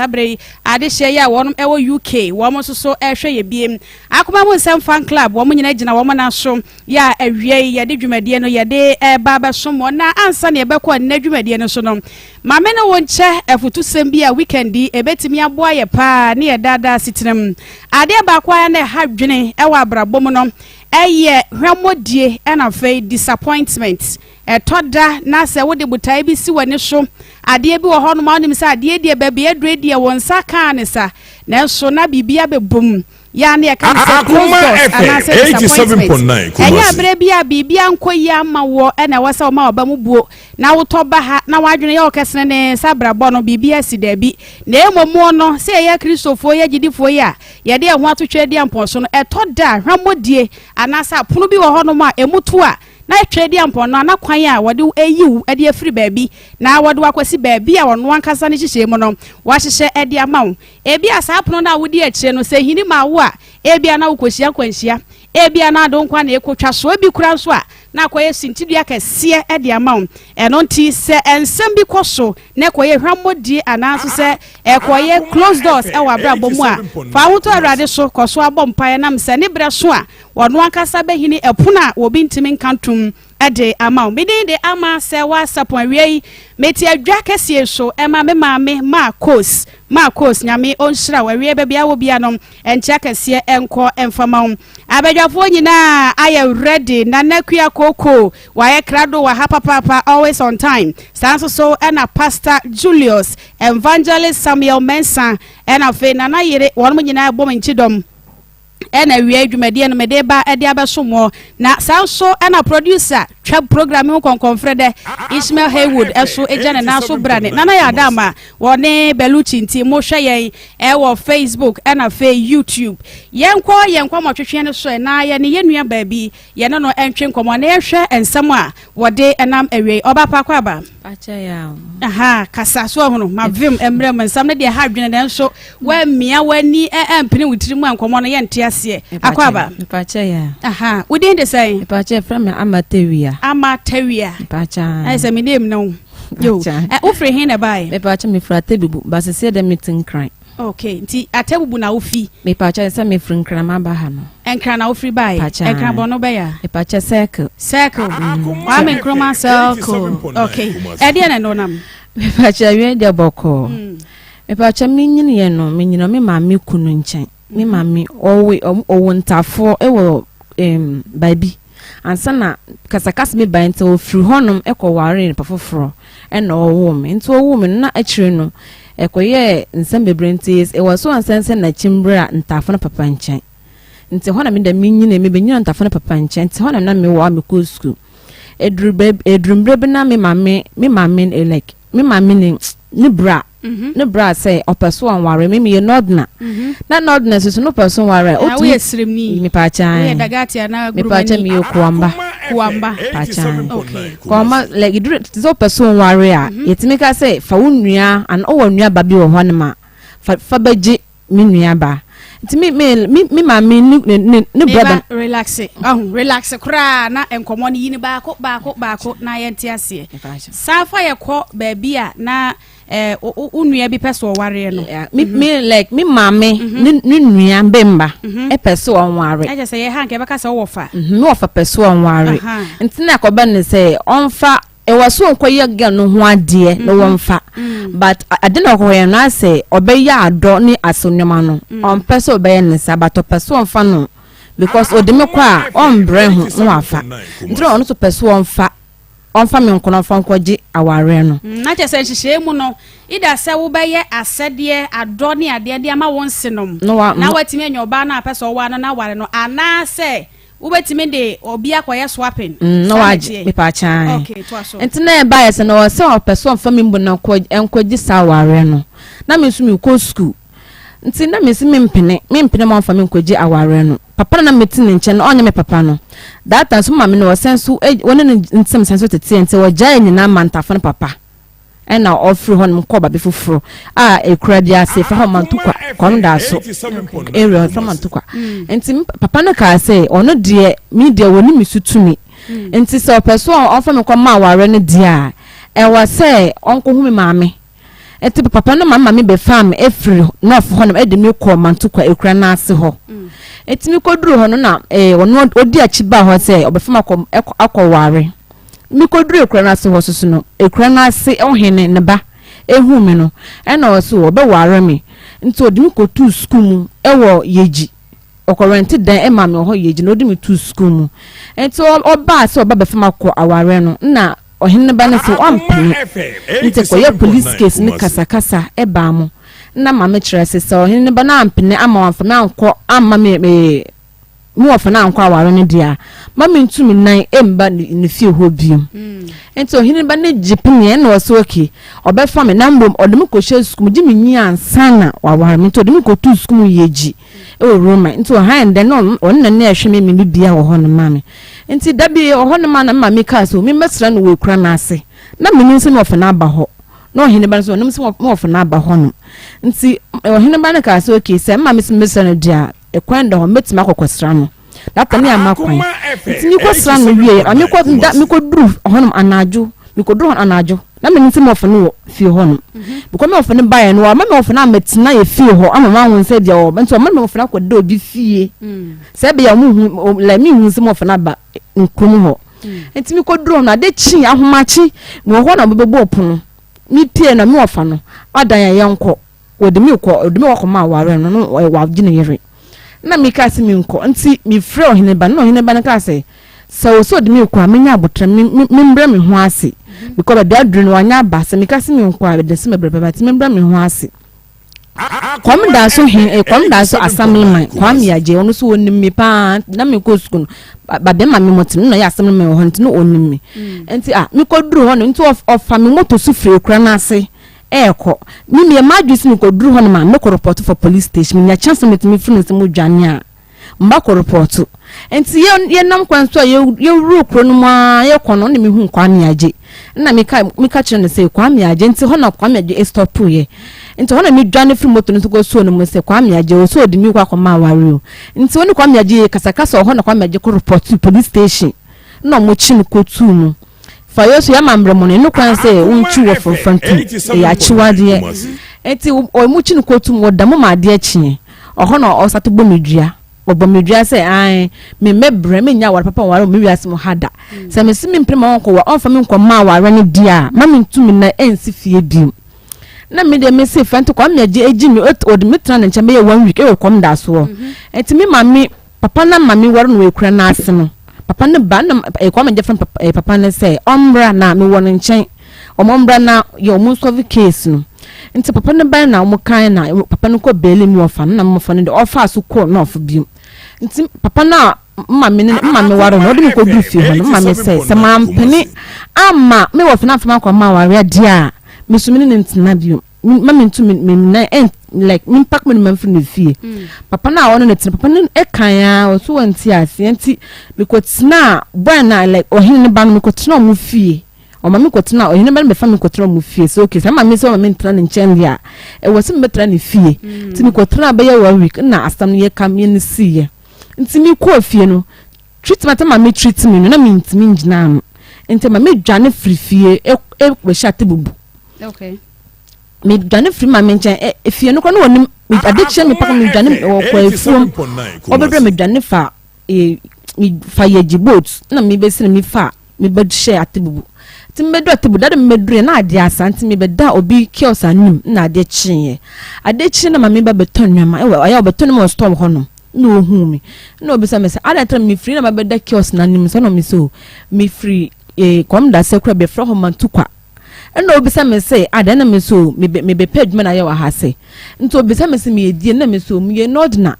sabre ade hye ya wonum ewo UK womo so ehwe ye biem Akoma mu Nsem fan club womo nyina gina womo na so ya awie ye de dwumadie no ye de baba somo na ansa ne ebekọ na dwumadie no so no mame no wonche afutu sembi a weekend ebetimi aboa ye pa ne ye dada sitinem ade ba kwa na hadwene ewa abrabom no eye hwamodie na fe disappointment toda na se wo de butai bi si wani so ade bi wo ho no ma onim se ade die ba bi edredie won saka ne sa na so na bibia bebum ya na ye kan se Akoma 87.9 enya bre bia bibia nkoyi ama wo na wasa ma oba mu buo na wo to ba ha na wadwene ye okesene ne sabrabo no bibia si da bi na emomo no se ye kristofo ye gidifo ya ye de ho atotwe de amponso no toda hwamodie anasa pono bi wo ho no ma emutu a na twedi ampono na kwan a wode eyiwu ade afiri baabi na wode wakwasi baabi a wono ankasa ne hihye mu no wahihye ade amawo ebi asapono na wodi akire no se hini ma wo a ebi na wokohia kwanhia ebi na adonkwa na ekotwa so ebi kura so a na kwaye sintidua kese ade amawo eno nti se ensem bi koso na kwaye hwamodi anaso se kwaye close doors e wa brabo mu a fa woto awrade so koso abompa na mse ne bre so a wono ankasa behini epona obi ntimi nkantum ade amawo bidin de ama Serwaa Sarpong awie meti adwa kese so ema me maame Marcos nyame onhira wawie bebia wo bia no encha kese enko emfamawo abadwafo nyina aye ready na nakua koko waye krado wa hapa papa always on time stanso so ena pastor Julius evangelist Samuel Mensa ena fe na yere won nyina bom nchidom ena wie adwumadie no mede ba ade abesomo na sanso ena producer twa programming konkonfrede Ismail Haywood eso ejane na so brane nana ya dama wone beluchi nti mo hwe yen wo Facebook ena fe YouTube yenkwa motwetwe ne so na ye ne yenua baabi ye no entwe nkomo na ehwe ensem a wode enam awie oba pa kwa ba acha ya aha kasa so hono mavim emrem ensem ne de ha dwene den so wa mia wani empene wutirimu ankomo no ye nte ase akwa ba acha ya aha wodi de say acha from Amatewia pacha I say me name no yo ofre hin na bai me pacha me frate bibu but say dem meeting cry okay nti atebubu na ofi me pacha say me frin kra ma ba ha no enkra na ofri bai enkra bono ba ya me pacha circle wa me kroma circle okay e de na no nam me pacha wi de boko me pacha me nyine ye no me nyina me ma me kunu nchen me ma me owo ntafo e wo baby ansana kasakasa me ba nti ofiri honum ekoware ne pafoforo ena owo me nti owo me na akire no ekoye nsem bebrenti e waso ansense na chimbra ntafo na papa nchen nti hona me da minyine me benyina ntafo na papa nchen nti hona na me wa me ko school edrumbre be na me mame like me mame ni bra ne bra say opeso anware me ye nodna na nodna so no person ware o tu yesremni me pa chan me dagati na group me pa chan me kuamba pa chan okay koma like you so person ware a yetime ka say fa wonua an o wonua ba bi wo honema fa baji me nua ba nti me ma me ne brother relax kra na enkomo ni yini baako na yenti ase safa ye ko ba bia na unua bi peso ware no me like me mame ne nua bemba e peso onware aje say ye hanke beka say wo fa me wo fa peso onware nti na ko ba ne say onfa e waso nkoye ga no ho ade no wonfa but adena ko ye na say obeya ado ni asonwama no on peso obeya ne sabato peso onfa no because odeme kwa on bre ho no afa ntro ono so peso onfa me nkono fa nkoje aware no na che se hihye mu no ida se wo beye asede ado ni ade ama wonsenom na watime nyoba na peso wa na ware no ana se ubetime de obi akoye swapping no waje me pa chan okay to aso entina e bias na wo se person fa me mbu na enkoji saware no na me su me ko school ntina me si me mpene ma fa me enkoji aware no papa na meti ne nche na onye me papa no that time so mama no wo senso woni nsem senso tete ente wo jaa nyina mantafo no papa ena ofri hon mko ba befufuro ekura dia se fa mantukwa kon da so area fa mantukwa enti papa no ka say ono de mi de woni misutumi enti se opeso on fa me kwa ma ware ne dia e wa say onko hu me maame eti papa no mama me be fam efri no of ho no e de me ko manto kwa ekura na ase ho eti me koduru ho no na ono odi achiba ho se obefam akọware me koduru ekura na ase ho so no ekura na ase ohene ne ba ehu me no e na oso obeware me nti odi me ko tu school mu ewo yeji okorente dan e ma me ho yeji no odi me tu school mu enti oba se oba befam akọware no na ohene ba na se ompene nti ko ye police case ni kasakasa e ba mo na mama kire se so ohene ba na ampene ama wanfa me anko ama me ofa na anko aware ne dia mama ntumi nan emba ne fie ho biom enti ohene ba ne jipine na oso oke obefa me na mbom odem ko hye school ji me nyi ansana waware me to odem ko tu school yeji e o Roma enti o han de no on na na ehwe me bibia wo ho no mama enti dabi o ho no ma na mama ka so me mesra no we kura na ase na me nsi me ofa na aba ho no ohene ba so no me ofa na aba ho no nti ohene ba na ka so oke se mama me mesra no dia ekwenda ho metima akokosra no data ni amakwan nti ni kwosra no wie me ko duru honum anajo me ko duru anajo na me nti mo fo no fie ho no because me ofo ne bae no ma me ofo na metina ye fie ho ama ma won se dia o nti ma me ofo na kwada obi fie se be ya mu la mi hu se mo ofo na ba nkrum ho nti me ko duru na de chi ahomachi me ho na bebebo opono mi pie na me ofo no adan ya yenko odimi wako ma ware no wa gine yere na mi ka se mi nko nti mi frɛ ohene ba no ohene ba na ka se so de mi kwa menya abotra mi mbra mi ho ase because the adru no anya ba se mi ka se mi nko a de se me brebe ba ti mbra mi ho ase kom da so assemblyman kwa mi aje ono so onim mi pa na mi ko school ba de ma mi motin no ya assemblyman ho nti no onim mi nti mi ko duru ho no nti of mi moto so frɛ kura na ase eko mi madwisi mi ko duru ho no ma me ko report for police station mi nya chance me timi funu se mo dwane a mba ko report enti ye nam kwanso ye ru kro no ma ye kono ne mi hu kwa mi age na mi ka kire ne se kwa mi age enti ho na kwa mi age stop ye enti ho na mi dwane firi moto no so go so no mo se kwa mi age o so di mi kwa ma ware o enti woni kwa mi age kasakasa ho na kwa mi age ko report to police station na mo chi ni ko tu mu fa yesu ya mambre mo no kwan se unchi wo fonfantu ya chiwade enti o mu chi ni ko tu mu da mo ma de achi ho na o sato bomedua obomedua se ai me mebre me nya war papa war me wiase mo hada se me simi mpema won ko wa onfa me nko ma war ne dia ma me ntumi na ensi fie bi na me de me se fanto kwa me age agi me od me tra na ncha me ye 1 week e kom da so enti me mami papa na mami war no ekura na ase no papa ne ba na kwa me different papa ne say ombra na me won nchen omombra na ye omunsolve case no nti papa ne ba na mo kan na papa ne ko bele mi ofa na mo fa ne de ofa so ko na ofa bi nti papa na mama waro no de mi ko du fi ho no mama say se mampene ama me wo fina fama kwa ma ware dia me sumini ne ntina bi mama ntu me na like me pak me man fina fi papa na wono ne tina papa ne e kan ya o so wanti ase nti me ko tina boy na like ohine ne ba no me ko tina mo fie o mama ko tina ohine ba me fa me ko tina mo fie so okay sama me so mama ntina ne nchen dia e wo se me tina ne fie nti me ko tina ba ye 1 week na asam ye kam ye ne sie nti mi ko afie no treatment ma me treat me no na me ntimi ngina no nti ma me dwane free fie e we shate bubu okay me dwane free ma me nchen fie no ko no woni addiction me pa me dwane ko afuom obedre me dwane fa me fa ye jibot na me be sene me fa me bed share atebubu ti me do atebu da me dure na ade asanti me be da obi kios anim na ade chinye na ma me ba beton nwama aya beton mo storm hono no hu me no be say ada tra me free na ba da kios na nim so no me so me free kom da sekra be fra ho man tukwa no be say ada na me so me be page me na ya wa ha say nto be say me edie na me so me nod na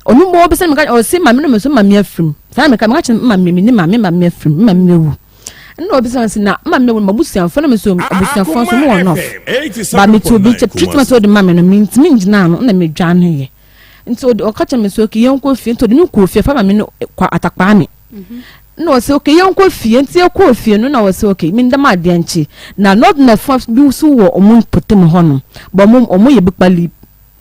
onu mo be say me ka o say ma me no me so ma me afrim say me ka ma me ni ma me afrim ma me wu no be say na ma me wu ma busian fo na me so busian fo so mo no ba me to be treatment o de ma me no me ntimi ngina no na me dwan ye nti o kacha me so ke yenko fie nti o de me ko fie fa ma me no kwa atakpa me no se okay yenko fie nti e ko fie no na o se okay me ndama ade anchi na not na fa bi so wo omun potem ho no ba omo ye bikpali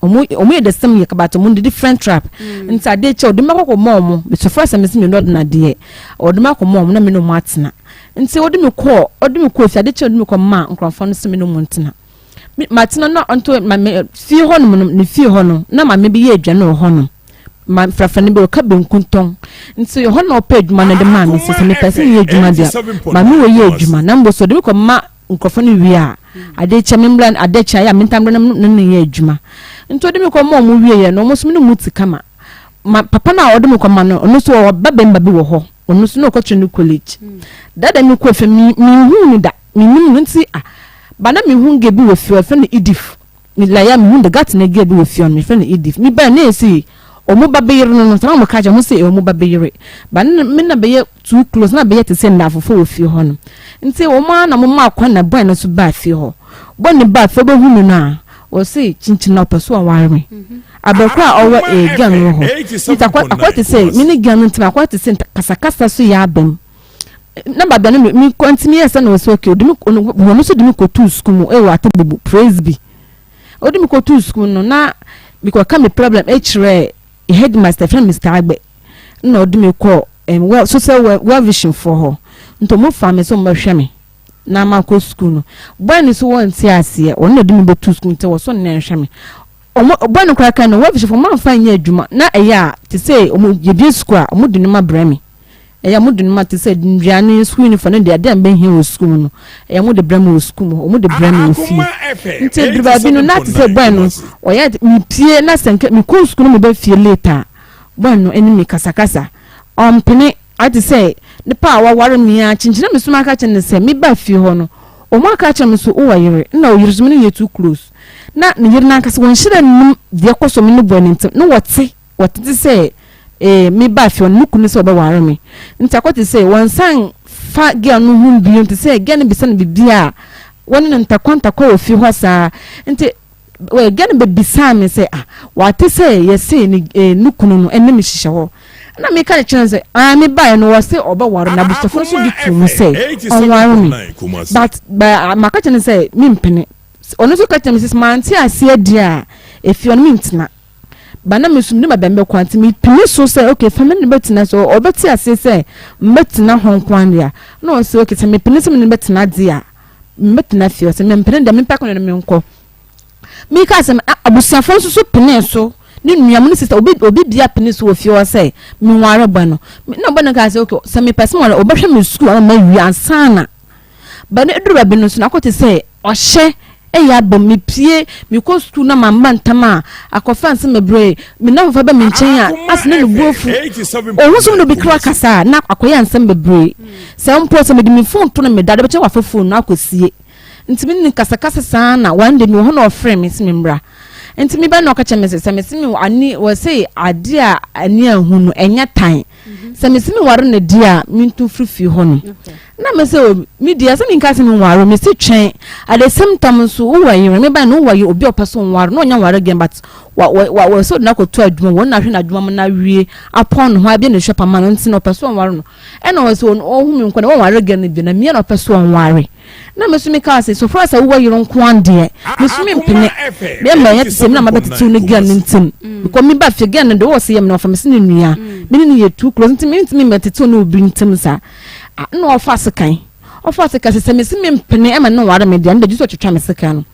omo ye the same ye kabata mun different trap nti ade che o de me ko mo me so first me se me no na de o de me ko mo na me no matena nti o de me ko fie ade che o de me ko ma nkrofo no se me no muntena matina no onto ma fie ho no ne fie ho no na ma me bi ye adwane ho no ma frafa ne be ka benkunton nti ho no pa adwuma no de ma me se me pese ye adwuma dia ma me wo ye adwuma na mbo so de ko ma nkofo no wi a ade che membran ade che ya mentambre no ye adwuma nti de me ko mo wie ye no mo so me no muti kama ma papa na odum ko ma no no so babemba bi wo ho ono so no ko trenu college dada mi ko fe mi hu ni da mi nim nti bana mi hu nge bi wo fi fe no idif mi la ya mi hu de gat na ge bi wo fi on mi fe no idif mi ba na esi omo babeyire no so mo ka ja mo se omo babeyire bana mi na be ye too close na be ye te se na afofo wo fi ho no nti wo ma na mo ma akwa na boy no so ba fi ho bo ne ba fe bo hu no na o se chinchin na peso anware abekwa owo gan ho ntakwa say mini gan ntima akwa te say kasakasa so ya abem na baba no mi continue esa na so okay odimi ono so dimi ko to school mu e wa tabubu praise be odimi ko to school no na because come the problem hre headmaster friend Mr. Agbe na odimi ko well so say well vision for her nto mo fam so mo hwe me na ma ko school no boy ni so won ti ase ono odimi be to school nte wo so na hwe me boy no kwaka no well vision for man fan ya adwuma na eya te say omo ye school omo dinu ma brami eya mo dinu ma te say ndwane school ni for no de ade ambe hin wo school no eya mo de brami wo school omo de brami wo fi nte driba bi no na te say boy no oya mi pie na senke mi ko school no me be fie later boy no enemy kasakasa pene ati say ne pa waware mi a chinchina me suma ka chen say me ba fie ho no o ma ka chen me so o wayere na o yirsum no ye too close na ne yir na kase won hire num de koso me no bo ne ntem no wote say me ba fie no kunu so be ware me ntakwoti say won san fa ge anu hu bi nti say ge ne bi san bibia won ne ntakwanta kwa ofie ho saa nti we ge ne be bisa me say wate say ye say ni nukunu no enne me hihye ho na me ka chance me buy no was say oba waro na bustafo so di tu say on waro me but ma ka chance say me mpene ono so ka chance man ti ase dia if you me ntina ba na me sum ne mabembe kwanti me pini so say okay family betina so obeti ase say metina honkwan dia no say okay me pini so me betina dia metina fio say me mpene da me pa kono me nko me ka say abusafo so pini so ni nuamu ni sister obi bia pene so ofie o say me ware ba no na ba na ka say okay say me person ware obehwe me school ma wi ansana ba na eduru ba bi no so na kote say ohye eya bom me pie me ko school na mamba ntama akofa nse mebre me na fa ba me nchen a asne no buofu o huso no bi kra kasa na akoya nse mebre say mpo say me di me phone to na me dade be che wa fa phone na akosie ntimi ni kasa sana one day me ho na ofre me se me mbra ntimi ba na okache me se me ani we say ade a ani ahunu enya tan se me ware na dia mintu frifi ho no na me say me dia se me nka se me ware me se twen at the same time so wo waye me ba no waye obi opeso ware no nya ware again but wa so na ko to adwuma won na hwe na adwuma na wie upon ho abi na shop man nti na opeso ware no e na wo so o hu me nko na wo ware again bi na me na opeso ware na me so me ka say so for us wo yiro nko ande me so me mpene be ma ya tse na mabetitu ne gan ntim because me ba fi gan ndo wo se yem na fa me se ne nua me ne ye too close ntim me metitu no obi ntim sa no ofase kan se me se me mpene e ma no ware me dia ndo jiso twetwa me se kan no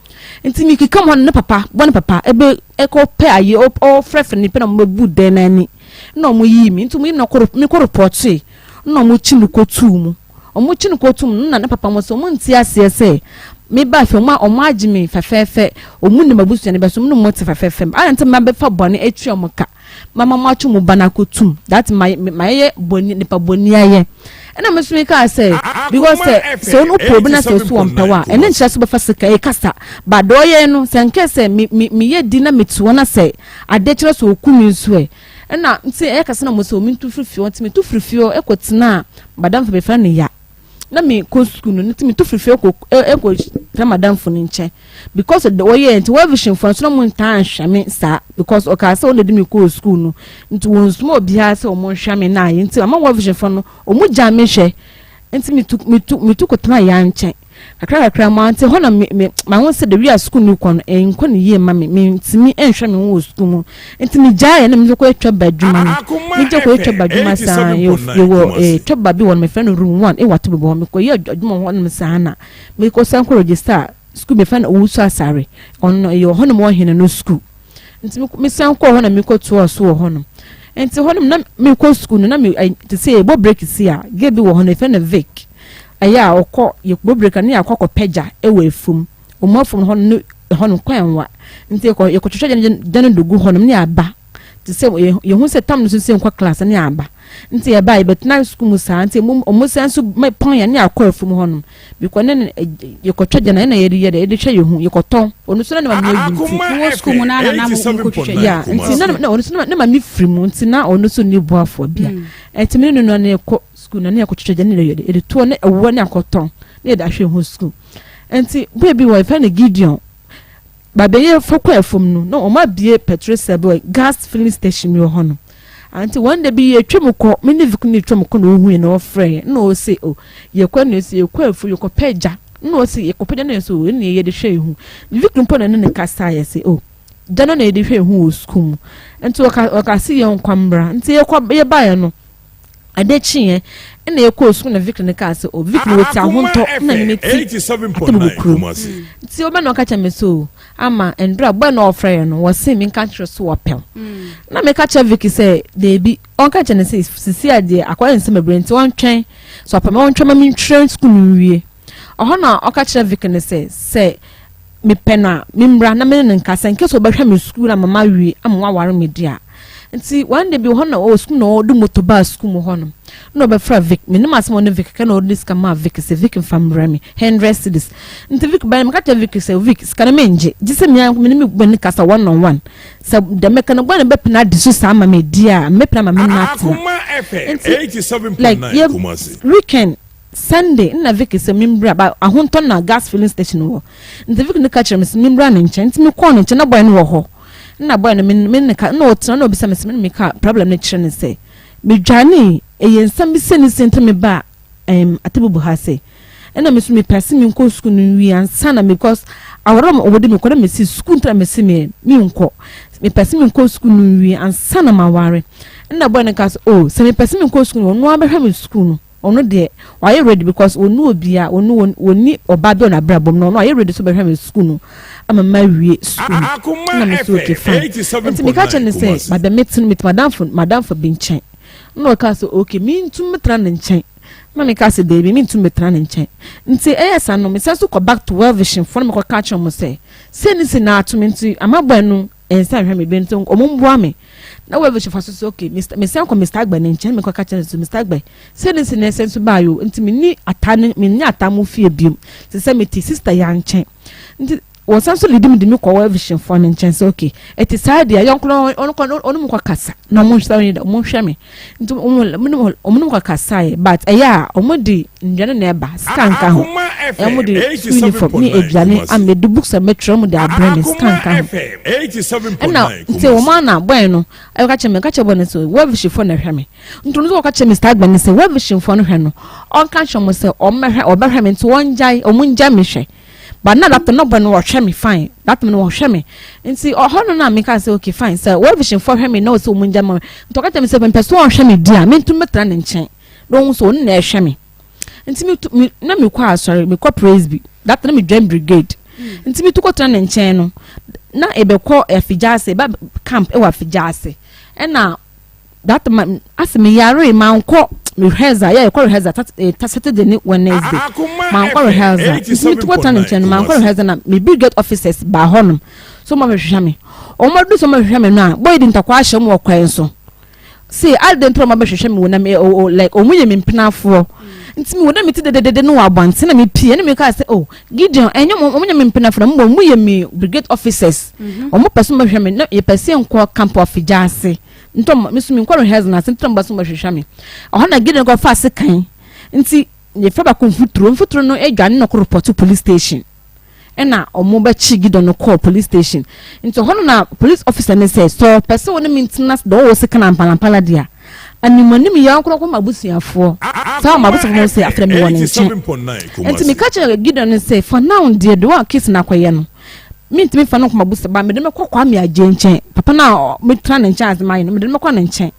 nti mi ki come on ne papa bon papa ebe e ko pe aye o frefre ni pe na mo bu den ani no mo yi mi nti mo na ko mi ko report e no mo chinu ko tu mu omo chinu ko tu mu na ne papa mo so mo nti ase se me ba fe ma omo agime fefefe omu ne mabusu ne be so mo ti fefefe a nti ma be fa bone etwi omo ka mama mo achu mu bana ko tum that my boni ne pa boni aye ena me so me ka say because so no problem na so so ompewa ene nchira so be fa sika e kasa ba do ye no se nke se me ye di na metu na say ade kire so okumi nso e ena nti e kasa na mo so mintu frifio nti metu frifio e kwotena madam fa be fa ne ya na me ko school no nti metu frifio ko madam fo nche because the way nti wa vision for so no mo ntan hwame sa because o ka say o le di me ko school no nti won small bia say o mo hwame na aye nti ama wa vision for no o mo ja me hwe nti metu ko tena ya nche akra ma nti ho na me ma won say the real school no ko no enko ne ye ma me ntimi enhwe me wo school mu nti me ja ye na me ko etwa badwuma no me je ko etwa badwuma sa yo etwa bi won me friend room 1 e wato be bo me ko ye adwuma ho no sa na me ko san ko register school be fan owusu asare on your honum one hin no school nti me san ko ho na me ko to so honum nti honum na me ko school no na me to say bo break si a ge bi wo honum fe na vic aya okọ ye bo break na akọ peja e we fum o mo fum honum kwanwa nti ko ye ko twetwe jana dogu honum ni aba to say ye hu se tam no so se class ni aba nti e bai but na school musa nti mo sense me pon ya ni akọ afum honum because ne ye ko twetwe na ye de hwe ye hu ye ko ton onu so na ma me nti school mu na na mo ko twetwe ya nti na onu so na ma me free mu nti na onu so ni boafo bia enti me no na ko school na ye ko twetwe na ye de to na ewo na akoton na ye da hwe hu school enti baby wa fa na Gideon babe ye fokwa afum no o ma bie petrol sebo gas filling station yo hono anti one day be ye twemko me ne vikuni twemko no hu na ofre na o se o ye kwa no se ye kwa afu ye ko peja na o se ye ko peja na so ne ye de hwe hu vikuni po na ne kasa ye se o dano na ye de hwe hu o school anti o ka se ye nkwambra anti ye kwa ye ba ye no adechi na ye ko school na vikuni ka se o vikuni woti ahonto na ne ti 87.9 ti o ba no ka cha me so ama endra bo na ofre no wo se me kan tro so opel na me ka cha Vicky say dey bi on ka cha ne say sisi ade akwa nsem abrenti won twen so opel won twen ma me train school nwie oho na o ka cha Vicky ne say me pena me mbra na me ne nka sen ke so ba hwa me school na mama wie am wa ware me dia nti one day bi ho na o school no do motoba school mo ho no be fra Vic me no masemo ne Vic kana o diska ma Vic se Vic famra me 100 cedis nti Vic ba me ka Vic se Vic skana menje gise me me gbani kasa one on one se de me kana gbani be pena disu sa ma me dia me pena ma me na Akoma FM 87.9 Kumasi weekend Sunday na Vic se mimbra ba ahonto na gas filling station wo nti Vic ne ka chere me se mimbra ne nche nti me ko ne nche na boy no wo ho na boy no me ka no otra no bisa me ka problem ne chere ne se me dwane ensam bi se ni sente me ba atebubu ha se ena me so me pese me nko school no wi ansa na because aworam obodi me kwada me si school tra me si me nko me pese me nko school no wi ansa na maware ena boy ne ka so se me pese me nko school no abehwa me school no ono de why you ready because onu obia onu oni obado na brabom no why you ready so behwa me school no ama mawie school na me so okay fine nti me ka chene say madam metin mit madam for binchen no ka so okay me ntum metra na nchen na me ka se baby me ntum metra na nchen nti eyesa no me say so go back to well vision for me ko ka che mo say ni se na ato me nti amagba no ensa hwe me be nti omumboa me na well vision for so okay me say ko Mr. Agba na nchen me ko ka che so Mr. Agba ni se na sense ba yo nti me ni atane me ni atamu fie biom se say me ti sister ya nchen nti won sanso ledim de me ko well vision for na nchen so okay eti side ya yonklo onu ko kasa na mo hwe ni mo hwe me nti omu ko kasa but eya omudi ndwane na eba skanka ho omudi uniform ni edwane am the books are metro mu de abrane skanka 87.9 nti o ma na boy no ayo ka che bo ne so well vision for na hwe me ntunu so ka che Mr. Agba ne se well vision for no hwe no on ka che mo se o mehwe obehwe me nti won jai omunja me hwe but now that no ban wa hwe me fine that me wa hwe me nti oho no na me ka say okay fine sir well vision for hwe me no so munja me to ka tell me say ben person wa hwe me dia me ntum metra ne nchen no so on na hwe me nti me na me kwa sorry me kwa praise be that na me dream brigade nti me to ko tra ne nchen no na ebe ko afijase ba camp e wa afijase e na that man asime yare man ko rehearsal ya ko rehearsal Saturday ni Wednesday man ko rehearsal me to ko tra ne nchen man ko rehearsal na me brigade officers ba honum so ma hwehwa me o ma do so ma hwehwa me na boy di ntakwa ahye mo kwan so see I didn't throw my hwehwa me wona me like omunye me mpinafo ntimi wona me ti de no abante na me pie na me ka say oh Gideon enyo omunye me mpinafo na mo ye me brigade officers o mo person ma hwehwa me na ye person ko camp of Jase ntom me so me ko rehearsal na sentam ba so ma hwehwa me o na Gideon ko fa se kan nti ye fa ba konfuturo no edwane no ko report police station ena omo ba chi Gideon no call police station nti hono na police officer ne say so person wona maintenance do wo se kana mpalampala dia animanim ya nkro ko mabusuafo so mabusuafo say after me wona nchi nti me ka che Gideon ne say for now dia do case na kwaye no minti me fa no ko mabusa ba me de me kokwa me agenchen papa na me tra na nchi azma me de me kwa na nchi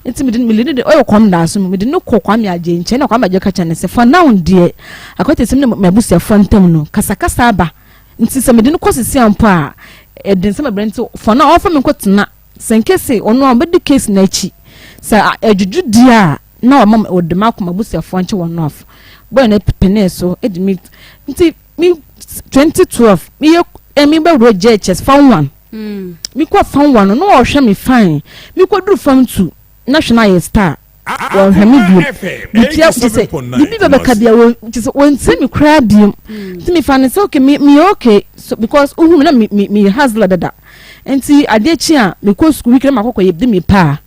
nti me de de oyo kom da so me de no kokwa me agenchen na kwa ma je ka che ne say for now dia akwete sim ne mabusuafo ntam no kasakasa ba nti se me de no kosisi ampa e den se me brenti for na offer me kwotena senkese ono a be case na chi sa adjuju dia na o mam o de makoma busiafo anche wono af boy na pepene so e de me nti me 2012 me be ro JHS fan 1 me kwa fan 1 no o hwe me fine me kwa duru fan 2 national star won hwe me bi bitia se bibi baba kabia won se me kra biom nti me fan se okay me okay so because uhu na me hustle dada nti ade chi a me ko school week na makoko ye de me pa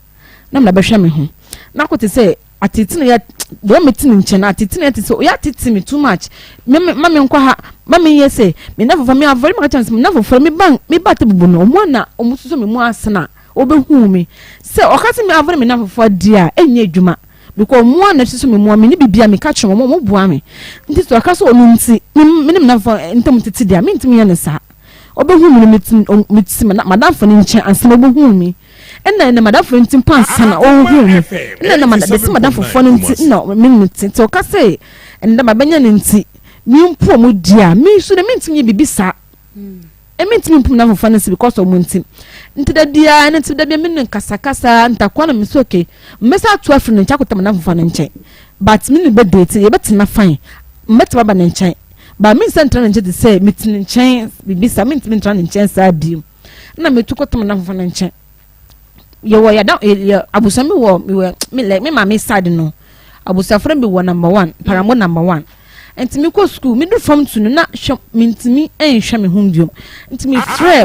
na me behwe me ho na ko te se atitine ya do me tini nche atitine te so ya titi me too much me nkwa ha me yese me na fofa me avori maka chance me na fofa me ba te bubu no mo na omususo me mu asena obehu me se okase me avori me na fofa dia enye adwuma because mo na suso me mu me ni bibia me ka chemo mo bua me nti so okase onu nti me na fofa ntam titi dia me ntimi ya ne sa obehu me me tisi madam fo ni nche ansa obehu me na madam fo ntim pansa na obehu me na madam fo fo nti no me nti to okase na mabanya nti mi mpo mu dia mi so de mentimi bibisa e mentimi mpo na fofana se because of muntim nti da dia na nti da bia men nkasakasa ntakwa na miso okay mmesa to afri ncha kotam na fofana nche but me be date ye betina fine meta baba na nche ba mi sentra nche de say metin nche bibisa mentimi ntra nche sa biu na metu kotam na fofana nche ye wo ya da abusami wo me ma me side no abusafra bi wo number 1 paramo number 1 enti me ko school me do from to na mintimi enhwe me hundium enti me frɛ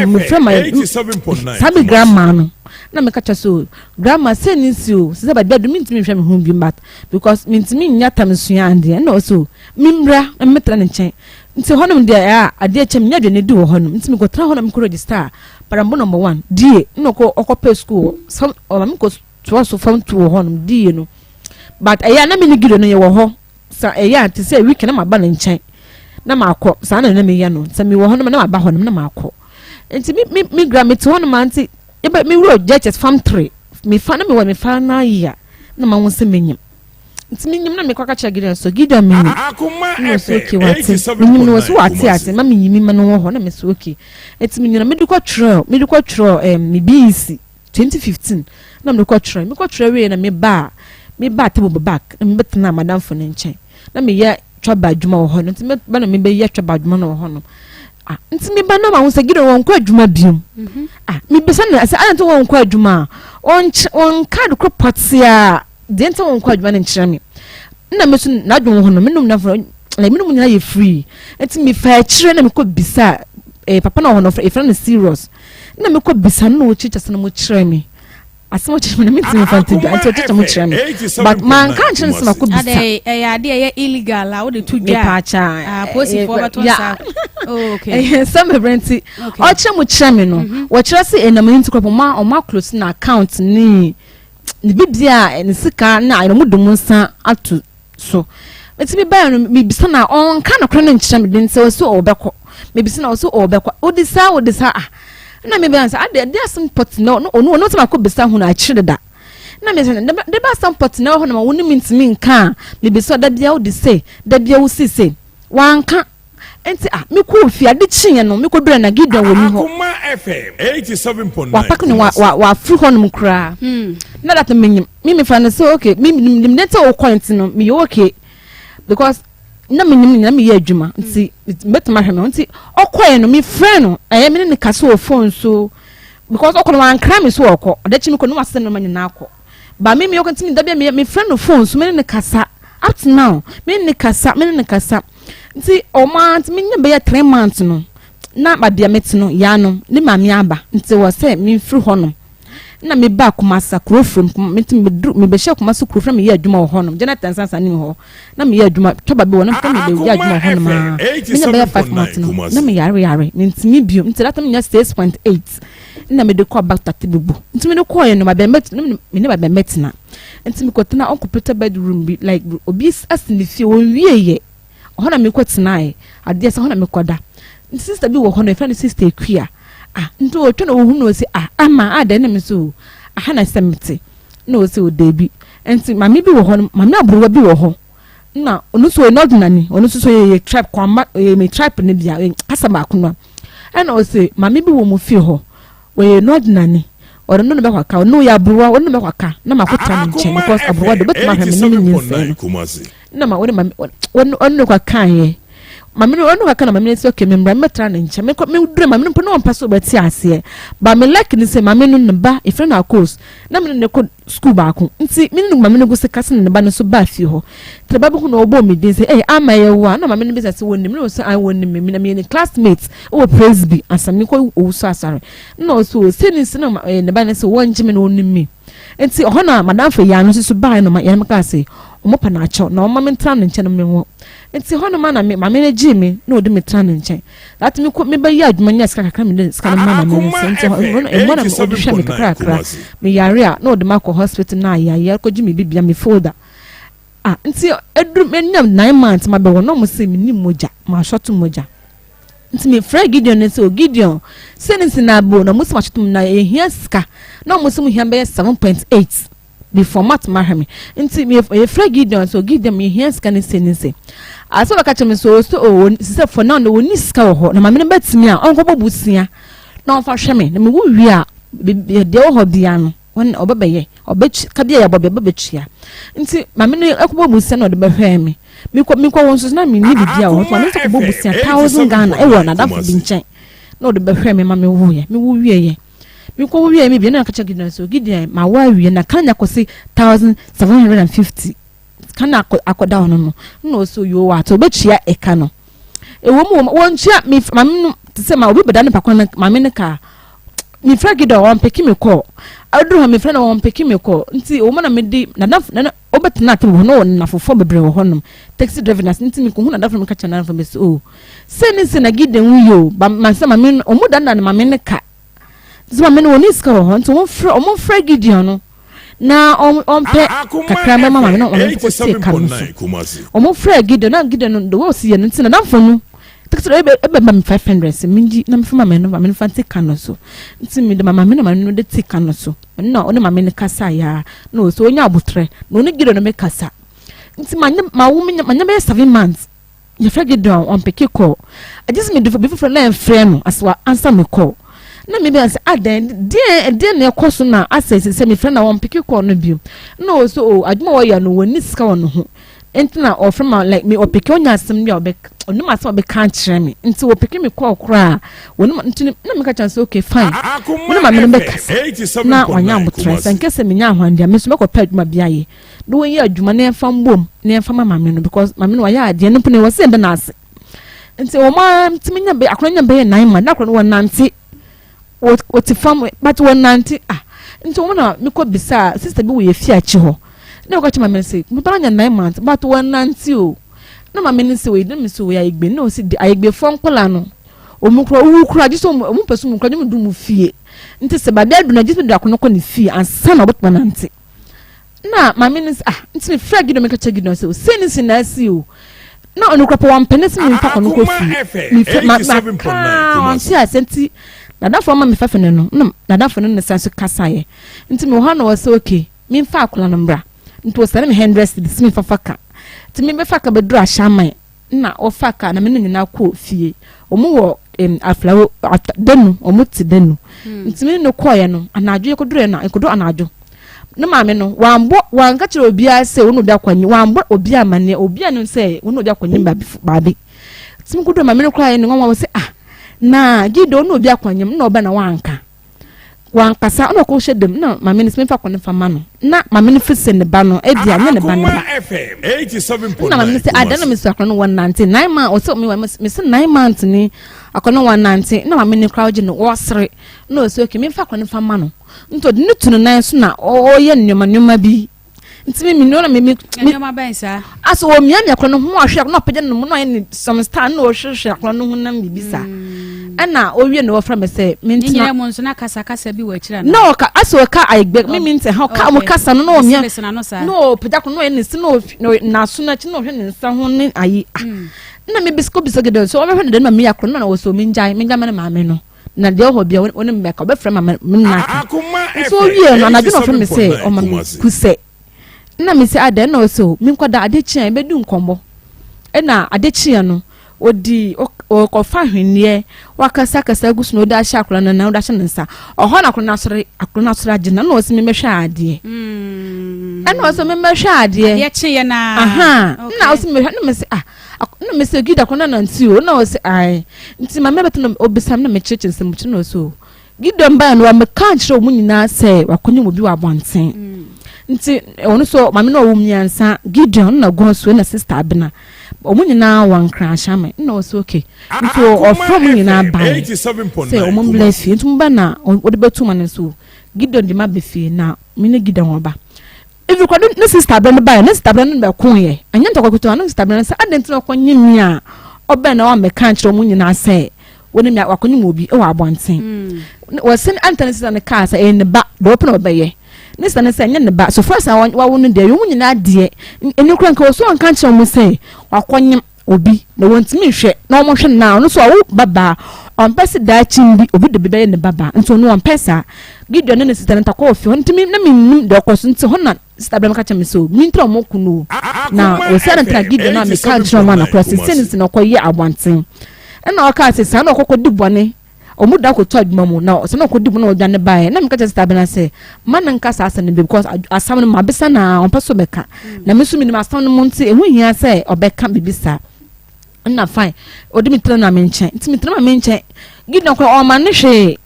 me frɛ my sabi grandma no na me kacha so grandma say ni si o se ba do mintimi hwe me hundium but because mintimi nya tam sua ande na also mimra metra ne nchen nti honom de a ade chem nya de ne di wo honom nti me go tra honom ko register parambo number 1 die no ko okope school some o me ko to so from to honom die no but eya na me ni gido no ye wo ho sa eya te say week na maba na nchen na makọ sa na me ye no sa me wo ho na maba ho na makọ enti mi grammet ho no manti e ba me wuro JHS farm 3 me fa na me wo me fa na ya na ma won se menyim enti menyim na me kwaka cha gidan so gidan me ni Akoma so okay wate menyim no so wate ase ma menyim ma no ho na me so okay enti menyim na me dukọ tro me BC 2015 na me dukọ tro we na me ba te bo back na me betena madam fo nchen na me ye twaba adwuma wo ho no nti me ba na me be ye twaba adwuma no ho no nti me ba na ma wonsa gide won kwa adwuma biom me be sana asa anto won kwa adwuma on card cropotia de nti won kwa adwuma na nkyira me na me so na adwuma ho no me num na fo la me num nyina ye free nti me fa kyire na me ko bisa papa na ho no e friend serious na me ko bisa no chicha sana mo kyire me asimo chicha me meeting infantil anto chicha mo kyire me but man kan chire nsema ko bisa ade illegal a wo de to gya posi for baton sa okay some brenti o kyire mo kyire me no wo kyire se enam nti kropo ma o ma close na account ni bidia en sika na no mudum nsa atu so eti me ba no me bisa na on kan kro na nkyire me den se so obekọ me bisa na so obekọ odisa na me be answer ade some pot no te ma ko bisa hu na kyire da na me say de ba some pot na ho na woni mintimi nka me bisa da bia wo de say da bia wo sise wanka enti me ko fi ade kyenye no me ko dura na gidan woni ho Akoma FM 87.9 wa pak no wa fru ho no mkra na that me fa no so okay me nete o point no me okay because na me ye adwuma nti betuma hwe me nti okoye no me friend no me ne kase o phone so because okono wan kra me so okọ odachi me ko no wase no manyina akọ ba me yokontimi da bia me friend no phone so me ne kasa up to now me ne kasa nti o ma nti me nya be 3 months no na ba bia metino ya no ne mami aba nti wo se me firi ho no na me ba Kumasa krofrom me be she Kumasa krofrom me ye adwuma ho no Jonathan sansa ni ho na me ye adwuma toba be wona me be ye adwuma ho no ma me na be 5 months no na me yare nti me bio nti that me nya 6.8 na me de call back tatibubu nti me de call ye no ba be met me ne ba be metina nti me kotena occupied bedroom be like obi asinifie won wieye ho na me kotena e ade se ho na me koda nti sister bi wo ho no e friend sister ekua nto o twa wo hu no si ama ada na me so aha na semte no si o debi enti mami bi wo ho mami abruwa bi wo ho na onu so no ordinary onu so ye tribe kwamba me tribe ne bia kasa ba kunwa and o say mama bi wo mu fi ho we no ordinary or no be kwaka no ya abruwa onu be kwaka na makuta ni nche because abruwa do betuma hweme ni nse na ma woni mama onu kwaka ye mama no onu kwaka na mama nse okay membra metra na nche me dure mama no no mpa so beti ase ba me like ni say mama no ba if na course na me ne ko school ba ko nti me no mama no go se kase ne ba no so ba fi ho tre ba bu no obo me din say ama ye wa na mama no be say woni me no say I woni me na me classmates o praise be asami ko o so asare no so senis na ne ba ne say wonji me no woni me nti ho na madam fa ya no so ba no ma ya maka say o mo pa na acho na o ma me ntra ne nche no me ho nti ho no ma na me mama ne gi me na o de me tra ne nche that me ko me ba ya adwuma nya ska kakra me ska na ma na me nti ho mo na me o hwe me kakra me yare a na o de ma ko hospital na ya ko gi me bibia me folder nti edrum enyam 9 months ma be wono mo se me ni moja ma short moja nti me fra Gideon ne se Gideon sense na abo na mo se ma short na ehia ska na mo se mo hia be 7.8 before mat mahame nti me fra Gideon so Gideon me hia ska ne sense aso baka cheme so o se for now no woni ska wo ho na ma me betimi a onko bobusia na on fa hwe me na me wo wi a de wo ho bia no won obebeye kabia ya bobebechia nti mame no ekobo busia na odebehwe me mikwa wonso na me ni bibia wo ma nso kobo busia 1000 Ghana e wo na dafo bi nchen na odebehwe me ma me wo ye me wo wie mikwa wo wie me bi na kacha Gideon so Gideon ma wa wie na kanya kosi 1750 kana akoda ono no so yo wa to bechia eka no e wo mu wonchia me mame no se ma obi beda ne pakwa mame ne ka mi fra Gideon won peki me call aduru ha me fra na won peki me call nti o mo na me di na obetna te wo no na fofo bebre wo honom taxi driver na nti me ko hu na dafa me ka chana na me so o se na Gideon yo ba man se mame o mu danda na mame ne ka zuma me no woni ska wo nti o mo fra Gideon no na on pe kakra me mama me no on fo se ka no o mo fra Gideon na Gideon no do wo si ye no nti na dafa no takso ebe ba 500 minji na mfuma me no ba me fanti kano so nti me de mama me na ma no de tika no so no o ne mama ne kasa ya no so onya abutre no ne Gideon no me kasa nti ma wo me nya be 7 months ye fra Gideon on peke call I just me do for before na enfre no aswa answer me call na me be say aden de na ekoso na access se me fra na on peke call no bio no so aduma wo ya no woni ska wo no ho entina or from like me opeke onya asem bia obek onuma asem obek kan kire me nti opeke me call kra onuma ntini na me ka chance okay fine onuma me be kasa na wanya mutresa nkese me nya ahwandia me so be ko pa aduma bia ye no won ye aduma na emfa mbom na emfa mama me no because mama no ya ade no pune wo se nda na ase nti wo ma ntimi nya be akronya be 9 man na akronya won nante o ti fam but won nante nti wo na me ko bisa sister bi wo ye fi achi ho na ko chama me say me paranya 9 months but won nanti o na ma me ni say we dem me so we ayegbe na o si ayegbe fon kola no o mu kro wu kro ajiso o mu pesu mu kro dem du mu fie nti se ba bia du na jiso du akono ko ni fie ansa na obotma nanti na ma me ni nti me fra Gideon me ka cha Gideon say o se ni sinasi o na onu kro pa wan penesi me fa kono ko fie mi ma nti asenti na da fo ma me fa fe no na da fo no ne sanso kasa ye nti me ho na o say okay me fa akola no mbra nto sare me 100 cedis me fafaka ti me faka be dura shaman na o faka na me nyina ko fie o mu wo aflawo denu o mu ti denu nti me no koye no anadwo ekodure na ekodo anadwo na ma me no wanka kire obi a se wonu da kwanyi wambo obi amane obi anu se wonu da kwanyi baabi ti me kodo ma me no koye no nwa wo se na Gideon no obi akwanyi na oba na wanka wankasa ono ko hyedem na mama ni smefa kone fama no na mama ni fise ne ba no edi anya ne ba no ba na mama ni se adana mi so akono 199 ma o se mi se 9 months ni akono 190 na mama ni crowd no wosre na o se okay mi fa kone fama no nto de tunu nan so na o ye nyoma bi ntimi mi no na mi nyoma ban sa aso o mi anya akono ho ahwe akono pagya no no ye some star na o hwehwe akono ho na bibisa ana o wie no wo fra me se mintina nyere mo nso na kasa bi wa kira no ka aso ka aigbe me minti ha ka mo kasa no o mia no pagya ko no ye nsi no na so na chi no hwe ne nsa ho ne ayi na me bisko Gideon so o hwe ne de ma me akono na wo so minjai me ma me no na de ho bia woni me ka be fra ma me na so wie no na de no fra me se o ma me kuse na me say ade na so me nkoda ade chia be du nkombo na ade chia no odi okofa hwenie wakasa kasa gusu no da sha akura na da sha nsa oho na akura na sore agina na o se me mehwe ade na o se me mehwe ade ye chia na aha na o se me na me say na me say gida kona na nti o na o se ai nti ma me beto no obisam na me cheche nsem chi no so gida mba no me kan chiro mu nyina say wakonye obi wa bonten nti ono so ma me no wo myansa gida na gon so na sister abena omu nyina wankra shame na o so okay nti o from nyina bai say omu blessi nti mba na o de betuma ne so gida ndi ma befi na me ne gida ho ba if you could no sister brand buy no sister brand be kon ye anya ntokokoto no sister brand say adent no konye mi a obe na wa me kan chiro mu nyina say woni mi akonye mu obi e wa abonten wo sen antan sister ne car say ne ba do open obeye ne sister ne say nya ne ba so first wa wonu de yo mu nyina de eni kran ka so kan chiro mu say wa konye obi na wontimi hwe na omo hwe na no so wo baba on pese da chimbi obi de bebe ne baba nto no on pesa gideon ne sister nta ko ofi ntimi na minnim de okoso nti hona sister blam ka chame so mintra mo kunu na o sara nta gideon na me ka jiro ma na cross sense na ko ye abonten na o ka se sa na okoko dibone omu da ko to aduma mu na se na okoko dibu na o dane bae na me ka sister blam say man nka sa asa ne because asam no ma besa na on peso beka na me so minnim asam no mu nti ehu hia say obeka bibisa na fine odi tra na menche nti tra na menche gideon ko o ma ne hwe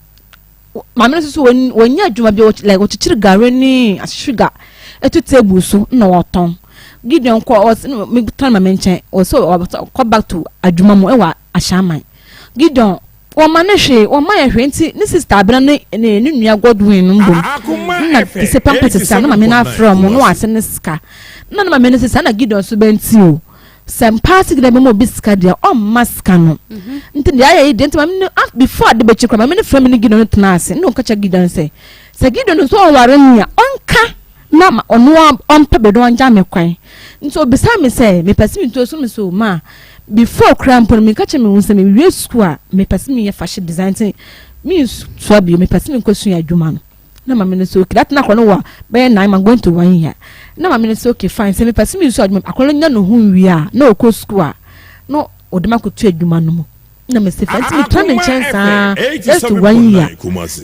ma me so wonya adwuma bi like o chichiri gare ni ashuga etu table so na woton gideon ko o me tra na menche o so go back to adwuma mu e wa ashaman gideon o ma ne hwe o ma ye hwe nti ni sister abena ne nua Godwin no mbom na se pampetesa na ma me na from no ase ne ska na ma me ne sister na gideon so benti o Sempasi gida memo biska dia o maska no nti dia ya ide nti ma before de bechi kwa ma me frame ni gido no tenase no kacha gido nse se gido no so ware nia onka na ma ono onpe bedo anja me kwan nti obisa me se me pesi mi to so me so ma before cramp me kacha me wonse me wie school a me pesi me ye fashion design thing me so bi me pesi me kosu adwuma no na ma me so that na kono wa be 9 I'm going to 1 year na ma me so okay fine se me pesi me so adwuma akolo nya no hu wi a na okọ school a no odema ko tu adwuma no mu na me se fanti me try me chance just 1 year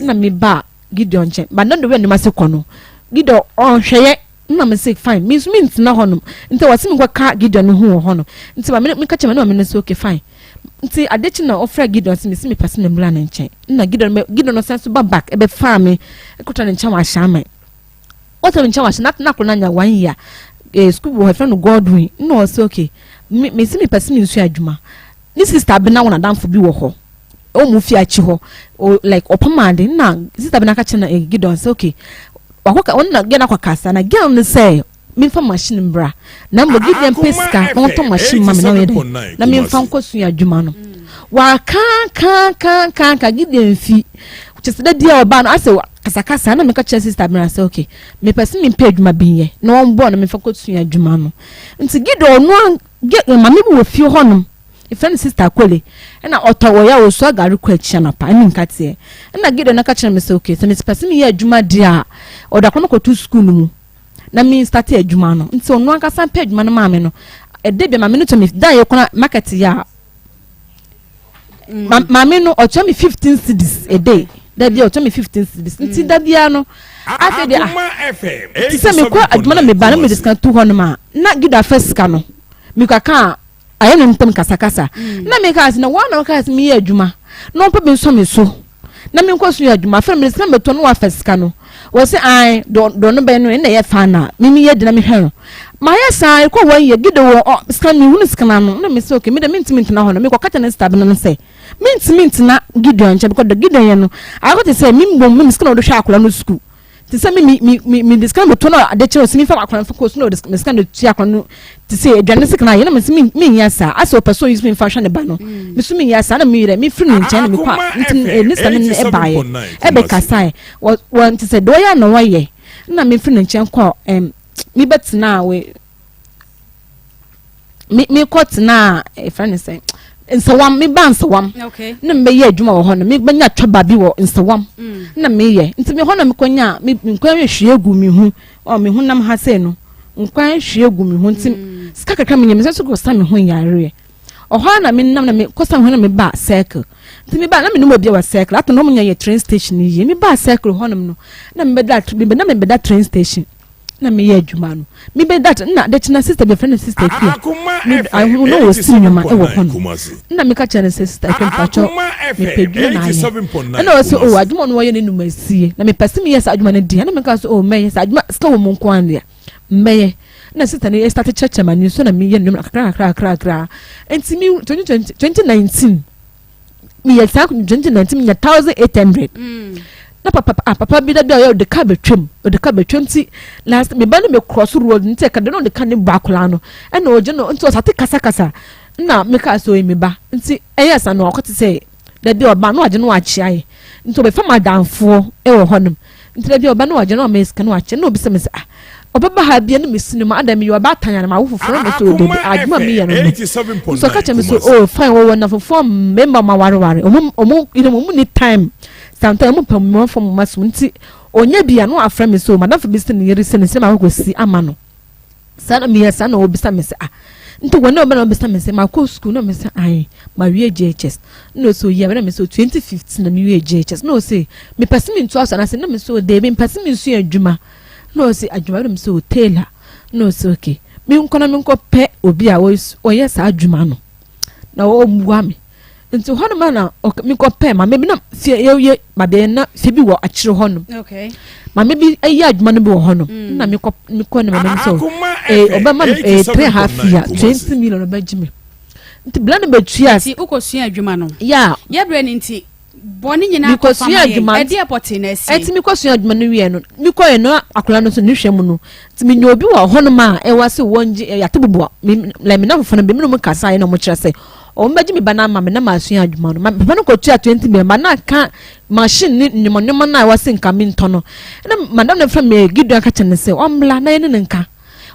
na me ba gideon chen ba no de we no ma se kono gideon on hweye na me say fine means na hono nti wasi me kwa ka gideon hu hono nti ma me ka chema na me so okay fine nti adechi na ofra gideon si me person na mla na nchen na gideon no sense ba back e be farm e kota na nchen wa shame oto nchen wa shana na kona nya 1 year school wo friend Godwin no so okay me si me person nsu adwuma ni sister be na wona danfo bi wo ho o mu fi achi ho like opamade na sister be na ka chena gideon so okay wakoka wona gena kwa kasa na girl ne say me fa machine mbra na mbo gideon peska na to machine ma me na wede na me fa nkosu adwuma no wa ka gideon fi cheseda dia oba no ase kasakasa na me ka chese sister mbra say okay me person me pay adwuma binye na on bo na me fa nkosu adwuma no nti gideon no ma me wo fi honom ifan sister kwele na otawo ya wo so agare kwa chia na pa ani nkate na gideon na ka chena me say okay so me person me ya adwuma dia odakono ko to school mu na me start adwuma no nti onu aka san page adwuma no ma me no edebia ma me no to me da ye kona market ya ma me no o to me 15 cedis a day da dia o to me 15 cedis nti da dia no afi dia ti se me ko adwuma na me ba na me discount 200 ma na gida first ka no me ka aye no ntam kasakasa na me ka na wana ka me ya adwuma no pa be so me so na me nkoso ya adwuma fa me discount me to no wa first ka no wo se ai do no be no na ye fa na me ye dina me hwe ma ya sai ko wan ye gide wo scan me hunu scan no na me se okay me de mint na ho no me ko kacha na stab no se mint na gideon che because the gideon ye no I got to say me mbom me scan do hwa akola no school ti se me discount me to no ade che o se me fa akola fa ko so no discount do tia akola no ti se adwane scan ye na me se me ya sa aso person use me fa hwa ne ba no me so me ya sa na me yire me free nche na me kwa ni scan ne e ba ye e be kasai won ti se do ya no wa ye na me free nche kwa me betina we me kotina e friend say nsawam me ba nsawam okay na me ye adwuma wo hono me banya twaba bi wo nsawam na me ye nti me hono me konya me nkwa hwe egu me hu o me hu nam ha se no nkwan hwie gu me ho ntim sika kakra me nyame so go sta me ho yare oha na me nam na me kosa ho na me ba circle nti me ba na me no obi wa circle ato no munya ye train station yi me ba circle ho no na me be da train station na me ye adwuma no me be that na de china sister be friend sister here I know was cinema e wo ho na me ka chana sister ke pacho me pedru na ye na o so o adwuma no ye nenu masie na me pese me yes adwuma no di na me ka so o me yes adwuma ska wo mu nko an ya me na sister ne start church man so na me ye nenu kra enti me 2019 me yes 2019 me 1800 na papa bi da yo de ka betwem ti last me ba no me cross road nti ka de no de ka ne bakula no e na oje no nti o sate kasa na me ka so me ba nti eyesa no okote say da bi oba no aje no achi aye nti obe fama danfo e wo honum nti da bi oba no aje no me sika no achi na obi se me say obaba ha bia no me sinima adam yo ba tanya na ma wofoforo me so de adwuma me ye no so ka che me so oh fine wo na fofo member ma ware omo ni time sometimes mo pam mo from maso nti onya bia no afra me so madam for business ne yeri se ne se ma ko si ama no sana me yesa na obi sa me se nti wona obi na obi sa me se ma ko school na me se ai ma wie JHS no so ye na me so 2015 na me wie JHS no say me person me 2000 na se na me so de me person me so adwuma no say adwuma na me so tailor no so okay me nko pe obi a o yes adwuma no na o muwa me nti hono ma na mi ko pe ma me bi na fie ye ma be na fie bi wo akire hono okay ma me bi ayi adwuma no bi wo hono na mi ko na me so oba ma 3.5 year 20 million oba jime nti bla na betua nti ukosua adwuma no ya ye bre nti boni nyina ko fama e de airport na si eti mi kosua adwuma no wie no mi ko ye no akola no so ni hwem no nti mi nyobi wo hono ma e wase wonje ya tebobo la mi na fofo na be mi no mo kasa ye no mo kire se o mbaji mi bana ma me na masu adwuma no ma no ko tua 20 million ma na ka machine ni nyumonyo na wase nka mi ntono na madam na fra me gidu ka chene se o mla na ye ne nka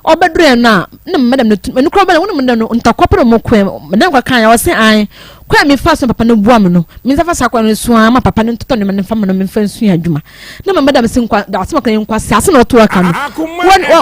obedre na madam no kro ba na wonu madam no ntakopere mo ko madam kwa kan ya wase an kwa mi fa so papa no bua me no mi za fa sa kwa no so ma papa no ntoto ne fa no me fa nsu adwuma na madam se nkwa da asema kan nkwa se ase na to aka no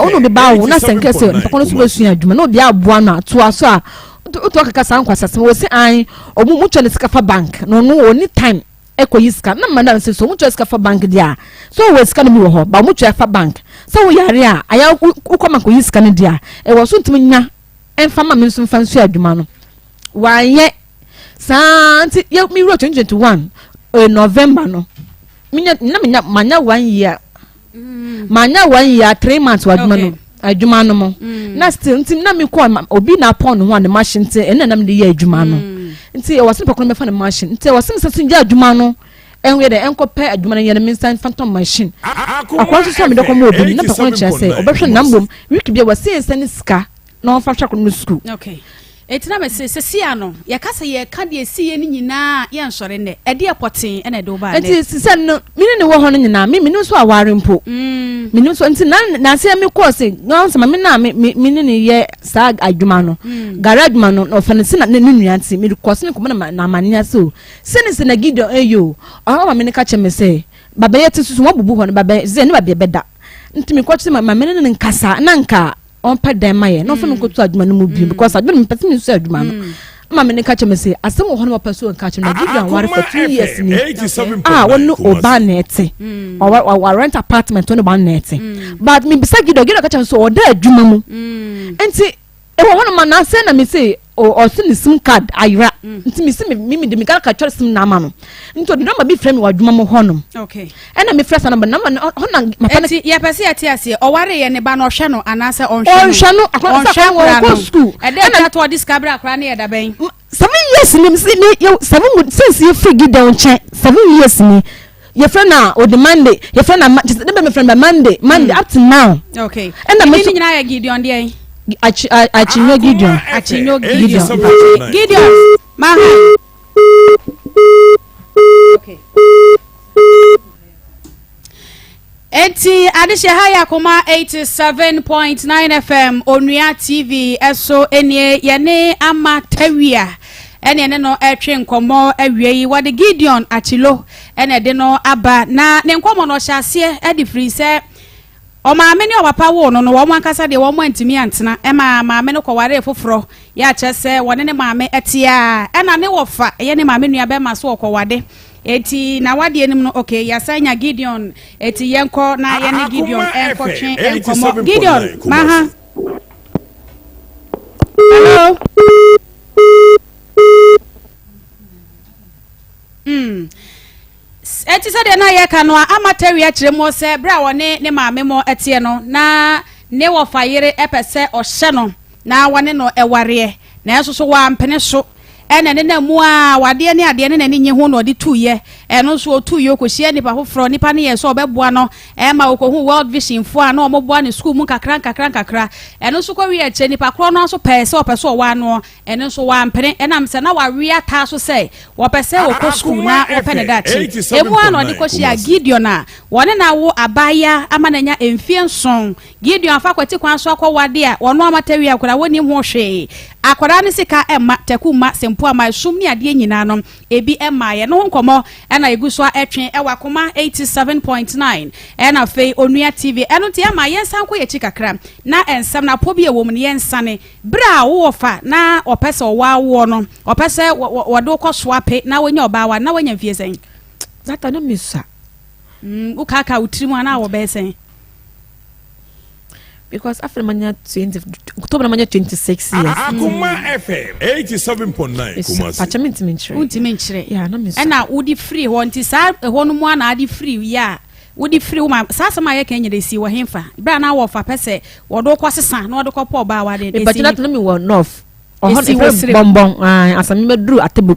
wonu bi ba wo na senke se papa no so ba su adwuma na obi abua na to aso a uto kaka san kwasase wo se an omu mucho ne sika fa bank no oni time ekoyiska na madam se so mucho sika fa bank dia so wo sika no mi wo ho ba mucho fa bank so wo yare a aya ukoma ko yiska ne dia e wo so ntimi nya enfa ma me nso fa nsu adwuma no waye santi ye mi ro 2021 November no minya na manya 1 year manya 1 year 3 months wadwuma no adwuma no mo na still nti na me ko obi na pon ho an machine nti ena na me de ye adwuma no nti e wasin pokon me fa na machine nti e wasin sasin je adwuma no enwe de enko pe adwuma no ye na me instant phantom machine akwa so me de ko mo obi na pokon che se obehwe na mbom wiki bia wasin sani sika na on fa twa ko no school okay etina me se sia no ye kasa ye ka de sie ni nyina ye nsore ne e de apoten e na de oba ne enti se no mini ne wo ho no nyina me no so aware mpo me no so enti na se me ko se no so me na mini ne ye sa adwuma no garage man no ofanse na ne nua enti me ko se ne ko na mania so se na gido eyo o ma me ne ka che me se baba ye tisusu wo bubu ho no baba ze ne baba beda enti me ko che ma me ne nkasa na nka on pa dem maye no fo ko to adwuma no mu bi because adwuma me person so adwuma no ma me ne ka cheme say asem wo no person ka cheme na give you one for 2 years ni wonu oba na ete o rent apartment wonu ba na ete but me bisa gido ka cheme so o da adwuma mu enti e wo no ma na say na me say o so ni sim card ayra nti me say me de me ka chore sim na ma no nti o de number bi frame wa adwuma mu honom okay ena me fresh number ho na ma pa enti ye pese ati ase o ware ye ne ba no hwe no anase on hwe no akwa ko school e de na to discover akra na ye da ben 7 years ni me 7 since you figure down check 7 years ni your friend na o the Monday your friend na just me friend by Monday up to now okay ena me ni nyina ya Gideon dey achinyo Gideon ma okay eti adishe haya Akoma 87.9 FM Onua TV eso enie yene ama tawia ene no etwe nkomo awie yi wade Gideon achilo ene de no aba na ne nkomo no hyase e di free se o maame ne o papa wo no no wo ankasa de wo antimi antena e maame no kware foforo ya kyese wone ne maame etia e na ne wo fa ye ne maame nua be ma so kwade eti na wade enim no okay ya sanya Gideon eti yenko na ye ne Gideon enkotwe enkomo Gideon maha hello eti se de na ye ka no amatewi a kire mo se bra wone ne maame mo etie no na ne wo fayere epese ohye no na wone no eware na eso so wa mpene so ene ne na mu a wade ne ade ne na nye ho no de tuye eno so tuye ko hie nipa hofro nipa ne ye so obeboa no ma okohu World Vision fo a na omoboa ne school mu kakra eno so ko wi eche nipa kro no so pese opese o wa no eno so wa mpene enam se na wa wi ata so se wo pese o ko school na wo pene da chi emu ano de ko hia Gideon a wone na wo abaya amananya emfie nson Gideon afa kwati kwan so akọ wade a wono amatawi akora woni ho hwe akora ne sika emma takuma sempo ama sum ne ade nyina no ebi emma ye no nkomo na iguso etwen Akoma 87.9 na fei onua TV eno te ama yensan ko ye chikakra na ensam na pobi ewom ne yensane bra wo fa na opese wa wo no opese wodo ko swape na wonya oba wa na wonya mfie sen zata no misa ukaka utrimu na wo be sen because after manya 20 October manya 26 years Akoma FM 87.9 Kumasi Untimenchire yeah na misa na udi free ho nti sa ho no mu na adi free ya udi free ma sa ma ye kan nyede si wo hemfa bra na wo fa pese wodo ko sesa na wodo ko po ba wa de but not no me wo north bonbon asami medru atebu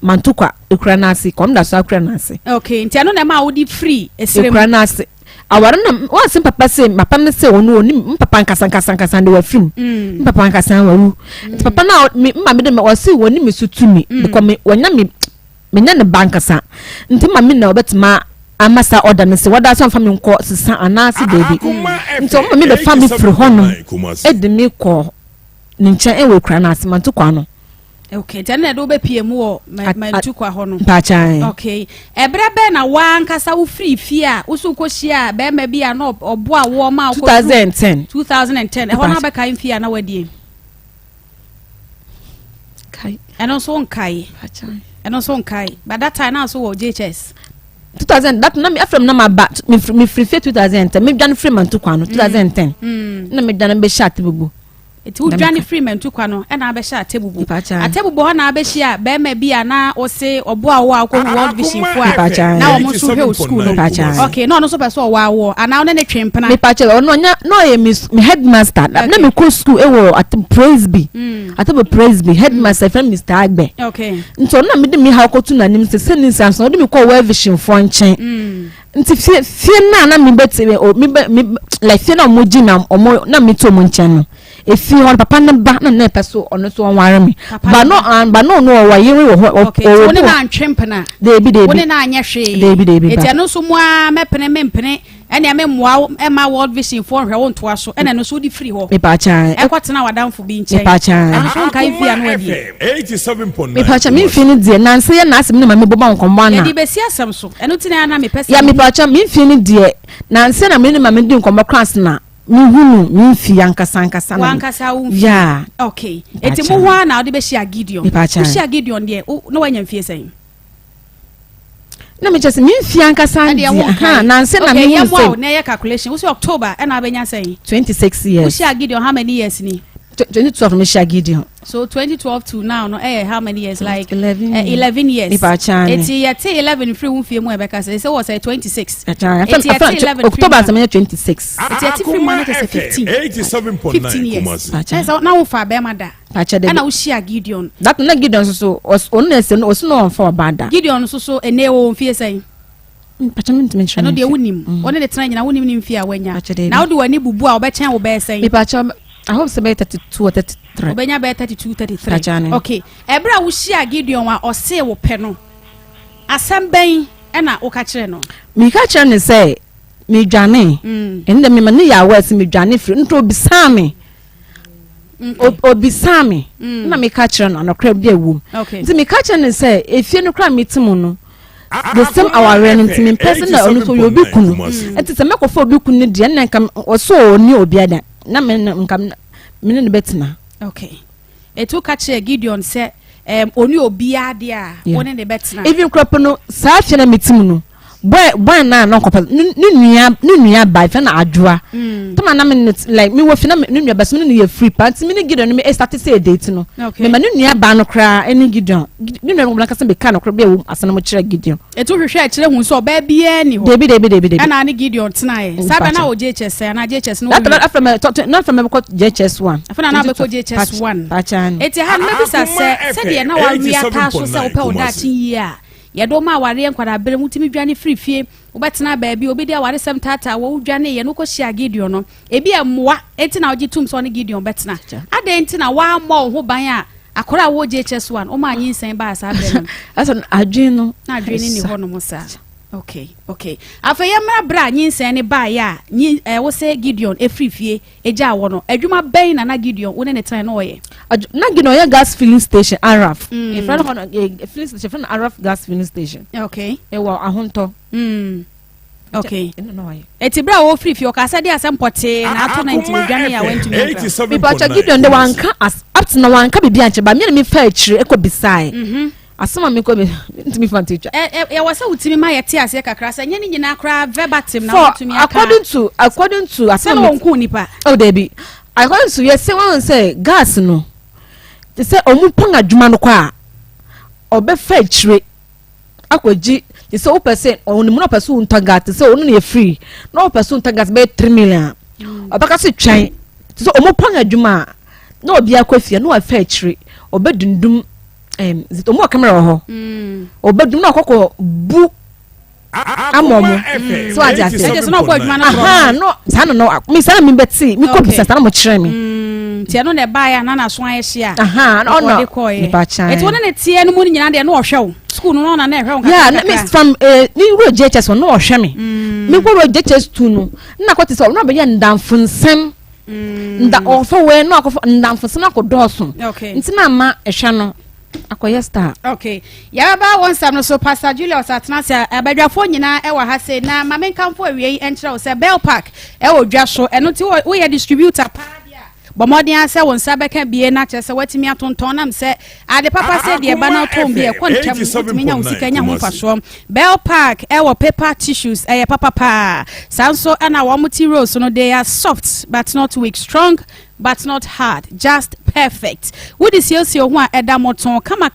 mantukwa ekranasi kom da so akranasi okay nti ano na ma udi free esrem ekranasi awara na wa sim papa se papa me se onu oni papa nkasa de wa film papa nkasa wa wu papa na ma me de me wasi woni me sutumi because me wonya me nya ne bankasa nti ma me na obetima amasa order me se wada so family nko sesa anasi baby nti ma me be family free hono edi me ko ni ncha ewe kra na asimantu kwa no okay tena do be pie mu o mantu kwa ho no pachan okay ebra be na wa nkasa wo free fie a wo so kohia be ma bia na obo a wo ma 2010 e ho na be kai fie na wadie kai eno so nkai pachan eno so nkai but that time na so wo JHS 2000 that na me after na ma ba me free 2010 me dwan free mantu kwa no 2010 na me dwan be shat bubu eti udwane freeman tukwa no na abehya atebubo ho na abehya be ma bia na ose obo awo akọ World Vision fo a na omo so he school no okay no so person owo awo ana one ne twempena me pacha no nya no ye me headmaster na me ko school e wo at praise be headmaster from Mr Agbe okay nto na me de me ha akotu na nim se ni sanso no de me ko World Vision fo nchen nti fie na me beti me like fie na omoji na omo na me to mo nchen no efi hon papa na ba na peso ono so wanware me ba no no wa yiri wo okay woni na antwempena debi woni na anya hwe debi eti no so mua mepene ene amemwa ema World Vision for hwe won to aso ene no so di free ho me pa chan e kwatena wadamfo bi nchen me pa chan ene so nkai fi anu adi 87.9 me pa chan me fi ni die na nse ya na asem na me boba nkomba na ya di besi asem so eno tina na me pese ya me pa chan me fi ni die na nse na me ni ma me di nkomba class na mihunu mimfi ankasa na wankasa umfi yeah okay eti mu hwa na odi be shia Gideon shia Gideon de no wanya mfie sen na me just mimfi ankasa na nse na me okay yamwa na ye calculation usi October na abenya sen 26 years shia Gideon how many years ni 2012 me shia Gideon so 2012 to now no how many years like 11 years eti yete 11 free umfie mu ebeka say was 26 October 26 eti yete free money say 15 years so now fa be mada na wo shia Gideon that na Gideon so onese no no for bada Gideon so ene wo mfie say patament mention no de wonim one de tena nyina wonim ni mfie a wanya na wo de wani bubu a obechen wo be say I hope say 32 or 33 obenya be 32 33 okay ebra wo shia Gideon wa ose wo pe no asem ben na wo ka kire no mi ka kire ne say mi dwane ende me mane ya wes mi dwane firi nto obisame obisame na mi ka kire no anokra bi awum nti mi ka kire ne say efie no kra mi timu no the same our renting in person that only so you be kunu enti se mekofo obi kunu de na nka oso oni obi ada na me nka me ne betina. Okay, etu ka che Gideon say oni obi ade a woni ne betina even crop no sa hwe na metim no boy na no kopa nua by fe na adwoa tama na me like me wo fi na nua bas me no free part me ne Gideon me start say date no me ma nua ba no kra eni Gideon nua no blanka se be ka no kra be wo asana mo kire Gideon etu hwehwe a kire hu so ba bia ni ho debi ana ne Gideon tena sabe na o JHS na JHS no after me ko JHS 1 after na be ko JHS 1 eti ha me bisa se de na wa wi aka so se wo pe o da chin yi a ye do ma ware nkwada bere mutimi dwane frifie obetena baabi obi dia ware sem tata wo dwane ye no ko hia Gideon no ebi emmoa enti na ogitum so ne Gideon betena ade enti na wa mo ho ban a akora wo JHS1 o ma anyi nsen ba asa bere no asan adwin no na adwin ni ho no mo sa okay afeye mra bra anyi nsen ne ba ya nyi wo se Gideon efrifie eja wo no adwuma ben na Gideon wo ne tan no oye na Gideon ya gas filling station Araf in front of filling station front Araf gas filling station okay wa ahonto okay eti bra wo free o ka se dey asempote na ato 90 dwane ya went to me people cha Gideon de wanka as up to na wanka bibia nche ba me fa akire ekobisai asoma me ko be ntimi fantecha ya wasa utimi ma yete ase kakra se nyeni nyina kra verbatim na utimi aka according to asoma wonku nipa oh debi according to yes say gas no they say omupon adwuma no kwa obe fa akire akoji they say o person oni mu no person unta gas say onu na free no person unta gas be 3 million obaka se twan so omupon adwuma na obi akofia no afa akire obedundum zito mo camera ho obedum na kokko bu amomo so aja say so no ko adwuma na no sana no me sana me beti me ko bisa sana mo kire me tie no na ba ya na so an hye a no ni ba chan eto na tie no mu nyina de no ohwe school no na na ehwe on yeah me from ni ro JHS no ohwe me ko ro JHS 2 no na ko tese no be ya ndamfunsem nda ofo we no akofo ndamfunsem akodoso ntina ma ehwe no akoye star okay ya ba won sam no so Pastor Julius atenase abadwafo nyina e wa ha se na mamenkamfo awie enkyere wo se Bell Park e wo dwa so eno ti wo ye distributor pa dia bomodin ase won sabeka bie na kyese watimi atonton nam se ade papa se de ba na ton bie kontam minya usika nya ho faso Bell Park e wo paper tissues e papa pa sanso ana wo muti rolls no they are soft but not weak, strong but not hard, just perfect. What is your eda moton kama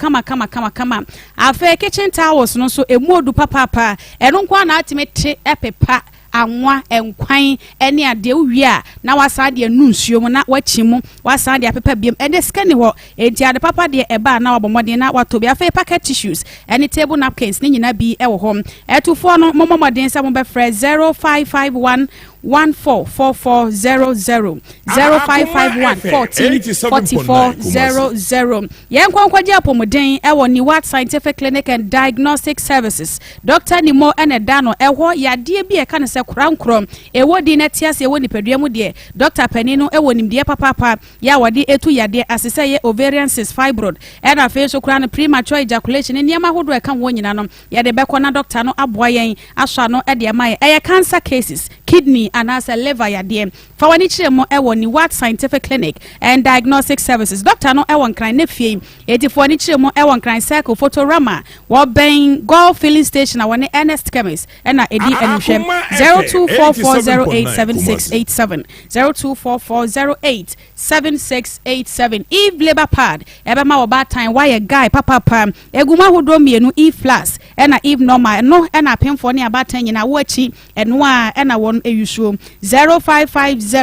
afa kitchen towels no so emu odu papa eno kwa na atimete epepa anwa enkwan ene ade wi a na wasa de anu nsuo mu na wachimu wasa de apepa biem ene skani ho enti ade papa de eba na wabomode na watobi afa packet tissues ene table napkins ni nyina bi e wo ho etufo no momomode nsa mo be frɛ 0551 144400 0551 144400 yen kwankwaje apomuden ewo ni What Scientific Clinic and Diagnostic Services Dr. Nimo ene dano ewo yade bi e kan se krankrom ewo di na tiase ewo nipadua mu de Dr. Panino ewo nimde papa ya wade etu yade asese ye ovarian cyst fibroid ena fe so kra no premature ejaculation ni ama hodo e kan wo nyina no yade bekọ na doctor no aboa yen aswa no e de amaye eye cancer cases kidney and as a liver yade fawani chiremo ewo ni What Scientific Clinic and Diagnostic Services Dr. no ewo nkran ne fie etifo ni chiremo ewo nkran cycle photorama wo ben golf filling station na woni Ernest Chemist ena edi enhwem 0244087687 0244087687 Eve Labor Pad ebe ma wo ba time why guy papa eguma hodo mienu Eve Plus ena Eve normal no ena pemfo ne abatan nyina wo achi eno a ena won eyusuo 0550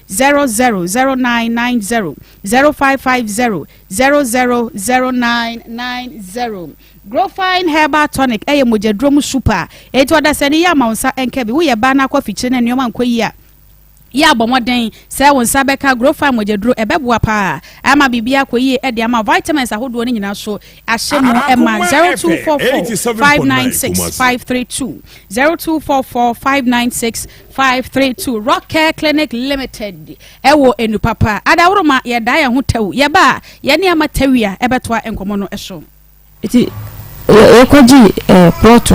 000990 0550 000990 Growfine Herbal Tonic eye mojedrom super eto da sene ya maunsa enkebi wo ye ba na kwa fiche ne nyoma nkwayi a ya bomoden se won sabeka Growfine mojedro ebeboa pa ama bibia kwayi e de ama vitamins ahodo ne nyina so ahyemu ema 0244596532 0244596532 Rock Care Clinic Limited ewo enu papa adawroma ye da ya ho tawu ye ba ye ne ama tawia ebetoa enkomo no eso iti ekoji plot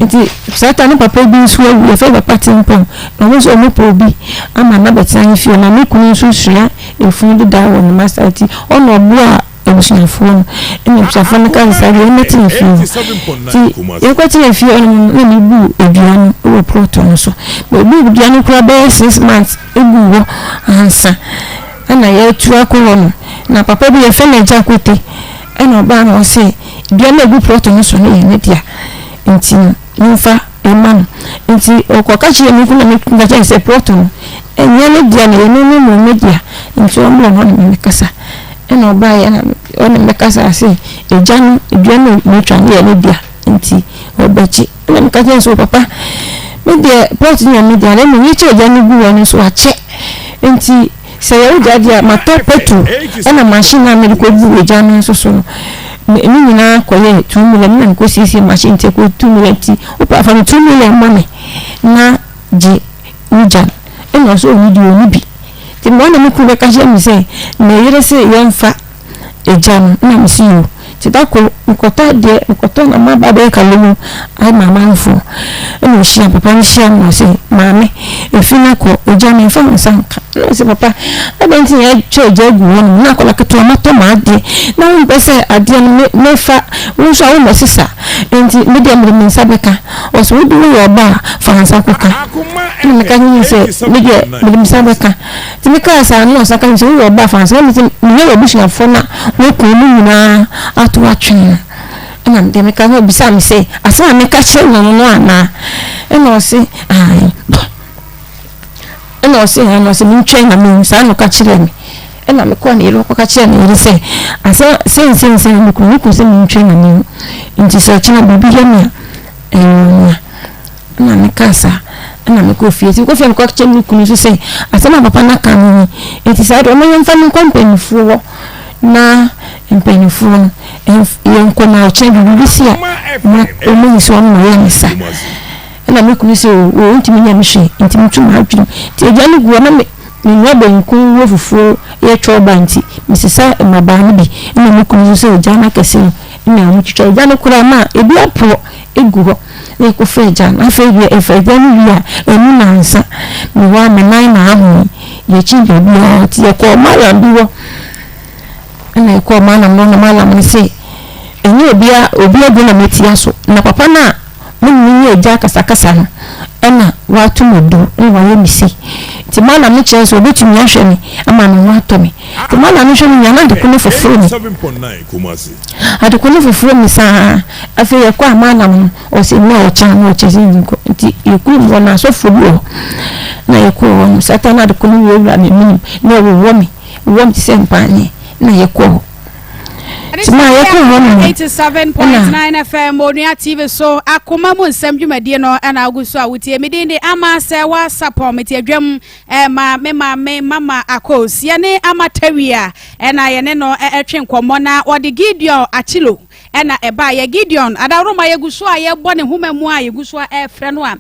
nti sata ne papa bi nso awu e fe papa tempon na wo so mo po bi ama na betan fi na me kunu nso sua efun de da wo master ti ono obu a ebusuafo no ebusuafo no kan sa ye meti fi ti ekwati na fi ono ni bu eduano wo plot no so bu eduano kura be 6 months ebu wo ansa ana ye tu akoro no na papa bi ye fe na jakote ena oba na o se bia na egu plot no so na ye ne dia nti nfa emanu nti okoka chi emi kuna me ngacha se plot no enye ne dia na ye no mo media nti o mo no me kasa ena oba ya na ona me kasa se ejanu bia na me twa na ye ne dia nti obachi na me kasa so papa me dia plot ni me dia na me yiche ejanu gu woni so ache nti se ye ujadia matopetu ena machine na me ko gu ejanu so so mi nyina koye 2 million na ko sisi machine te ko 2 million ti o pa fa 2 million mame na je ujan eno so video ni bi ti mo na mi ku be ka je mi se na yere se yemfa ejan na mi si yo ti da ko nkota de nkota na ma ba be ka lemu ai mama nfo eno shi papa ni shi am se mame efina ko ejan nfa nsanka no se papa abenti ya che jagu won na ko la keto mato ma de na un pese ade me fa un so wo mesisa enti media me sabeka o so du yo ba fansa ko ka me ka ni se media me sabeka ti me ka sa no sa ka ni so yo ba fansa me ye bi shina fo na wo ko mu na atu atwen na de me ka no bi sa me se asa me ka che no no ana e no se ai ena ose na ose ntwen na me sa no ka kire me ena me ko na yelo ko ka kire na yele se asa sen me ku se ntwen na me nti so china bibi ya me na me kasa ena me ko fie ko fie ko kire me ku so se asa na papa na kan ni nti sa do me yemfa me company fuwo na company fuwo en ko na che bibi si a na o me so no ya me sa ena me ku se o ntimi nya me hwe ntimi tuma adwene ti ejani guo na me nwa nku wo fufu ye choba nti misisa maba ne bi ena me ku se ejana kese ina mu chicho ejana kura ma ebi apo egu ho ne ko fe ejana afa bi efa ejana wi a enu na nsa me wa me nine na ahu ye chi bi o ti ye ko ma ya bi wo ena ko ma na no ma la me se enye obi abu na metia so na papa na munni eja kasa no ena watu modu e wa yemisi ti mala me che so betumi ahwe me ama no wato me ti mala me hwe me yana de kono foforo me 7.9 kumasi ade kono foforo me sa afi ye kwa amana mo o se na o cha no che nko ti ekuru mo na so fobo na ye ko won satana de kono we wura me minim na wo mi ti se mpanye na ye ko 87.9 FM Onua TV so Akoma mu nsem dwumadie no ana aguso a wutie medinde ama Serwaa Sarpong meti adwam mama akos ye ne amatawia na ye ne no etwe nkomo na ode Gideon achilo na eba ye Gideon adaroma ye guso a ye bone humamu a ye guso efre no a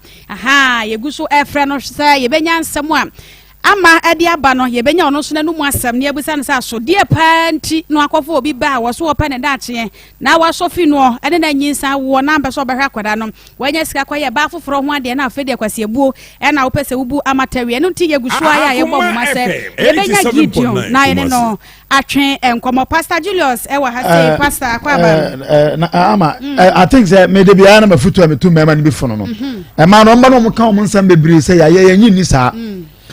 ye guso efre no se ye benya nsem a ama ade aba no ye benya ono so na numu asem ne abusa ne sa so de panti no akofo obi ba wo so opa ne dache na wa sofi no ene na nyinsa wo na mbe so behwa kwada no wanya sika kwa ye ba foforo ho ade na afede kwase ebuo na wo pese wubu amatawie no nti ye gusu aya ye bom ma se ye benya Gideon na ye no atwen enkomo Pastor Julius e wa ha say pastor akwa ba ama I think say me de bia na mafutu a metu mema ne bi fono no e ma no mba no mo kan mo nsam bebre say ya ye nyi ni sa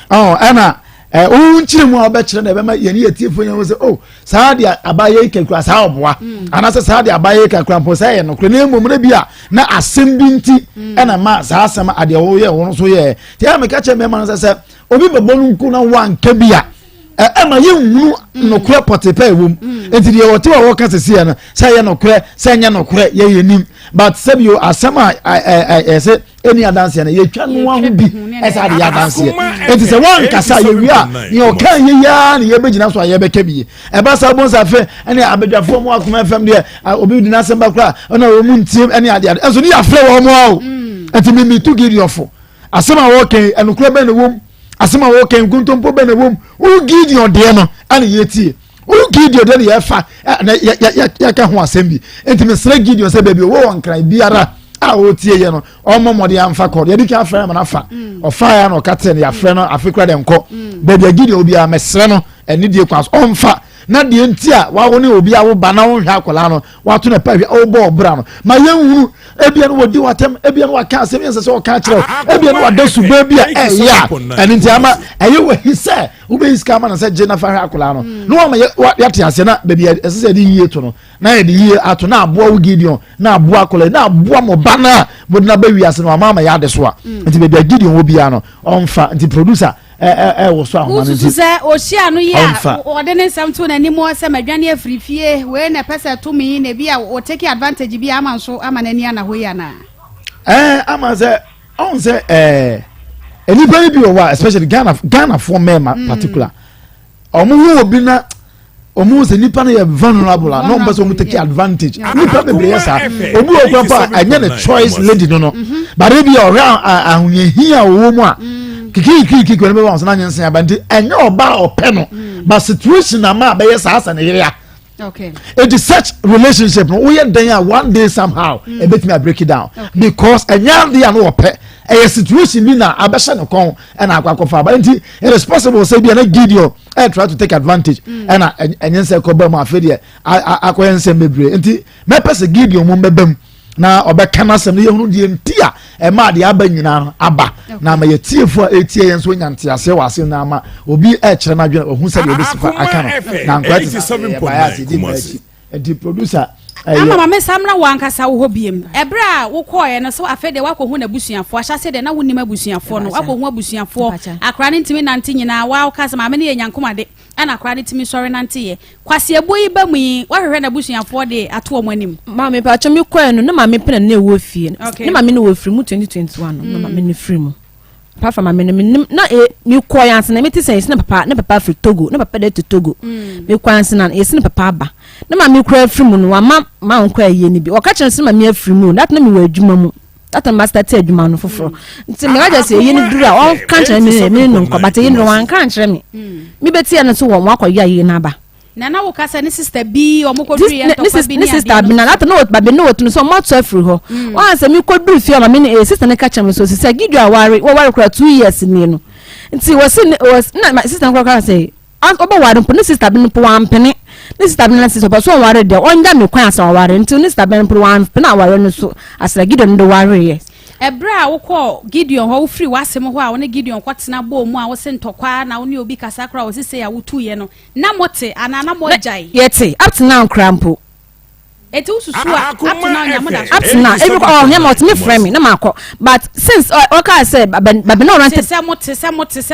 ana unchire mu obekire na ebe ma yeni yetiefo nya wo se saa de abaye kakura saa oboa ana se saa de abaye kakura mpo say ye no kre na emomre bia na asem bi nti na ma saa asem ade wo ye wo so ye ti ya me ka che me ma no se obi bebonu nku na wanka bia ma ye hunu no kre potepa ewom enti de wote wo ka sese na say ye no kre say nya no kre ye yenim but sabio asem se eni adanse na ye twa no ahu bi esa de adanse enti se won kasa ye wi a ye o kan ye ya na ye begina so ye beka bi e ba sa bon sa fe eni abedwafo mu Akoma FM de obi di na asem ba kra ona wo mu ntiem eni ade enso ni afre wo mo o enti mi tu Gideonfo asem a wo kan enukura be na wom asema wo ken kuntompo be na wom u Gideon de no ana ye tie o Gideon de ye fa na ya ka ho asem bi enti me sra Gideon say baby wo won kran biara a o tie ye no o momode amfa kɔ ye di ka afra ma na fa o fa ya no ka te ne ya frɛ no afekra de nkɔ baby Gideon obi a me sra no eni die kwas o mfa na de ntia wa wo ne obi a wo ba na wo hwa akola no wa to na pa wi o bo obra no ma ye hunu ebia no wodi watem ebia no waka asem yense so ka kire ebia no wada su ba bia ya eni ntia ma aye we hise wo be iska ma na se je na fa hwa akola no no wa ma ya te ase na baby ese de yie to no na ye de yie ato na aboa wo Gideon na aboa akola na aboa mo ba na mo na ba wi ase no ma ya de so a nti baby Gideon wo bia no onfa nti producer wo so ahoma nti se o hia no ya o de ne nsam to na ni mo se madwane afrifie we na pesa to me na bia o take advantage bia ama so ama na ni ana ho ya na ama se on se anybody bi o wa especially Ghana for men particular omo hu obi na omo se nipa na ye vulnerable no mba so mo take advantage nipa be bre sa obi o papa anya na choice lady no but e bi o ahunye hia wo mu a kiki kwene be won so na nyense abanti enye oba ope no but situation ama be yes asa na yere okay it is such relationship no we dan one day somehow e bet me break it down because enye dey no ope a situation bi na abesha ne kon e na akwakofa but it is possible say bi na Gideon try to take advantage e na enyense ko ba mu afede akoyense mebre nti me pese Gideon mu mbebam na obeka na sem ne yehunu die ntia e ma de aba nyina aba na ma yetiefo etie yen so nyante ase wase na ma obi e kire na dwene ohun se de obesifa aka no na nkwati 87.9 the producer ama me samna wankasa wo hobiem ebra wo koye no so afede wakohu na busuafo ahyase de na woni mabusuafo no wakohu abusuafo akra ne ntimi nante nyina wa kasa ma me ne yankomade ana akra ne ntimi sori nante ye kwase eboyi ba mu yi wahwehwe na busuafo de ato omo anim ma me pa chomi koye no na ma me pena na ewo fie na ma me ne wo free mu 2021 no na ma me ne free mu pa fa ma me na mi koye anse na me ti sense na papa free Togo na papa de Togo me koye anse na esi na papa aba na ma me kura free mu no ma onko aye ni bi o ka chense ma me free mu that na me wa adwuma mu that na start adwuma no foforo nti me ga say ye ni dura o kan chere me no nko but ye no wan kan chere me beti ya no so won akọ ya ye na ba na na wo kasa ni sister bi o mo ko duri en to pa bi ni sister bi na that no ba be no wotu so mo to free ho wan say mi ko duri fi o ma me ni sister ne ka chere me so sister Gideon aware wo ware kura 2 years ni no nti was na my sister ko ka say obo ware mpo ni sister bi no po wan pene ni sister bi na sister so ware de onja me kwan asa ware nti ni sister bi no po wan pene aware no so asra Gideon ndo ware ye ebra wo ko Gideon ho free wasem ho a wo ne Gideon kwatena bo mu a wo se ntokwa na wo ne obi kasa kra wo se ya wotu ye no na mote ana na mojai yete up to now crampo eti ususu a up to now nyamoda up to now every all nyamot me frame na makọ but since oka say babe no run se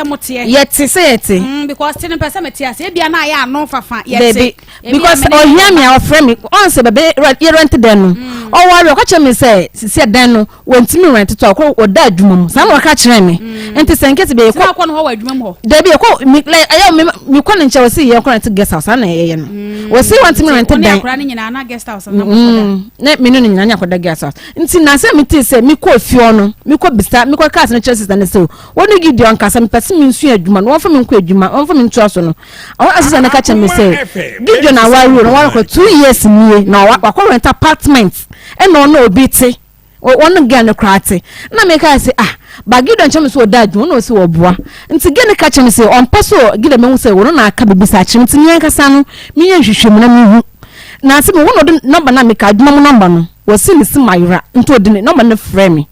mote yete say yete because tin person meti ase e bia na ya no fafa yete because oh hear me our frame on say babe you rent den no o worry oka che me say den no wontimi rent to akọ oda adwuma mu sa na oka kire me enti senkete be ko akọ no ho adwuma mu ho da be ko me ko nche we say ye ko rent guest house na ye no we say wontimi rent den akra ni nyina na guest house na minu nyina nya koda gas nti na se meti se mi ko fio no mi ko bisa mi ko cast na churches na se woni Gideon kasa mi pese mi nsu adwuma no won fa mi nko adwuma won fa mi nto so no awon asesa na ka che mi se Gideon na wari no wari ko 2 years nie na wa rent apartment e no na obi te won ga no krate na me ka se ba Gideon che mi so da adwuma no se wo boa nti gene ka che mi se on paso Gideon me hu se wo na aka bibisa che nti nyen kasa no mi yen hwehwem na mi hu na se me wono de number na me ka adwuma mu number no wasi ni si mayra nto de ne number na frame me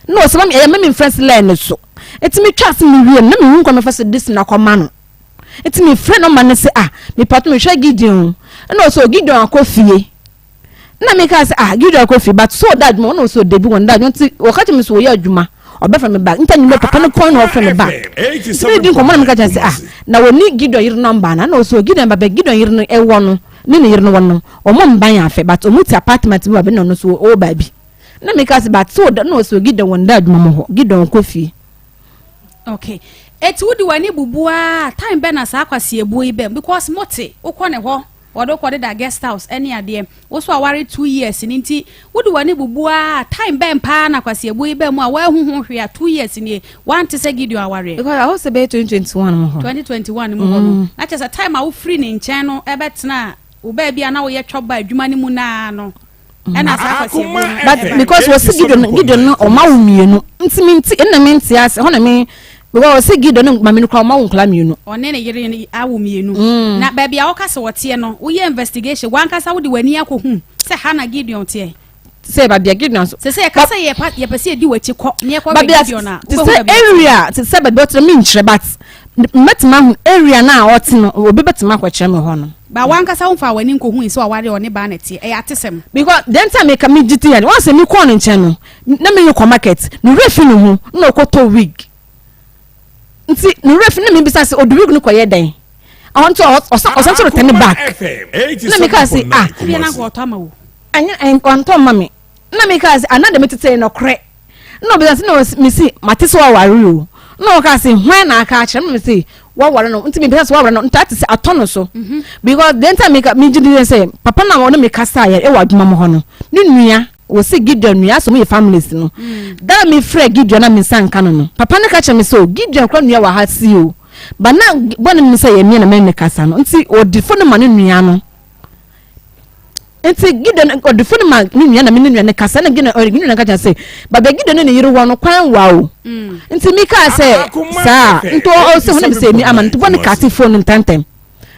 no so me friends line so etimi twa se me wie na me hu kwa me fa se dis na koma no etimi friend number na se me pato me hwa Gideon no so Gideon akofie na me ka se Gideon akofie but so that me no so debi won that nti o ka me so ye adwuma obe from me back nta nyime papa no point no from me back se di ko mo na me ka se na woni Gideon yir number na no so Gideon baba Gideon yir no e wono ni ne yir no wono o mo mban afa but o muti apartment bi ba be no so o ba bi na me ka se but so no so Gideon won da adwuma mo ho Gideon kofie okay eti wudi wani bubua time be na sa akwase ebuo ibe because mote ukọ ne ho odo ko da guest house any ade wo so aware 2 years ni nti wodi wani bubua time ben pa na kwase ebu be mu a wa hu hwe a 2 years ni want to say Gideon aware because I was be 2021 mo 2021 mu no na chesa time a wo free ni nchen no e betena wo ba bia na wo ye twoba adwuma ni mu na no ena sa kwase ebu but because was Gideon no o ma wo mienu nti na me nti ase ho na me because se Gideon no ma me no kwa ma wo nkla mienu one ne yere ni awo mienu na ba bia wo kase wote no wo ye investigation wan kasa wo de wani akohu se hana Gideon tie se ba bia Gideon so se kasa ye pese di wachi ko ne ko Gideon na se area se ba bia me nkyere but metima hu area na wote no obi betima kwa kyerɛ me ho no ba wan kasa wo fa wani nkohu so aware one ba na tie e atesem because then time make me giti ya wan se me ko no nkyɛn no na me yo market no refi no hu na okoto wig nti no refi na me bisa se odu wig no koye dan I want to osanto return back na me ka se bia na ko to amawo anya en kwanto mame na me ka se anada me tete no kre no bisa se no me si mateso aware o no ka se hwan na aka kyerɛ me se waware no nti me bisa se waware no ntati se atono so because then time make me gidi say papa na wona me kasa ya e waduma mo ho no ne nua wo se Gideon nua so me families no da me frɛ Gideon na me sanka no papa ne ka kyerɛ me so Gideon kwa nua wa ha si o ba na bone me say ye me na me ne kasa no nti odifo no ma ne nua no nti Gideon odifo no ma ne nua na me ne nua ne kasa na Gideon na ka kyerɛ say ba be Gideon ne yiri wo no kwan wa o nti mi ka say sa nto o se hono me say mi ama nto bone kati phone ntantem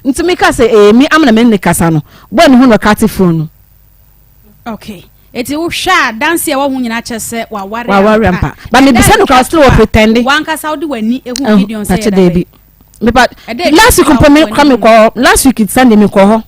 nti mi ka say mi amana me ne kasa no bone hono kati phone okay eti wo hwa dance e wo hu nyina kyese wa ware ampa ba me bisa no ka still wo pretend wan kasa wo de wani ehu Gideon say that baby me but last week come ko last week Sunday me ko ho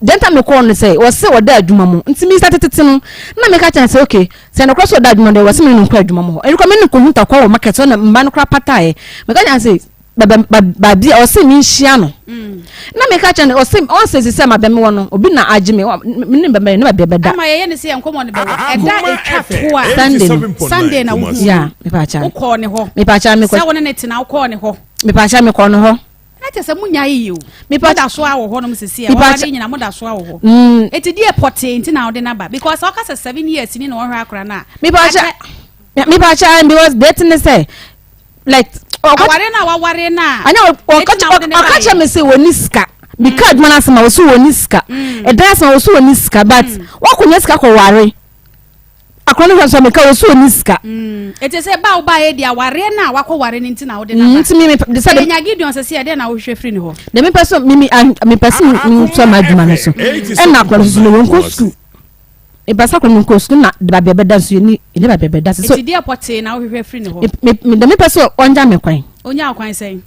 then time me ko no say wo se wo da adwuma mu nti mi start tete no na me ka chan say okay say no cross wo da adwuma de wo se me no kwa adwuma mu e ko me no ko hunta kwa wo market na mba no kra patae me ka chan say ba bi o se mi nhia no na me ka chan o se ma be me wono obi na age me ne be me na be beda ama ye ne se enkomo ne be eda etwa to Sunday na wo ya me pa cha wo ko ne ho me pa cha me ko sa wona ne tina wo ko ne ho me pa cha me ko no ho na te se munya yi o me pa da so awo ho no sisi e wa de nyina mo da so awo ho eti die pote nti na wo de na ba because o ka se 7 years ni na wo hwa akra na me pa cha because dating say like aware na anya okacha me say woni ska because man asema wo so woni ska e dan asema wo so woni ska but wakonya ska ko ware akrono so me ka wo so woni ska ete say ba wo ba e dia ware na wako ware ni nti na wo de na nti me decide nya Gideon se e de na wo hwe free ni ho de me person me person so ma djuma no so e na akrono so no won school e basa ko nko school na de ba be da so ni e ba be da so eti dia pote na wo hwe free ni ho me de me person onja me kwan onya kwan say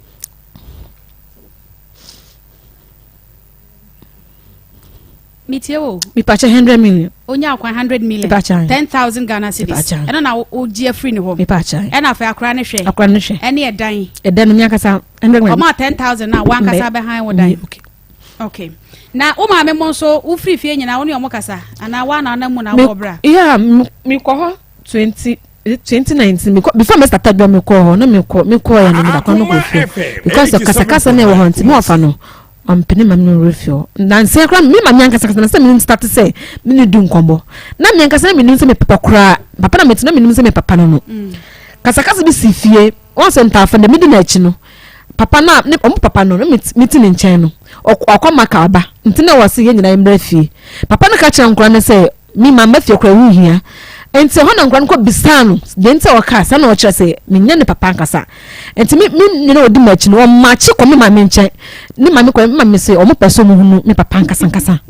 Mitio mi pacha 100 million onya kwan 100 million 10,000 Ghana cedis eno na o gie free ni ho mi pacha ena fa akra ne hwe ene edan mi akasa 100 million o ma 10,000 na wan kasa be han wo dan okay na o ma me mo so wo free fie nyina wo ne o mo kasa ana wa na mu na wo bra yeah mi ko ho 2019 before me started do me ko ho no me ko ya ni da kwa no ko fie because kasa na e wo ho nti mo afa no ampene mam no refio na nse kra me mam yankasa na se me start say me ne du nkombo na me yankasa me nim se me papa kra papa na me tena me nim se me papa no kasa bi si fie won se ntafa na me di na achi no papa na ne omo papa no me ti ne nchen no Akoma ka aba ntina wase ye nyina imra fie papa na ka kira nkura ne se mi mama fie kra hu hia enti ho na nkura no ko bisano de nti o ka sa na o kira se me nya ne papa nkasa enti mi nyina odi machi no o machi ko me mama nchen ni mama ko mama se o mo peso mu hunu me papa nkasa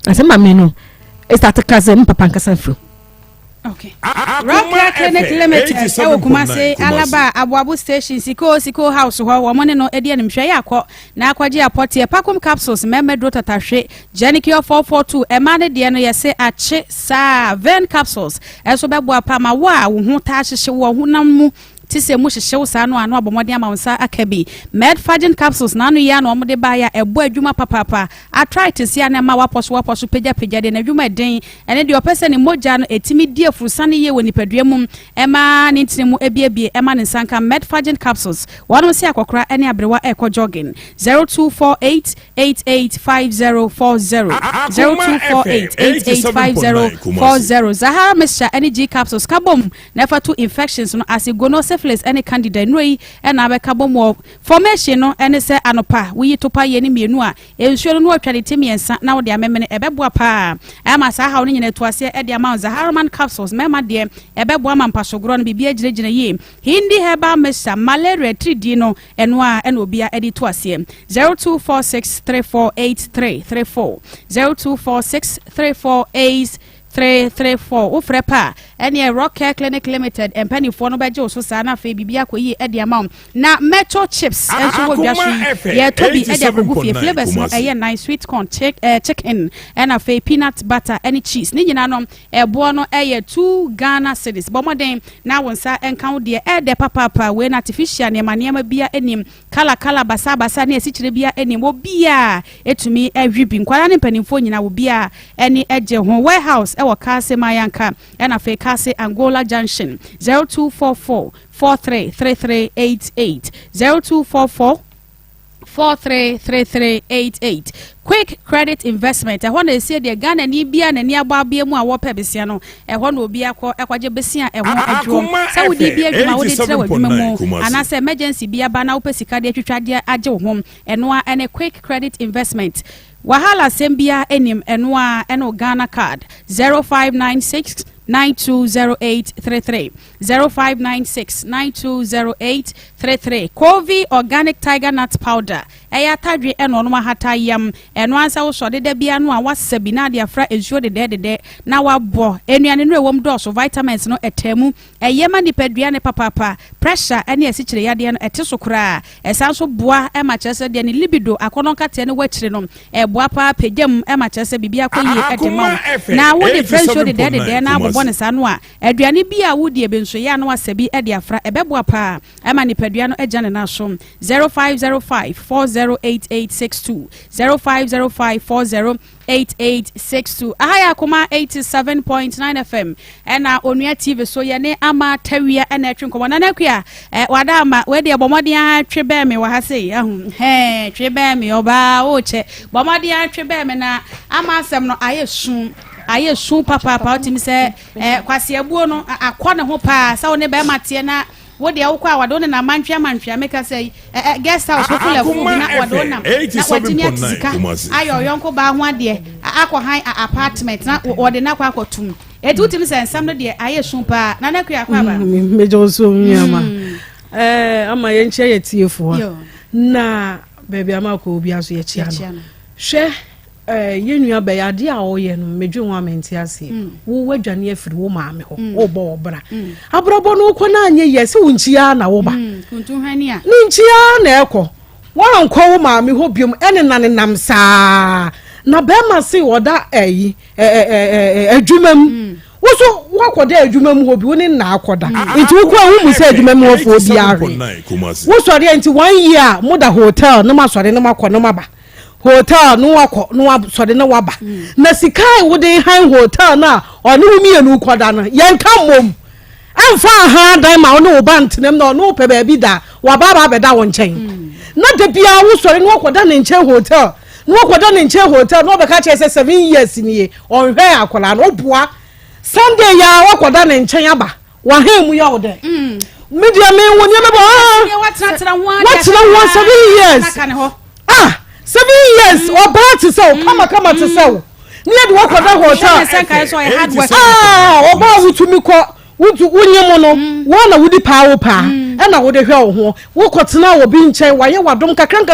ase mama no e start ka se me papa nkasa fru okay Rock Clinic Limited e wo kuma se Alaba Abuabu Station Siko House ho wo money no edi anim hwe yakọ na akwaje apote Pakum capsules memedro tatahwe Genicure 442 emane de no yese ache sa 7 capsules eso bebo apa ma wa wo hu ta hyehye wo hunam mu ti se mu hyehyew saa no ano abomode ama wonsa akabi medfagin capsules na no ya no omde ba ya ebo adwuma papa arthritis ya na ma waposo pagya de na adwuma den ene de opese ne moja no etimi die furusane ye woni padua mum ema ne ntine mu ebiebie ema ne sanka medfagin capsules wono se akokora ene abrewa eko jogging 0248885040 0248885040 Zahara Mixture Energy Capsules kabom na fatu infections no asigono syphilis any candida nroi ena abeka bom formation no ene se anopa wi topa ye ni mienu a ensuo no atwa de temiensa na wo de amemene ebeboa pa ama sa ha wo nyine to ase e de ama Zahara Man Capsules mema de ebeboa mampasogro no bibia giregyina ye hindi herbal mixture malaria 3D no eno a ena obia edi to ase 0246348334 0246348334 ufrepa ene Rock Care Clinic Limited empany for no beje oso sa na fe bibia koyi e de amount na metro chips enso wo bia so ye to bi e de akogu fie flavors no eye nice sweet corn chicken and fe peanut butter any cheese ni nyina no ebo no eye 2 Ghana cedis bomoden na wonsa enkan de e de papa we na artificial ne maniama bia enim kala basa na esichire bia enim obia etumi ehwibi nkwara ne mpanimfo nyina wo bia ene eje ho warehouse e wo kase mayanka and fe kase Angola Junction 0244 433388 0244 433388 quick credit investment e hono ese de Ghana ni bia na ni ababia mu a wo pebisia no e hono obi akọ ekwaje besia e ho adwo se wodi bia adwuma wodi tere wadwuma mu anase emergency bia ba na wo pesika de twitwade age wo hom eno a ene quick credit investment wahala sembia enim eno a eno Ghana card 0596 920833 0596920833 Kovi organic tiger nut powder eya tadwe eno no hata yam eno ansa wo so de bia no a wasabi na de afra ensuo de na wabo enuane no ewom dose vitamins no etemu eyema ni padua ne papa pressure ene esichire yade no eteso kura esanso boa e ma chese de ne libido akono kate ne wachire no eboa pa pejam e ma chese bibia koyi edema na wo de friendship de na abo ne sanu a aduane bia wo de benso ya no wasabi e de afra ebeboa pa e ma ni padua no ejane na so 0505 408862 0505 408862 ahaya Akoma 87.9 FM ena onua TV so ye ne ama tawia ena atwenko na nakua wada ama we de bomode atwe me wa ha sei twe be me oba o che bomode atwe be me na ama asem no aye sun papa otimi se kwase abuo no akọ ne ho pa sa woni be mate na wo de awukwa wadone na mantwa meka say guest house full of food na wadone na watini atisika ayo yonko ba ho ade akọ han apartment na wode na kwa akotum etutimi se nsam no de aye sun pa na nakua kwa ba mejo so miama ama ye nche ye tiefo na baby ama ko obi aso ye chia no hwe yenua be yade a oye no medwu ho amenti ase wo wadwane afiri wo maame ho wo bo obra abrobo no ko na anye yesi wunchia na wo ba kuntu hani a nchia na eko wankọ wo maame ho biom ene nam saa na be ma se woda adwumam wo so wakoda adwumam ho bi woni na akoda nti wo kwa wo mu se adwumam ho fo bi are wo so re nti 1 year mo da hotel na ma sore na makọ na maba hotel no wakọ no sode na waba na sikai wo de han hotel na onu mienu koda no yenka mom amfa ha dan ma ono oba ntenem na ono pe ba bi da wababa beda wo nchen na de bia wo sore no wakoda ne nchen hotel no wakoda ne nchen hotel no be ka che 7 years ni onhwe akola no boa Sunday ya wakoda ne nchen aba wa hemu ya wo de media me woni me ba watira 7 years 7 years about to sell come to sell near the work of the hotel oba wutumi ko wunyemo no wona wudi pa pa na wode hwe ho wo kotena wo bi nchen waye wadom kakran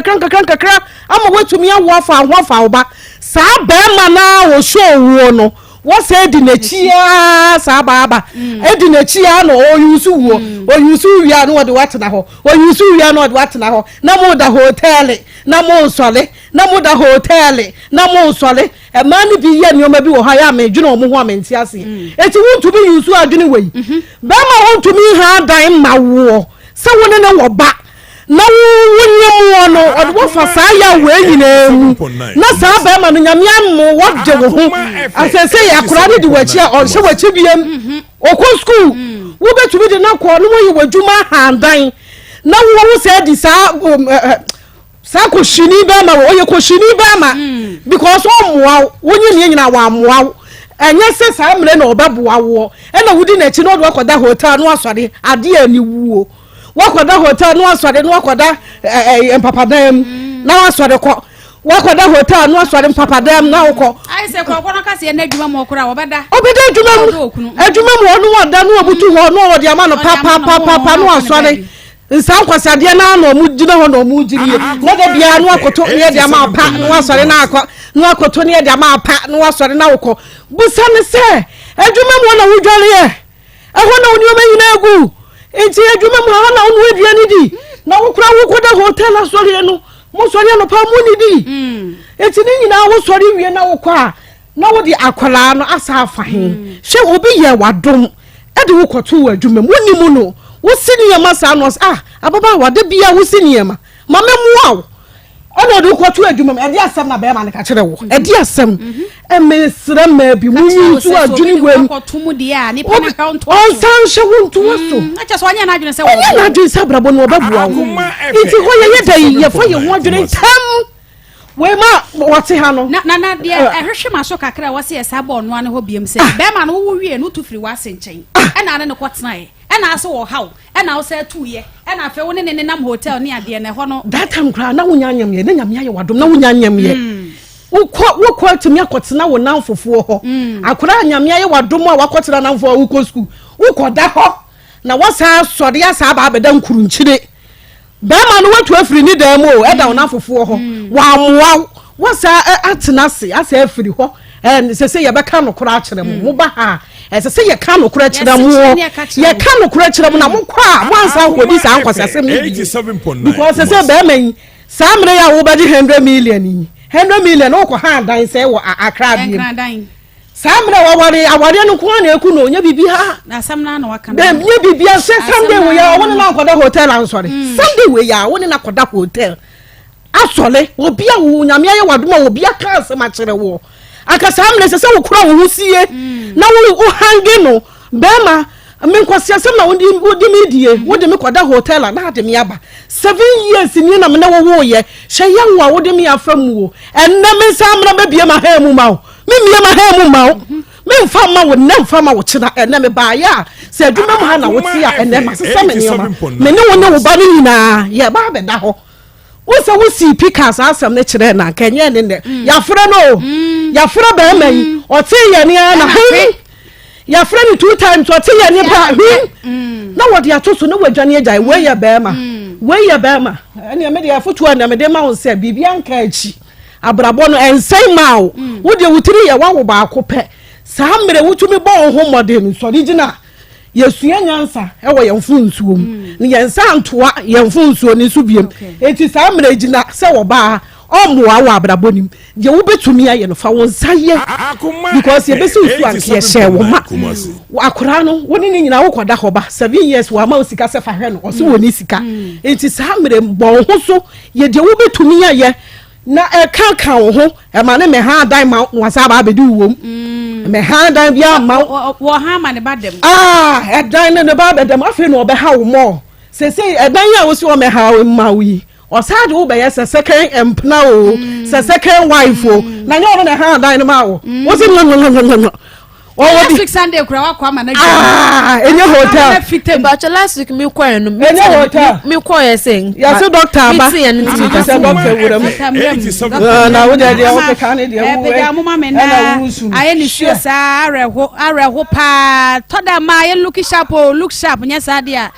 ama wetumi awo afa oba sa ba ma na wo show wo no wo say di na chia sa baba edi na chia no oyusu wia no wode watena ho oyusu wia no wode watena ho na mo da hotel na mo nsole na mo da hotel na mo nsole e ma ni bi ye nioma bi wo ha ya me dwene omo ho amenti ase eti wontu bi yusu adwene wei ba ma wontu mi ha dan ma wo se woni ne wo ba na wonyem no odwo fa sa ya we nyina mu na sa ba ma no nyame am wo de wo ho asese ya kura ni de wachi a on se wachi biem okọ school wo betumi de na ko no wo yi wadwuma handan na wo se di sa ko shini ba ma wo ye ko shini ba ma because o moa wonye nyina wa moa enye se sa mre na obaboa wo e na wudi na chi no do akoda hotel no asore ade ani wuo wakoda hotel no asore no wakoda empapadam na asore ko wakoda hotel no asore empapadam na woko ai se ko no kase na adwuma mo kora obeda adwuma mo no wada no obutu ho no ode ama no papa no asore nsan kwasade na no mu gina ho no mu giriye na da bia no akoto ne de ama pa no asore na akọ no akoto ne de ama pa no asore na woko busane se adwuma mo na wudware ye eho na woni o mayina egu enti adwuma mo ha na wonu adua ni di na wokura wokoda hotel asore no mo sore no pa mo ni di enti ni nyina wo sore wie na wokọ na wodi akwala no asa afa hen hwe obi ye wadom e de wokoto adwuma mo ni mu no wosiniyema sa no ababa wade bia wosiniyema mama muaw ana do kwoto adwuma e di asem na be ma ne ka kire wo e di asem e mesra ma bi munyi su adwuni wem kwoto mu de a ni pa na ka onto on san hye wonto waso acha so anya na adwene se wo anya na adwene se brabo no obabuaw iti ho ye dai ye fa ye ho adwene tam we ma wate ha no na de ehwehwe ma so kakra wase esa ba ono ane ho biem se be ma no wo wie no tu firi wase nchen e na ne kwotena e na ase wo haw e na wo se tuye e na fe wo ne nam hotel ni ade ne ho no that time kra na wunyanyam ye na nyame aye wadom na wunyanyam ye wo tumi akotena wo nan fofo ho akora nyame aye wadom a wakotena nan fofo wo ko school wo koda ho na wasa sori asa ba abeda nkurunchire ba ma no watu afiri ni dan mu o e da wo nan fofo ho wa moa wasa atena se asa afiri ho se ye beka no kora akere mu ba ha se ye ka no kora akere mu ye ka no kora akere mu na mo kwa wansa hodi sa ankwasase mu 87.9 because se be man samre ya wo ba di 100 million o ko ha dan se wo akra bi samre aware no ko na eku no nya bibi ha na samna na waka na nya bibi se Sunday we ya woni na akoda hotel ansore Sunday we ya woni na akoda hotel asole obi a wo nyame aye wadoma obi aka ase ma kire wo aka samre se wo kura wo husie na wo hange no be ma menkwasi asem na wodi medie wodi me koda hotel na ade me aba 7 years ni na me na wo ye hye yanwa wodi me afam wo enne me samra be bie ma ha mu ma wo me mie ma ha mu ma wo me mfa ma wo na mfa ma wo kira enne me ba ya se adwuma mu ha na wo ti a enne ma se me ne ma me ne wo ne wo ba ni nyina ye ba be da ho wo se wo si pikas asem ne kire na kenye ne ya fra no ya fra be ma yi o ti ye ne na ya friend 2 times o ti ye ni pa na what ya to so na wadwane agya we ye be ma ene me de afotu na me de ma won se bibia nka achi abrabo no ensai ma wo de wutiri ye wa ba akopɛ sa mre wutumi bɔ ho modern so digina yesua nyansa e wo ye mfunsuo mu ne yensa antoa ye mfunsuo ni so biem enti sa mre gina se wo ba omoa wa abrabo nim je wo betumi aye no fa won saye because ye besi usu anke ye share wo ma akora no woni ni nyina wo koda ho ba 7 years wa ma osika se fa hwe no o se woni sika enti sa mre bon ho so ye de wo betumi aye na kan wo ho e ma ne me ha dan ma wasa ba bedu wom me ha dan bia ma wo ha ma ne ba dem e dan ne ba bedem afi no obe ha wo mo se e dan ya wo si wo me ha wo ma wi osade wo be yes second empna o second wife o na nyo no ha dan no ma wo wo si no last week Sunday kura wa kwa mana enye hotel but last week me kwa no enye hotel me kwa ye saying ya so doctor ba me say doctor wuram na wo de o ka ne de wo e mo ma me na aye ni sure sa areho pa toda ma ye look sharp nya sa dia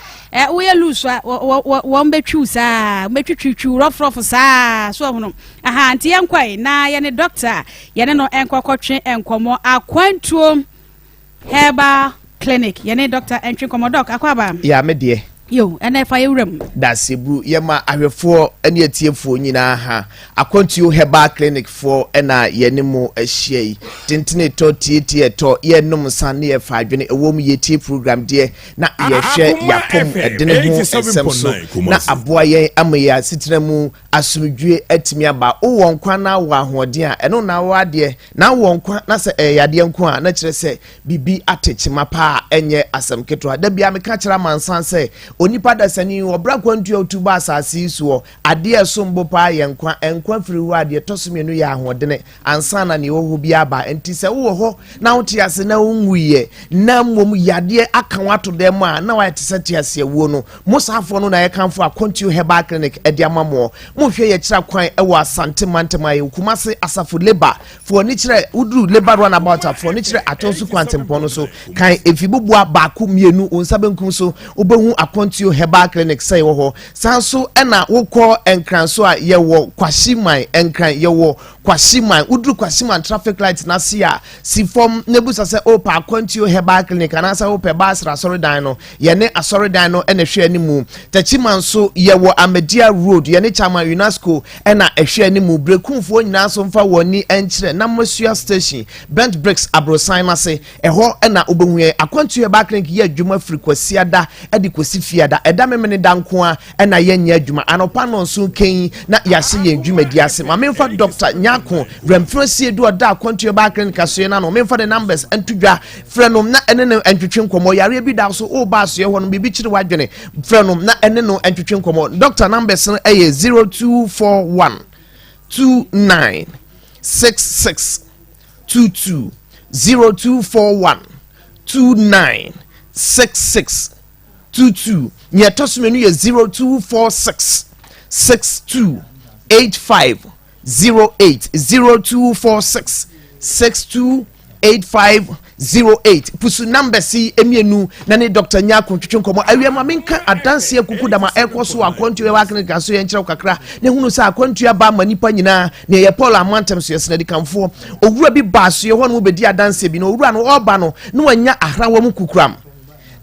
we lose wo mbetwu sa mbetwitwu rough sa so hono aha anti yankwai na ye ne doctor ye ne no enkokotwe enkomo akwantuo Herbal Clinic ye ne doctor entry komo doc akwaba ya me de yo ene fa yewram da sebu yema ahwefo ene atiefo nyina ha akontuo herbal clinic for ena yenemu ahiai tintine to tietie to yenom sane ye fa adwene ewom yeti program de na yehwe yapom edene ho ensem so na aboa yen amaya sitremu asumdwe atimi aba wo nkwa na wo ahoden a eno na wo ade na wo nkwa na se yade nko a na kire se bibi atechima pa enye asem keto da bia me ka kira mansan se onipa da sani obra kwantu otuba asase so ade esombo pa enkwa firi wo ade tosomenu ya ahodene ansana ne wo bi aba enti se wo ho na wote ase na wunwuye na mom yade aka wato dem a na wa tese tiase wo no musafo no na ye kanfo akwantu herbal clinic ede amamo mo hwe ye kira kwan e wo asante mantema ye kumase asafo labor for ni kire udru labor run about for ni kire atonsu kwantempo no so kan efibubu abaku mienu onsabenkum so obehu akwantu herbal clinic say wo ho sanso ena wokọ enkranso a ye wo kwashiman enkran ye wo kwashiman udru kwashiman traffic light na sia si form nebusa se opa akwantu herbal clinic anasa opa basra asoridan no ye ne asoridan no ena hwe animu tachiman so ye wo Amedia road ye ne chama UNESCO ena ehwe animu brekumfo nyina so mfa woni enkire na Mosua station bent bricks abrosan na se eho ena obehu akwantu herbal clinic ye adwuma frequency ada edi kosi fiada eda memene danko a ena ye nya adwuma anopa no so ken na yase ye adwuma di ase ma memfa Dr. Nyako remfresi edu oda akwantu herbal clinic aso na no memfa the numbers entudwa frenom na ene no entwetwe nkomo yare bi da so o ba so ye ho no bibi kire wadwene frenom na ene no entwetwe nkomo Dr. numbers no eye 0241 29 66 22 0241 29 66 22 nye tosumenu ye 0246 62 85 08 0246 62 8508 pusu number si emienu na ne Dr. Nyako twetwe nkomo awiema menka adanse akuku da ma ekoso akwantu e wakene gaso ye nkyerɛ kakra ne hunu sa akwantu aba ma nipa nyina ne ye Paul amantem so yesna dikamfo owura bi baaso ye ho no bedi adanse bi no owura no oba no na wanya ahrawa mu kukuram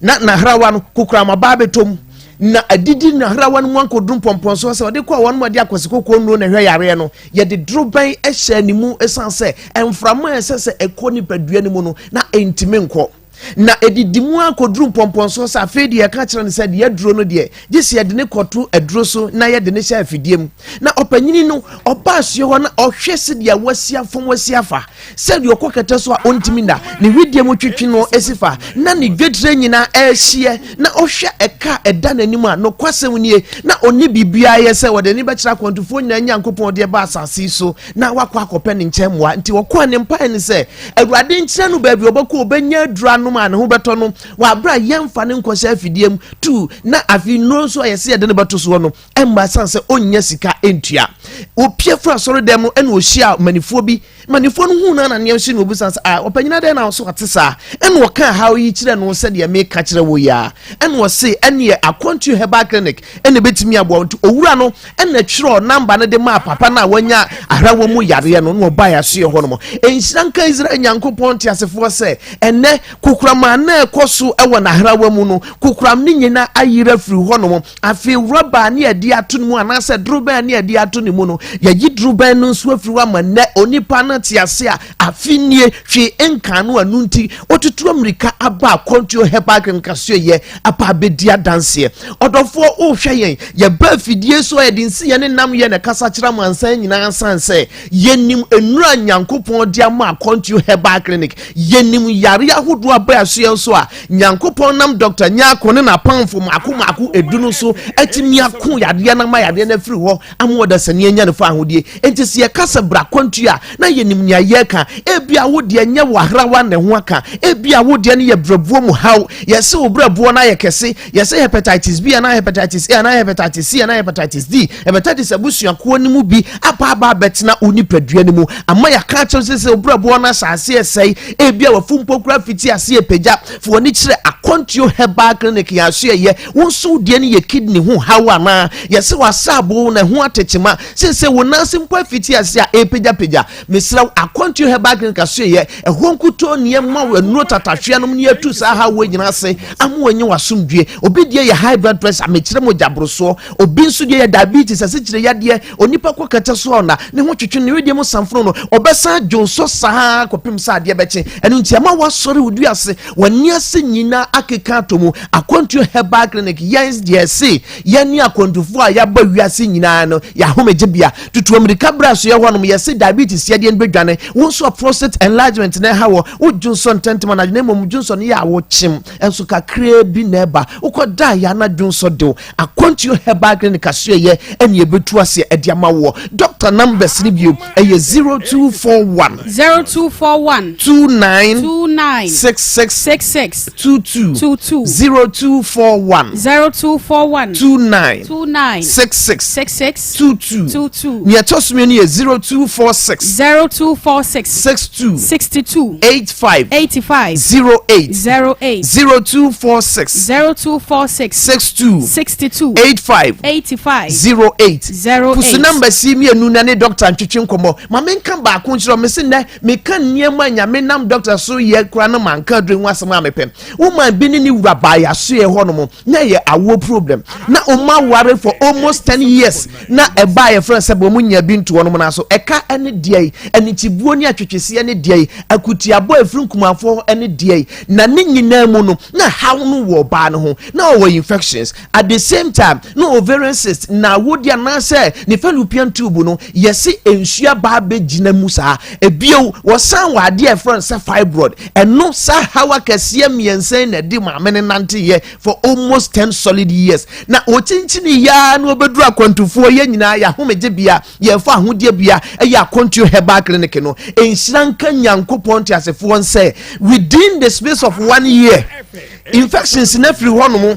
na ahrawa no kukuram aba betom na adidi na hrawa no wanko drum pompon so se ode kwa won mo de akosikoko no na hwe yare no ye de droban ehya nimu esanse emframa esese ekoni padua nimu no na entime nko na edidimu akodrum pompon so sa afedi ye ka kire ne se de aduro no de gisi ye de ne koto aduro so na ye de ne sha afidiem na opanyini no oba asio ho na ohwe se de wasia fom wasia fa se de okokete so a ontimi na ne widiem twetwe no esifa na ne dwedre nyina ehie na ohwe eka eda nanim a no kwasem nie na oni bibia ye se wode ne be kira kwantufo nyina nyankopon de ba asase so na wakwa akopɛ ne nkyemwa nti wakwa ne mpa ne se awurade nkyere no ba bi obakɔ obanya adura no ma ne ho beto no wa bra yemfa ne nkɔhyɛ afidiem tu na afi no so ayese ye de ne beto so no emba sanse onnya sika entua opie fra soro dem no ene ohia manifo bi manifo no hu na ne yɛhye no obi sanse opanyina de na so atesa ene wo kan hawo yi kire no se de me ka kire wo ya ene wo se ene ye akwantu herbal clinic ene betimi abo ntu owura no ene twiro number ne de ma papa na wanya ahrawo mu yare no no ba ya so ye ho no enhyiranka Israel nyankopɔn te asefo se ene kukura na ekoso ewo na hrawa mu no kukuram ni nyina ayira firi ho no afi roba ne adi ato no mu anase droban ne adi ato ne mu no yayi droban no so afiri wa manne onipa na tiase a afinie hwe enka no anunti otutu amerika aba akwantu herbal clinic ye apa bedia danse odofo o hwe ye ba fidie so ye dinsi ye ne nam ye ne kasa kira mansan nyina sanse yenim enura nyankopɔn dia ma akwantu herbal clinic yenim yare ahodo aba aso so a nyankopɔn nam Dr. Nyako ne na panfo mako edunu so atimi ako yade na ma yade na firi ho amoda sane anya ne fa ahodie enti se ye kasa bra kwantu a na yenim nya ye ka ebia wo de anya wahrawa ne ho aka ebia wo de ne ye brabuo mu haw ye se wo brabuo na ye kese ye se hepatitis B na hepatitis A na hepatitis C na hepatitis D hepatitis abusuako ni mu bi apa betina onipadua ni mu ama ya ka kye se wo brabuo na sase esai ebia wafumpo kura fiti ase sie peja for ni kire akontio herbal clinic ya so ye won so de ne ye kidney ho hawa na ye se wasabo na ho atechema se wona simpo afiti ase a peja mesra akontio herbal clinic so ye ehonkuto ne ma wanu tatahwe no ne atu sa hawa nyina se amu anyi wasomdwe obi de ye high blood pressure mekire mo jabroso obi nso de ye diabetes ase kire yade onipa ko kata so na ne ho twetwe ne wedie mo samfro no obesa jonso sa kopim sa de beche enu ntia ma wasori wudu ase wani ase nyina akeka tomu akontio herbal clinic yes say yani akontofo a ya ba wiase nyina no ya homeje bia tutu amerika braso ya honom yesi diabetes ya de bedwane wonso prostate enlargement na hawo wo jonso ntentema na mom jonso ne ya wo chim enso kakra bi na eba ukoda ya na jonso de akontio herbal clinic aso ye ene ebetu ase ediamawo doctor numbers ni bio eye 0241 29 66 22 0241 29 66 22 ni atosumi ni 0246 62 85 08 0246 62 85 08 pusu number si mi enu na ne doctor ntwetwe nkomo ma menka ba ko nchiro me se na me kan niema nya me nam doctor so ye kura na manka dwen wasem amepem woman bi ni wura ba ya so ye hono na ye awo problem na oma ware for almost 10 years na eba ye friend se bo munya bi nto no na so eka ene diai ene tibuo ni atwetwese ene diai akutiabo afrinkumafo ene diai na ne nyina mu no na how no wo ba no ho na wo infections at the same time no ovarian cyst na wodia na say ne fallopian tube no yesi ensua ba be gina musa ebio wo san wa de friend say fibroid eno sa hawa kase miensen na di ma mene nante ye for almost 10 solid years na ochinchini ya na obedura kwantufo ye nyina ya homeje bia ye fa hodie bia ya kontio herbal clinic no enhranka nyankopon ti asefo nse within the space of 1 year infections na free hono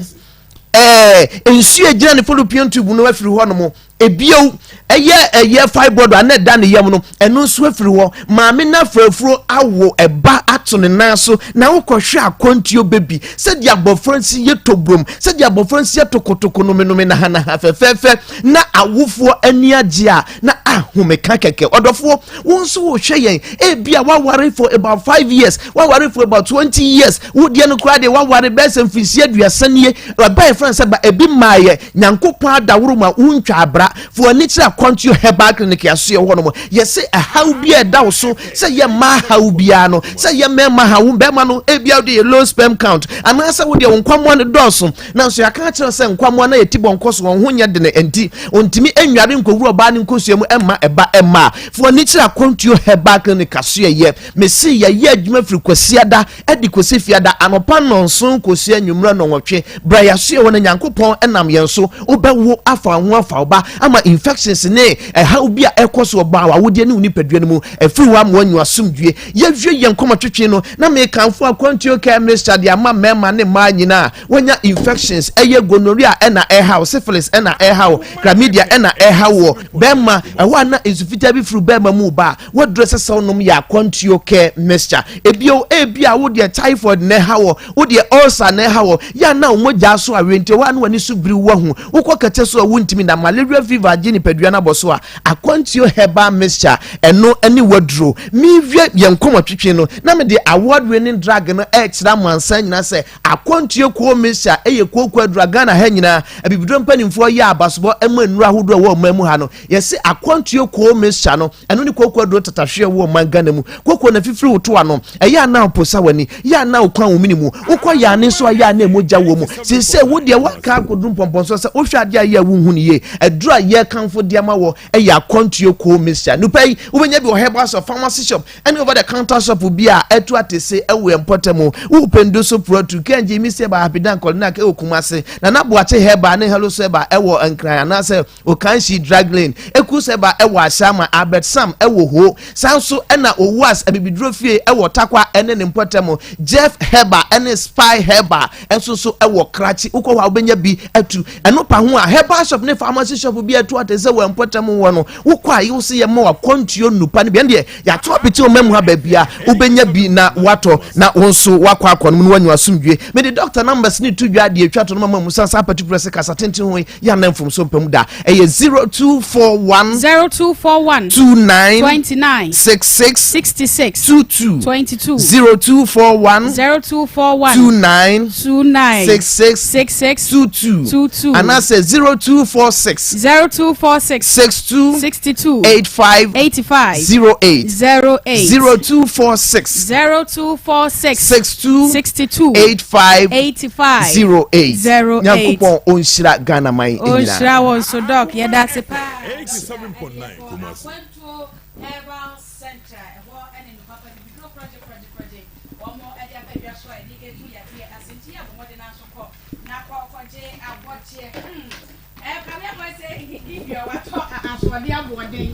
ensu agina ne fallopian tube no afiri hono ebio eye fibroid ana da ne yam no eno nso afiri ho maame na frafuro awo eba ato ne naso na wokohwe akontio baby se dia bofransi ye tobrom se dia bofransi ye tokotoko no menome na hana hafefefe na awofo ani age a na ahomeka keke odofo wonso wo hwe yen ebia wa ware for about 5 years wa ware for about 20 years wo die no kra de wa ware bese mfisi aduasanie ba friends ba ebi maye nyankopon adaworo ma untwa abra for nature kontio herbal clinic aso ye hono ye se how bia da so se ye ma how bia no se ye me ma how be ma no ebia de low sperm count anasa wo de nkwamo ne doso na so ya ka kire se nkwamo na yetibo nkoso won ho nya de ne enti ontimi enware nkowuro ba ne nkosuamu emma eba emma for nature kontio herbal clinic aso ye me se ye adwuma firi kwasiada edi kwasifiada anopa nonso kosia nwumra no nwotwe bra ya so ye wona nyankopon enam yenso obewo afa ho afa oba ama infections ne how bia ekoso oba wa wode ne unipadua no mu afiri wa mo anyu asomdue ye hwe ye nkoma twetwe no na me kanfo akontio chemistry de ama mema ne ma nyina wonya infections eye gonorrhea ena how syphilis ena how chlamydia ena how bema wa na esufita bi furu bema mu ba wo dress sawnom ya akontio chemistry ebia wo de typhoid ne how wo de ulcer ne how ya na omoja so awente wa na wani subiri wo hu wo kete so wuntimi na malaria fever gini pedua na boso a akontio herbal mixture eno ani wadro mi wie ye nkoma twetwe no na me de award winning drug no extra mansan nyina se akontio ko mixture eye kokwa drug na ha nyina abibidro mpanimfo ya abasobo emanu ahodo wo mamu ha no ye se akontio ko mixture no eno ni kokwa dro tatahwe wo mangana mu kokwa na fifiri woto ano eye na oposa wani ya na okwa wo minimu ukwa ya ne so ya na emoja wo mu se wo de waka akodum pomponso se ohwa de ya wo hu ni ye edura ye kanfo de ma wo eya kontio ko mixture no pay wo benya bi o herbal shop pharmacy shop any over the counter shop bi a etu atese ewe empotemo wo pendo so product kenje mi se ba hapidan kolina ke okumase na na boache herbal ne hello se ba ewo ankran na se o kan shi drag lane eku se ba ewo ashama albert sam ewo ho sanso ena owas abibidro fie ewo takwa ene ne empotemo jeff herbal ene spy herbal enso so ewo krachi ukwa wa obenya bi atu eno pa ho a herbal shop ne pharmacy shop bi atu atese wa mpotam wo no wo kwa yi wo se ye ma wa kontuo nupa ne bi ende ya to apeti o mamu ha ba bia obenya bi na wato na wonso wakwa akọ no wanyu asumdwe me the doctor numbers ni to dwa de atwa to no mamu sansa particular se kasa tenten ho ya na mfom so pam da eye 0241 29 66 22 0241 29 66 22 and I say 0246 62 85 08 0246 62 85 08 Nyankopon onshira Ghana mai enyina onshira won so doc ye da se pa 87.9 Kumasi Herbal Center and in Papa the project one more area baby so I need to ya asinti ya mo de na so ko na ko je aboche come here boy say if you wato aswade aboden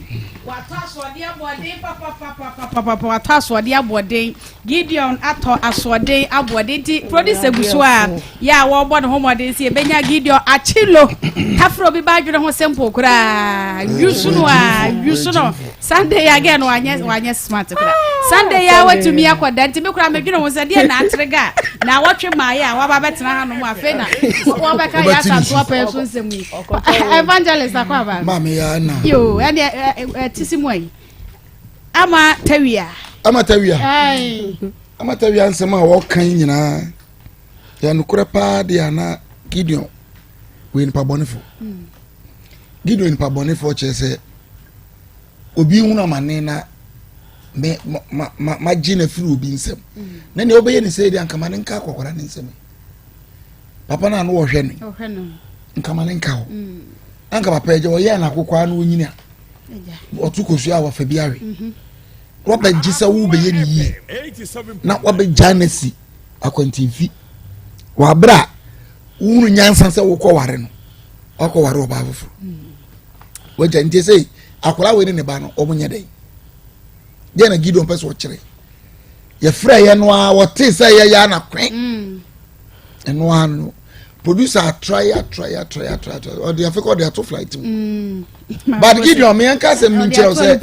wato aswade aboden papa wato aswade aboden Gideon ato aswade aboden ti produce guso a ya wo bo ne homodin si benya Gideon achilo tafro bi ba dwene ho sempo kura yusuno Sunday again wanye smart kura Sunday ya watumi akoda nti me kura medwene ho se de na atrega na watwe maye a waba betena hanu mu afe na wo beka ya santo apa so nsemu evangelist akwaba mama ya na yo and tisimoi ama tawia nsema wo kan nyina ya nukura pa de ana Gideon we nipa bonefo Gideon nipa bonefo chese obi hu na mane na me ma gina firi obi nsem na ne obeye ni say de anka mane nka akwakora ne nsem papa na no wo hwe ni nka mane nka ho anka papa eje wo ye na akwakwa na onyini a otukosu a wa fa biawe roba jisa wo be ye ni yi na wabe janesi akwantimfi wa bra unu nyansa se wo ko ware no akọ ware oba afoforo waja nte sei akola we ne ba no omunya den je na Gideon pese wo kire ye fra ye no a wote se ye ya na kwen eno anu producer try or the Africa they are to flight but Gideon me anka se mi kire se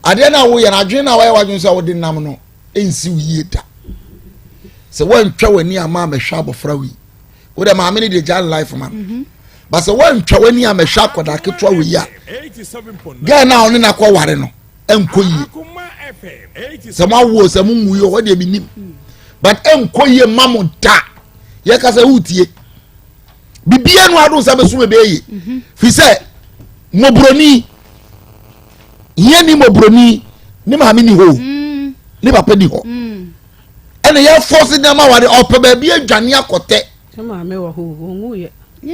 ade na wo ye na adwen na wo wadwen so wo de nam no ensi wiye da se won twa wani ama mehwa abofra wi wo de ma me de jan life man but se won twa wani ama hwa akoda ketwa wi ya ga na oni na kwa ware no enkoyi se ma wo se mu mu yo wo de minim but enkoyi mamu da ye ka se utie bibia no ado se be so be yi fi se mobroni ye ni mobroni ni ma me ni ho ni papa ni ho ene ya force na ma ware opa ba bia dwane akote ma me wo ho ngu ye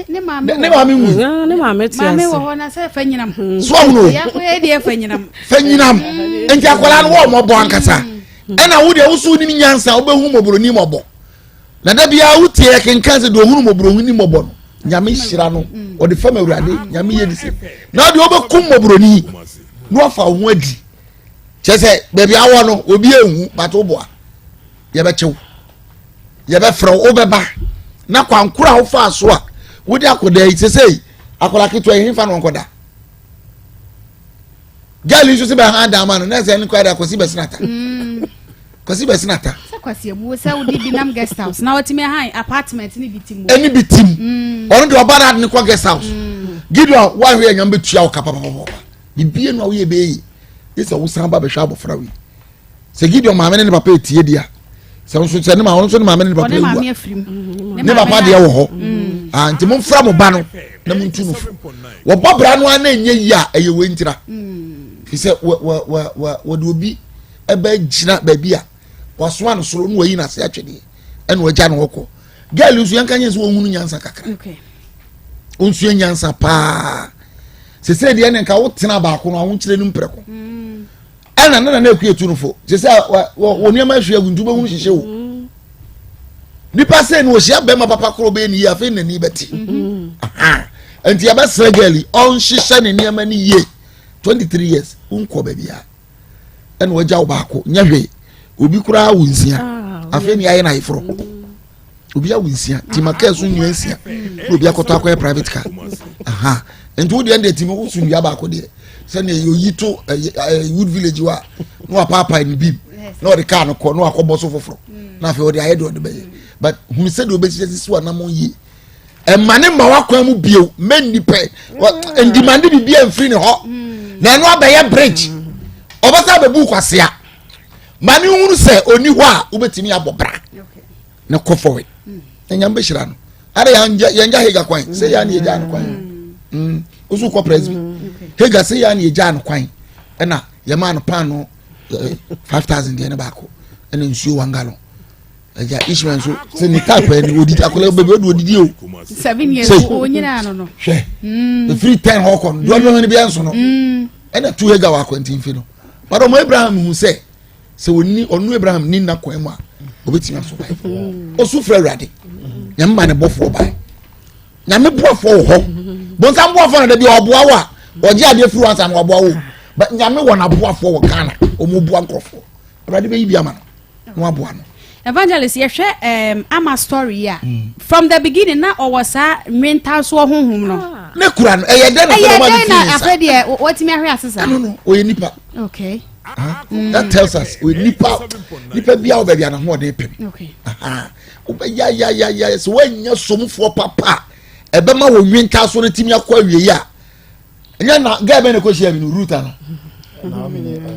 ne ma me tiase wo ho na se fanyinam so no ya ko e de fanyinam enti akola no wo mo bo ankasa ena wo de wo so ni nyansa wo be hu mobroni mobo na da bia wo tie kenkan se do hu mobroni mobo no nyame hira no o de fama urade nyame ye dise na de wo be kum mobroni no afa ho adi chese be bia wo no obi ehu bato boa ye be chew ye be fro wo be ba na kwankura wo fa so a wo de akoda yi sesei akola keto yi fa no nkoda gali so se be ha da ma no na se ni kwada kosi be sinata kosi be sinata se kwasi ebu se wo di binam guest house na wotimi han apartment ni bitim eni bitim onu de obara ni kwa guest house Gideon wa hwe anyam betua wo kapa papa bibie no wo ye be yi isa wo san ba be hwa abofra wi se Gideon ma me ne papa etie dia se wo so se ne ma wo so ne ma me ne papa ewu ne papa de wo ho nti mo mfra mo ba no na mo ntu no wo bobra no ana enye yi a eye we ntira fi se wo de obi ebe gina ba bia wo so an soro no yi na se atwede ene wo gya no hoko girl nsu yanka nyense wo hunu nyansa kakra okay onsu nyansa pa se de ene nka wo tena ba ko no wo nkire no mpreko ana na ekuetu no fo se wo niam ahwe aguntu be hunu hihye wo nipa se no hia be ma papa kro be ni ya fe nani beti enti abasra girl on hihye ne niam ni ye 23 years unko ba bia ene wo gya wo ba ko nyahwe obi kura wo nsia afi ni aye na ifro obi a winsia ti maka so nua nsia obi akoto akoye private car aha ento de ende ti mo so nua ba ko de se na yoyi to wood village wa no papa ni bim no de car no ko no akobo so foforo na fe o de ayedo de be but hu se de obesi si wa na mo yi e mane ma wa kwa mu bio men ni pe endi mande bi bia mfiri ne ho na no abaye bridge obasa be bu kwasea mane hunu se oni ho a obetimi abobra na ko forward enya mbeshira no are yanja hega kwan se ya ni eja no kwan osu ko president hega se ya ni eja no kwan na ye ma no pan no 5000 de na bako ena nsuo wangalo eja ishman so se ni type ni odidi akola bebe odidi o 7 years o nyina no hwe the free 10 hokon do no ni bia nso no ena 2 hega wa kwantin fi no but mo Abraham hu se woni onu Abraham ni na kwan mu a obetimi aso bai osu fra urade nyamma ne bofo bai nyame bofo ho bonsa bofo na de bi oboa wa oje ade furu ansa na oboa wo but nyame wona bofo wo kana omobu ankrofo urade be yi ama no aboa no evangelist ye hwe ama story ya from the beginning na owosa mental so honhom no ne kura no eye de na afredi e watimi ahwe asesa no oye nipa okay that tells us we nipa bia obia na ho de pem okay ya so wanya somfo papa ebe ma wo nwinta so no timi akwa wie ya nya na ga be ne ko shia mi no root ana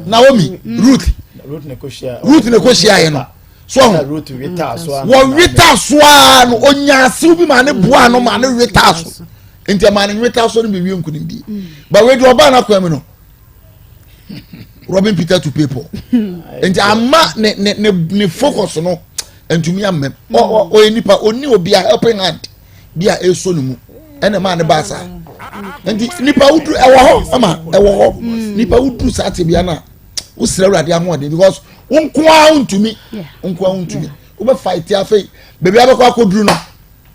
Naomi root ne ko shia ye no so root wita so wo wita so no onya se obi ma ne boa no ma ne wita so enti ma ne wita so no be wie nkunim bi ba we do oba na kwa mi no Robin Peter to people enti ama ne focus no entumi amem o nipa oni obi a helping hand bia eso no mu ene ma ne basa enti nipa wudu ewo ho ama ewo ho nipa wudu sate bia na wo sira urade ahode because wonkwa untumi wo be fight afi bebi abekwa akoduru no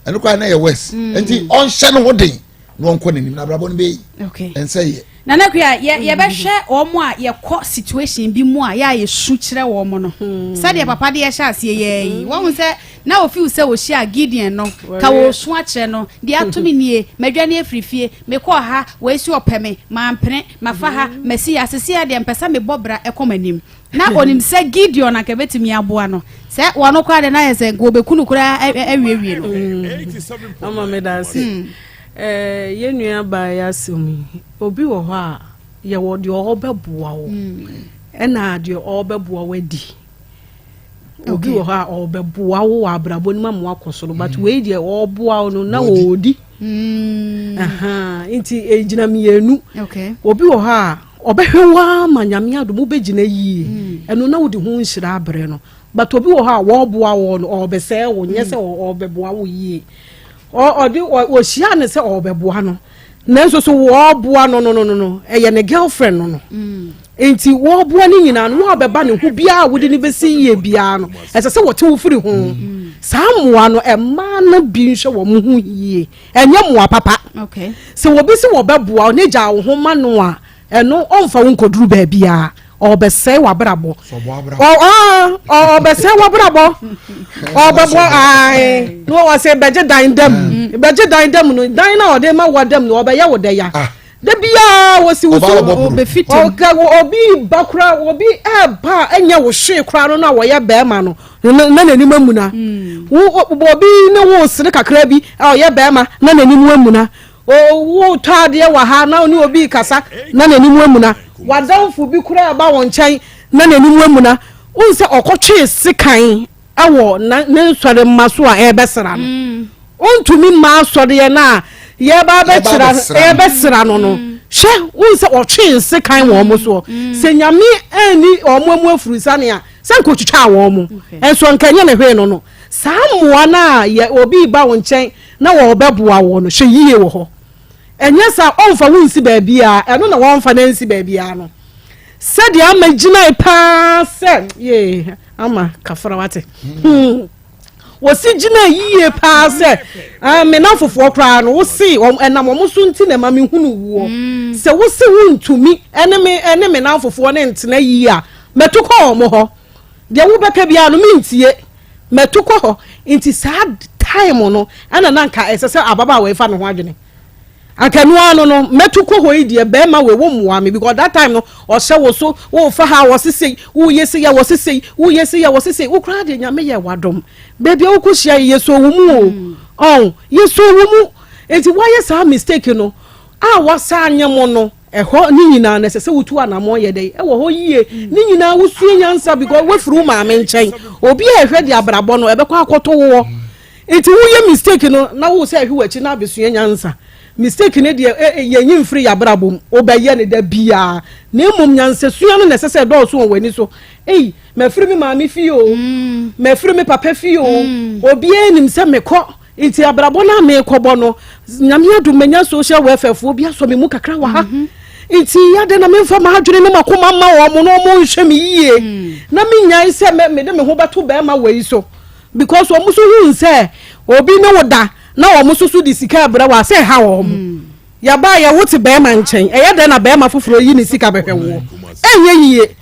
ene kwa na ye west enti on hye no hoden no onko nanim na brabo no be okay ense ye na na kwa ye be hwe omo a ye ko situation bi mu a ye su kire wo mo no sade papa de ye hye ase ye wo hu se na o feel se wo hia Gideon no ka wo su a kire no de atomi nie madwane afrifie me ko ha wo esi opeme ma mpene ma fa ha mesi asese ade mpesa me bobra ekomanim na onim se Gideon na ka betimi aboa no se wono kwa de na ye se go bekunu kura awiewie no ama me dansi ye nua ba ya sumi obi wo ho a ye wo de o beboa wo na de o beboa wadi obi wo ho a o beboa wo abrabo ni mamu akosoro but we de o boa wo no na wo di aha inti ejina mienu okay obi wo ho a obehwa ma nyame ado mo begina yi eno na wo de ho nhira abre no but obi wo ho a wo boa wo no o bese wo nyese o beboa wo yi odi wo hia ne se obeboa no nanso so wo boa no eye ne girlfriend no enti wo boa ni nyina no wo beba ne ho bia wo de ne besi ye bia no ese se wo te wo firi ho samoa no ema na bi nhwe wo mo ho yie enye moa papa okay se wo bi se wo beboa ne gya wo ho ma no a eno onfa wo nkoduru ba bia obese wabrabo obese wabrabo obebo ai no wa se beje dan dem no dan na ode ma wadam no obeye wode ya de bia wo si wo obefiti obi bakura obi eba enya wo hwe kura no na wo ye be ma no na nani mamuna obi ne wo sire kakra bi o ye be ma na nani mamuna wo tade wa ha na oni obi kasa na nani mamuna wadanfu bi kura ba won chan na nani mamuna unse okotwe sikan awo na nsore maso a ebesra no ontumi ma asore ye na ye ba be kira ebesra no no hwe unse otwe sikan wo mo so se nyame ani omoamu afurusane a sanko twitwa wo mo enso nkanye ne hwe no samoa na ye obi ba won chan na wo beboa wo no hwe yiye wo ho enye sa onfa wonsi ba bia eno na wonfa na nsi ba bia no sadi amagina pa se ye ama kafara wate wosi gina yiye pa se me na fofo kra no wosi enam mo so nti na ma me hunu wo se wosi wuntumi ene me na fofo ne ntena yiye a metoko mo ho de wo beka bia no mintie metuko ho inti sad time no ana nanka esese ababa we fa no ho adwene akanu ano no metuko ho idie be ma we wo muwa me because that time no o hye wo so wo fa ha wo sesei wo yesi ya wo sesei wo yesi ya wo sesei wo kra de nyame ye wadom baby wo ko hia yeso wo mu o yeso wo mu enti why say mistake no wasa anyamo no eho ni nyina na sese wutu anamo ye dey wo ho yie ni nyina wusu nyansa because we furu ma me nchen obi a hwe de abrabo no ebekwa akoto wo enti wo ye mistake no na wo say hwe wachi na abesu nyansa mistake ne de ye nyin free abrabo obeye ne da bia na emom nyansa suya no na sese do so wani so me free me ma me fi o me free me papa fi o obi enim se me ko enti abrabo na me kobo no nyame adumanya social welfare fo bia so me mu kakra wa ha enti yade na me mfa ma adwene ne makoma ma wo mo no mo hwe me yie na me nyan se me de me ho beto be ma wei so because wo muso hu nse obi ne woda na wo muso so di sika abra wa se ha wo ya ba ya wote be ma nchen yade na be ma foforo yi ni sika behwe wo yie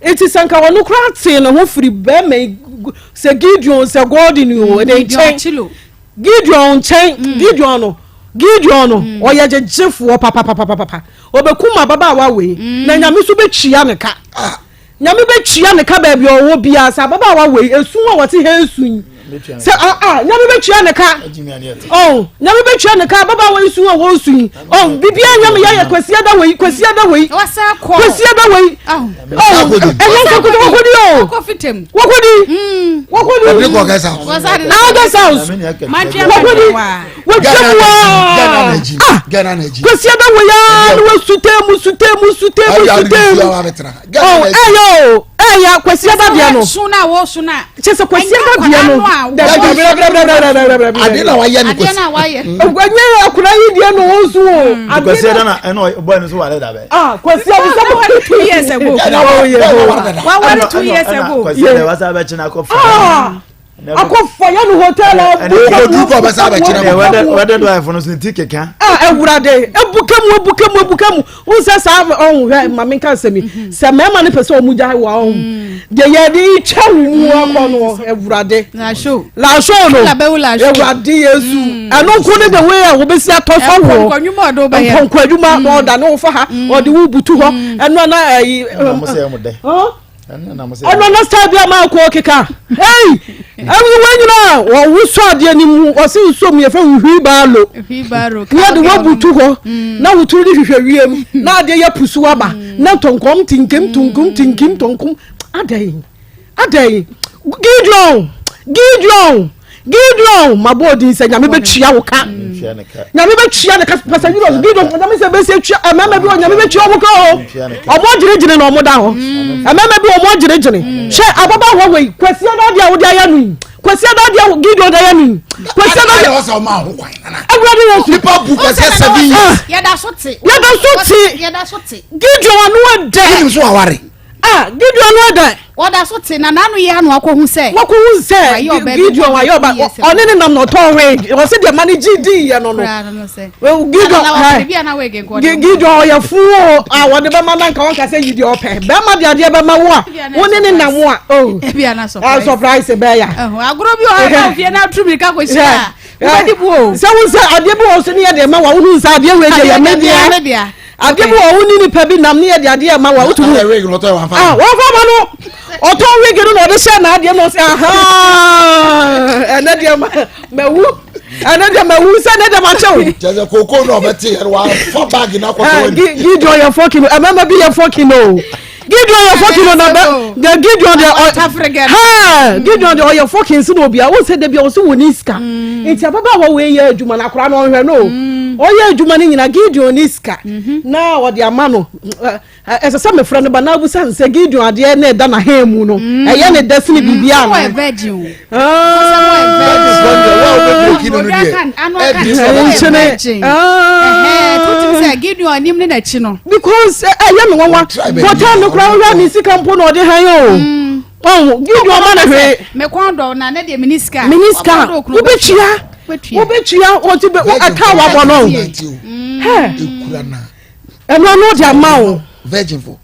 enti sanka wo no kra te no ho firi be me se Gideon se Gordon o de nchen Gideon oya jejefo papa obekuma baba wa we na nyame so betwia ne ka nyame betwia ne ka ba bia owo bia sa baba wa we esun wa wote he esun se nyame betwia ne ka nyame betwia ne ka baba wa esun wa wo esun bibia nyame ya kwasi ada we wasa ko kwasi ada we enyanka ko fitem wakodi ko ga sa Gana neji kwasi ada we ya no sutemu ya kwasi ada bia no suna chese kwasi ada bia no adina wa ye ni kwasi ogwanye akura yi dia no ozu o kwasi ada na eno boy no so wale da be kwasi ada so 2 years ago wa 2 years ago kwasi ada wasa be china ko akofa ya no hotel o du ko ba sa ba kire wede do iPhone so tikeka ewurade ebukamu unsa sa hwe mame kan semi se mema ne pese omuja wa de ye di chawu akọ no ewurade la show no ewurade yesu eno ko ne the way a wo besi atofa wo konkwaduma no da no fa ha o de wo butu ho eno na mo se mo de ano na stadium ma ko keka awu wanyina wo wuso ade ni mu o se nso mu ye fa hwi baalo ya de wo butu ho na wutu ri hwehwe wiem na ade ya pusu aba na tonkom tinkim tonkum adai Gideon mabodi se nyame betwia wo ka nyame betwia ne ka pasa Gideon nyame se be se twa mama bi nyame betwia wo ka omo girigiri na omo da ho mama bi omo girigiri she ababa ho wei kwasi da dia wo dia ya nu kwasi da dia Gideon da ya nu kwasi da dia wo so ma ho kwan na agurade wo nipa bu kwasi 7 years ya da so ti Gideon anu ade ni so aware Gideon anu ade oda so ti na nanu ye anu akohu se Gideon ayo ba oni ni nam no to we o se de manage di ye no Gideon ya fu won be ma nanka won ka se yidi ope be ma de ade be ma wo a woni ni nam wo bia na surprise be ya agro bi o ha fie na trumi ka ko sia odi bu se won se ade bu o se ni ye de ma wa won se ade we de ya media ade bu o woni ni pa bi nam ni ye de ade ma wa wutu we no to wa fa wa fa ma no oto wigi no de sha na ade no se anadia mawu se na de ma chew jaza koko no beti wa fa bag na ko to Gideon ya fucking amama bi ya fucking no Gideon ya fucking no the Gideon the Gideon the ya fucking si no bia wo se de bia wo se woni ska enti ababa wo we ya adwuma na kora no hwe no o ya adwuma ni nyina Gideon ni ska na wo de amano esa sa me frano ba na bu san se Gideon ade na da na hemu no eye ne destiny bibia no virgin Gideon nim ne na chi no because eye me wonwa for no kra wo ni sika mpo no de han Gideon ma na hwe me kwando na ne de miniska wo betwia o ti be aka wa bono ekura na eno no de ama o virgin for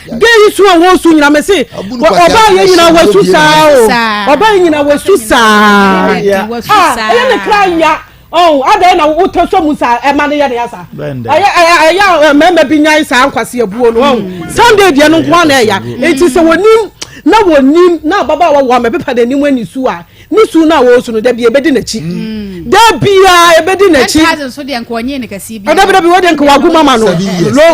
gay so wo so nyina me say oba ye nyina wasu saa o oba ye nyina wasu saa ya ne kranya oh ada na wo so mu saa e ma ne ya ne ya saa aya mema bi nyan saa nkwase abuo no Sunday dia no kwa na ya enti se wonim na wonim na baba wa me pepa de nim ani su a ni su na wo su no da bi ebedi na chi da bia ebedi na chi 1000 so de nko onye ne kasi bi da bi wo de nko wagu mama no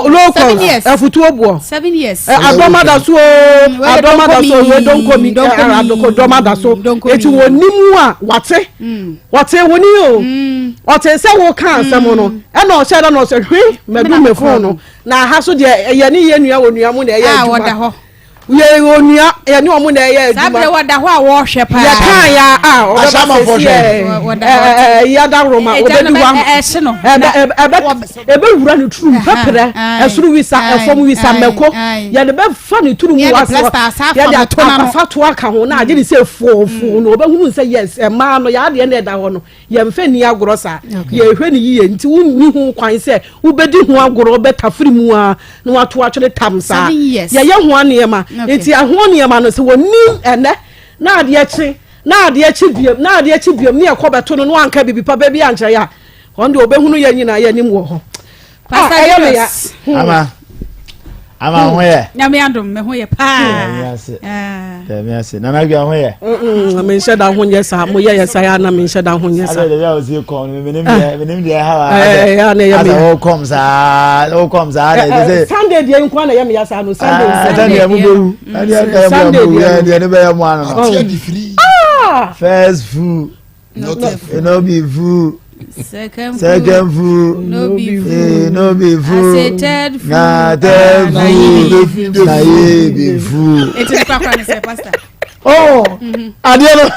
local afutu obuo 7 years adoma da so we don komi adoma da so eti wonim a wate woni o ote se wo kan asem no e na o se da no se hwe megu me fon no na ha so de ye ni ye nua wonua mu na ye aduma ye onua ye ni omu na ye aduma sabre wada ho a wo hwe pa ya kan ya o ya da roma obedu wa se no ebe wura ni turu pepere esuru wisa efom wisa meko ya de be fa ni turu mu waso ya de afato aka ho na age ni se fofo no obehunu se yes e ma no ya de na da ho no ye mfe ni agoro sa ye hwe ni yiye nti wunni hu kwan se ubedi hu agoro betafiri mu a na wato atwere tamsa ye hu anema enti ahoni ma no se woni ene na ade chi biom ne ekobeto no anka bibi pa ba bi anche ya onde obehunu ye nyina ye nim wo ho ama ho ye na me adom me ho ye pa me ase na na gwa ho ye me nse da ho ye sa mo ye sa ya na me nse da ho ye sa ale ya o si ko me nim de ha ya na ye me o kom sa Sunday de nko na ye me ya sa no Sunday mu beru Sunday de be ya mu ano first food no be food second food no be food I said third food na ye be food it is papa ne say pastor adielo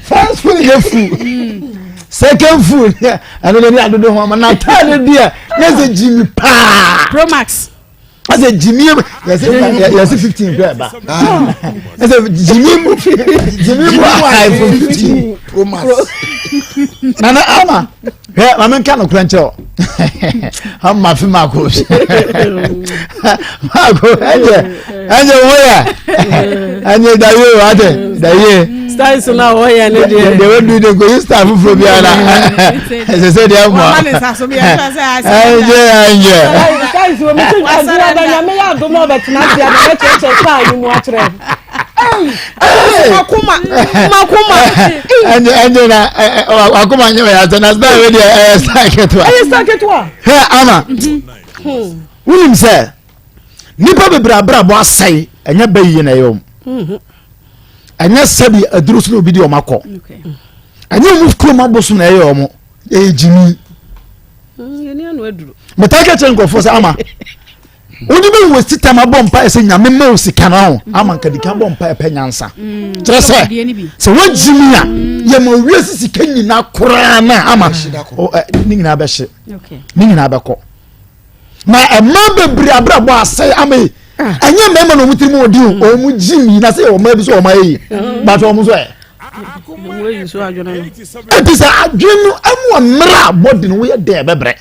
first food ye food second food and then I don't know how na tell dia yes Jimmy pa Pro Max as a Jimmy yes 15 ba as a Jimmy iPhone 15 Pro Max nana ama mama nka no kranche am ma fi mako anje woya anje dayo ade daye styles na woya ne de we do the go staff from biara se de am anje styles we me tun azura da na me ya do no betina tia na cheche pa ni mu atre Akoma anje na Akoma nyewe ya tena sta we de saketwa ama unim se nipa bebrabra bo asai enya bayi na yom enya sabi adrusu no bi di o makọ enya mu kuma bosu na yom ejimi yeni anu aduru metaka chenko fo se ama oni be wo sitama bompa ese nyame ma o sika na ama nkadika bompa epe nyansa trese se wajimi a ye ma wiesi sika nyina kora na ama ni nyina be hye ni nyina be ko na ema bebri abrabo asai ama anya mema no mutiri odi o mu jimi na se o ma bi so o ma yi ba to o mu so we yi so adwona no episa adwenu amwa mra body no ye de bebre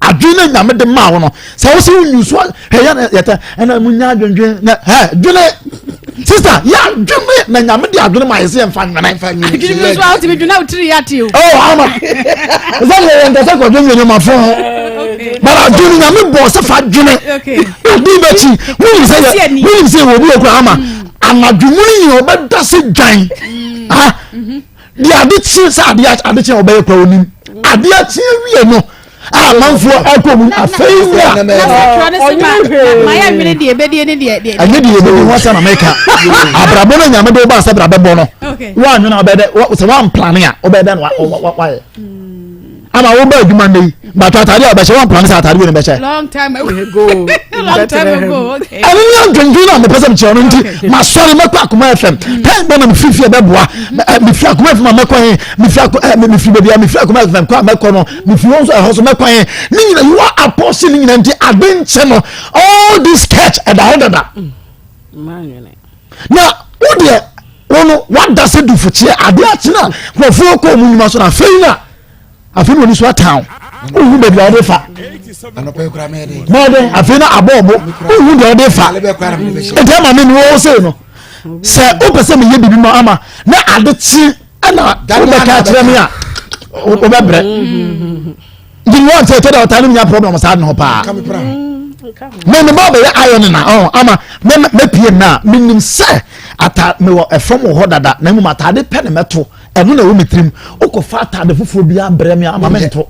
adwene nyame de ma wono se wo se nyuso heya yata ena munya adwendwen na dwene sister ya dwene na nyame de adwene ma yese mfa nwene adwene so out be dwene utiri yati o ama zale yenda se ko dwene ma fo bara adwene nyame bo se fa dwene adi bachi woni se wo bi okura ama anadwene yi obeda se dwan di ade chi sa ade chi obeye kwa onim ade chi wie no manfo akomu afeya maya mini de ebedie ne de anye de ebedi ho sa na meka abrabo no nyame do ba sa brabo no wa nyu na obede so one plan a obede no wa ama wo ba adwuma nei ba to atade a obehye one plan sa atade we ne beche long time ago okay ani ya gangu na me pesa mche no nti ma sori makwa Akoma FM time ba na me fifi beboa me fi Akoma FM makwa me fi bebia me fi Akoma FM kwa makwa no me fi won so hoso makwa ni nyina you are apostle ni nyina nti adenche no all this sketch and that na wo de wono what does it do for chia ade achina kwofo ko mu nyuma so na feina afinu ni so town who the other fa mother afina abobo who the other fa e dem ma me no say no say o pese me ye bibi ma ama na adeti ana o be ka kire me a o be bre you want to tell that time problem sa no pa me ba be iron na ama me pie na minim say ata me wo efom ho dada na mu matade pe ne meto eno na wo metrim o ko fa atade foforo bia bre me ama me nto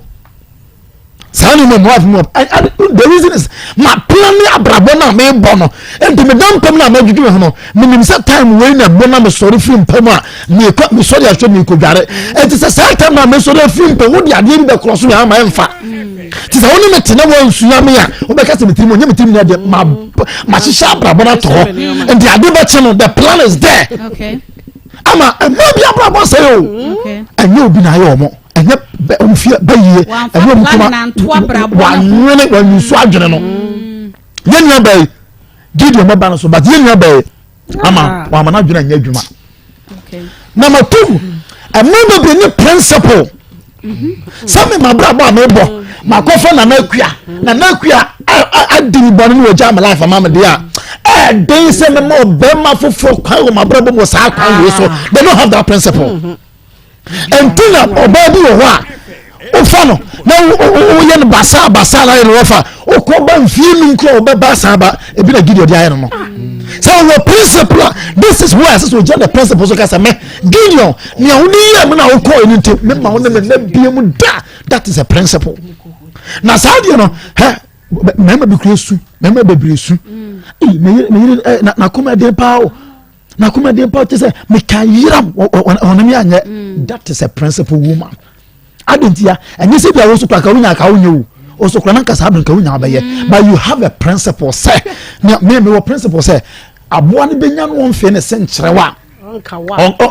sani mo the reason is my plan ni abrabo na me bono enti me dan pam na ma juju ho no minim say time we na bo na me sorry film pam a me sorry a show me ko dware enti say time na me sorry film pam wo di ade bi be cross me ama emfa ti say woni me tena wo nsu ya me a wo be ka se metrim onye metrim na de ma shisha abrabo na to enti ade be che no the plan is there okay ama mo bi abrabo say o okay anyo bi na ye omo enye omfia bayiye enye omkoma wanwene wansu adwene no yenya bay gideon maba no so but yenya bay ama wa mana adwene anya adwuma okay number 2 amama be ni principle some my brother me bo makofa na nakua adini bonu ni oja my life mama dey dey say me mo be ma fofo kwa my brother mo sa kwa we so they don't have that principle entina obabi wo ho a ofano na wo ye no basa na ye rofa okoba mfimi nko obaba saba ebi na gideon dia ye no so the principle this is where so the principle so kasa me gideon ni awuni ye me na wo ko ni te me ma wo me na biemu da that is a principle na saudi no mema bi kresu mema bebresu me na kuma de pao na kuma de pao say me can yiram onami anye that is a principle woman adentia enye se bia wo so paka wunya ka wunye o so kra na kasa abin ka wunya abaye but you have a principle say me wo principle say aboa ne benya no on fe ne senkyrewa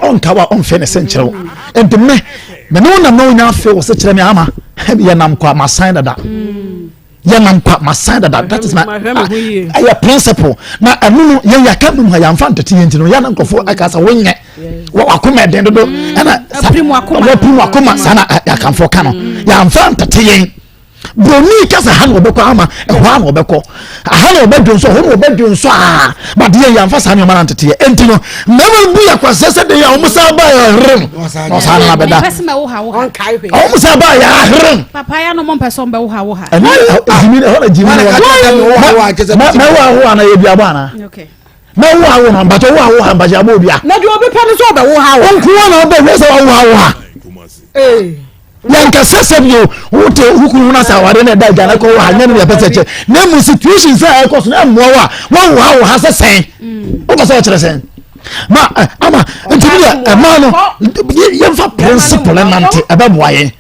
onkawa on fe ne senkyrewa ent me no na no nya fe wo se kyere me ama ye nam kwa ma sign that yanam kwa masada that is my a principle na anu ye yakam mu ya mfa ntete yenti no yanam kofo akasa wonye wakoma den do na aprimu akoma sana yakamfo ka no ya mfa ntete yen broni kasa ha no obekọ ama ehwa no obekọ ha no obedun so ho no obedun so but ye ya mfa sana ma ntete enti no mema bu yakwa sese de ya omusa ba ya rem no sana na beda omusa ba ya rem papa ya no mo pese on be wo ha jimini hola jimini wa na ye bia bana okay na wo na mbato wo mbaje abo bia na de obi pa no so be wo ha onku na obe we so wo yanka sesebio wote hukuru na saware na da jana ko ha nyane ya peteche na mu situation say ko so na mo wo ha sesen o ba so kire sen ma ama ntibia ma no yemfa principle na nte ababoaye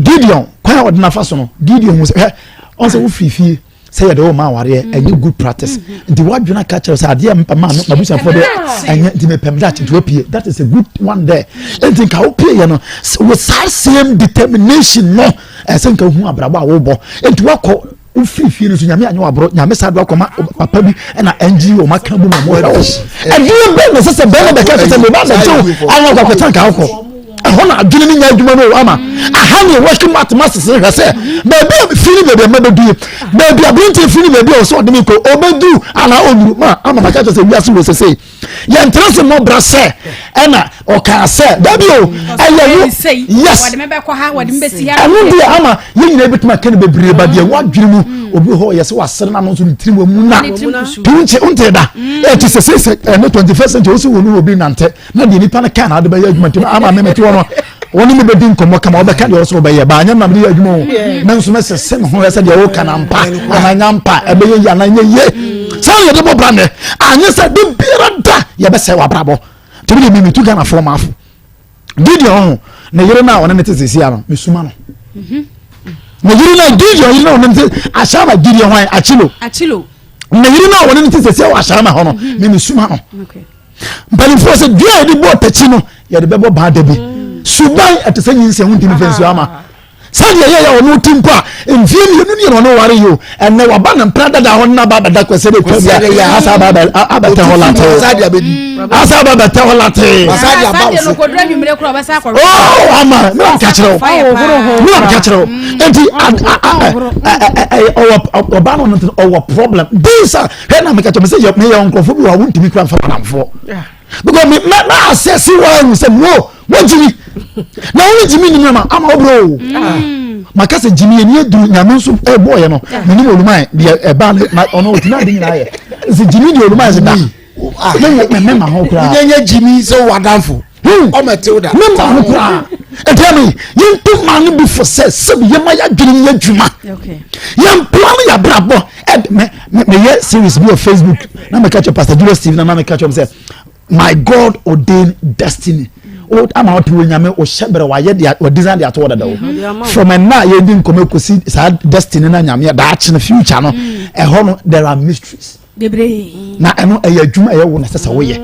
Gideon kwa odina fa so no Gideon mu say on say wo fifie say ya do ma ware any good practice nti wadwena ka kire say ade mpa ma no mabusa for de anya nti me pem that nti opie that is a good one there nti ka opie ye no with same determination no esen ka hu abrabo a wo bo nti wakọ ufifie no so nyame anyo abro nyame sadu akoma papa bi na NGO maka bu ma mo ade be no se be no be ka kire me ba na jo anyo kwa tanka akọ hona adwene ni nya adwuma no ama aha ne working mathematics re say baby fini baby mabedu baby abunti fini baby o so de mi ko obedu ana onuru ma ama maka to say wi aso we say ya interest mo bra say ena o ka say baby o ayewu yes wade me be ko ha wade me be si ha anu dia ama ye nyina betuma kan bebre ba dia wadwene mu obi ho yes wa sere na no so ntiri mu na tunche unte da e ti say no 21st century o so wonu obi nante na de nipa na kan ade ba ya adwuma ti ama me meti woni me bedin komo kama obeka de so be ye ba anya nam de adwuma na nso me sese me ho yesa de wo kana mpa ananya mpa ebe ye ya na nye ye sa ye de bo brande anya se de bira da ye be se wa brabo to be me tu kana form afu Gideon na yere na wona nete sesi ama mesuma no na yere na Gideon yere na wona nete ashama Gideon wan achilo na yere na wona nete sesi wa ashama ho no me mesuma no okay bali force dia de bo tachi no ye de bebo ba da bi suban atese nyinse hu ntimi fensu ama sani ye ono timpa mfie ni no ware yo enne waba na prada da hon na baba da kwese de kwabia asa baba abata holate asadi abedi asa baba ta holate asadi Asade no abawso kodra nwumre kro ba sa ko oh ama me ka kire me ka kire enti oba no no problem this he na me ka kire me say me your nkofo bi wa wontimi kra fa namfo because me na assess one say no what Jimmy na only Jimmy ni ma ama bro makase Jimmy eni edu nyame nso boy no mini oluman de ba na ono otina de nyina ye se Jimmy de oluman se da me ma ho kra yenye Jimmy so wadanfo o metilda me ma ho kra e tell me yintu man bi for se bi yema ya dwene ya dwuma okay yam plan ya brabo me ye series bi on Facebook na me catch Pastor Julius Steve na me catch him say my God ordained destiny. Oh, I'm out to win. O shebre wa ye dia o design dia to order from a na ye din come kosi sa destiny na nyame da ache na future no e ho no there are mysteries na eno e adwuma e wo na sesa wo ye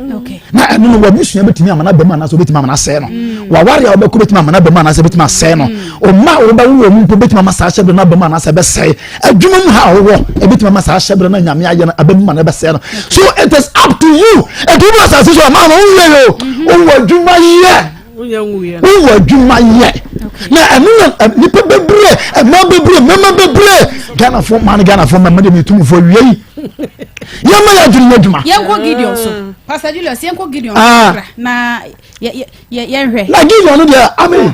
na eno no wa bisua betimi amana bema na so betimi amana se no wa ware a obekọ betimi amana bema na se betimi ase no o ma wo ba wo mu betimi amana sa shebre na bema na se be se adwuma mu ha wo e betimi amana sa shebre na nyame aye na abema na be se no so it is up to you e do na sa se so ma no wo ye o adwuma ye who adwuma ye na enu nipa bebre ma bebre mema bebre Ghana for man Ghana for mema de metum for wiei yema ya adwuma yenko Gideon so Pastor Julius yenko Gideon na yenhwe na Gideon no dia amen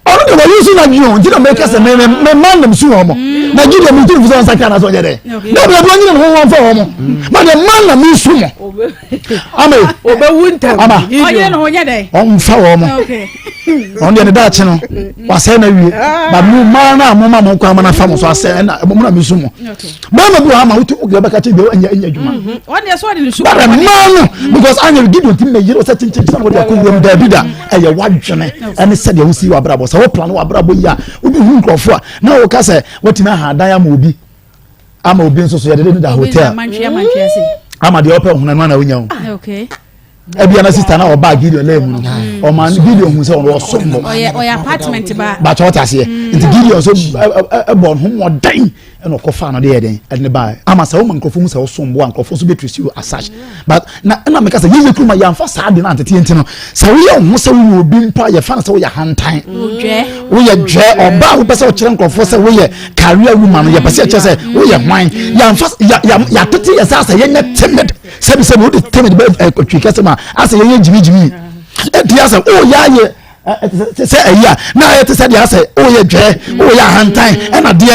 ono de wa yusu na Gideon jina make say me man dem su homo na Gideon me tun fuso nsaka na so je de na bla bla nyina ho won fa homo ma de man na me su mo amen obewunta oye no honya de on fa homo okay on de da che no wa se na wie ba mu man na mo ma mo kwa na fa mo so ase na mo na me su mo ma ma bu ha ma uti uga ba ka che be anya adwuma on de so de le su ba man because anya Gideon tin me yiro certain things na wo de akongom David a eye wadwene ene se de wo si wa brabo wo plan wa brabo ya obi hu nkrofo a na wo ka se watima ha dan ama obi nso so ye de da hotel ama de ope huna na wonya okay ebia na sister na oba Gideon le mu no o man Gideon hu se o so mo oya apartment ba chota se nti Gideon so born hu modan eno ko fa no de yeden ene ba ama se wo man nkrofo mu se wo sombo nkrofo so betrisi you asach but na me ka se yeye kuma ya mfa sa de na antete enti no se wo ye hu se wo obi mpa ye fa na se wo ya hantan wo ye dwe oba wo pese wo kire nkrofo se wo ye career woman ye pese che se wo ye hwan ya mfa ya tete ye sa ye nye timid se wo de timid be kwatwika se ma ase ye jimi enti ase o ya ye se eya na ye te se de ase o ye dwe o ya hantan e na de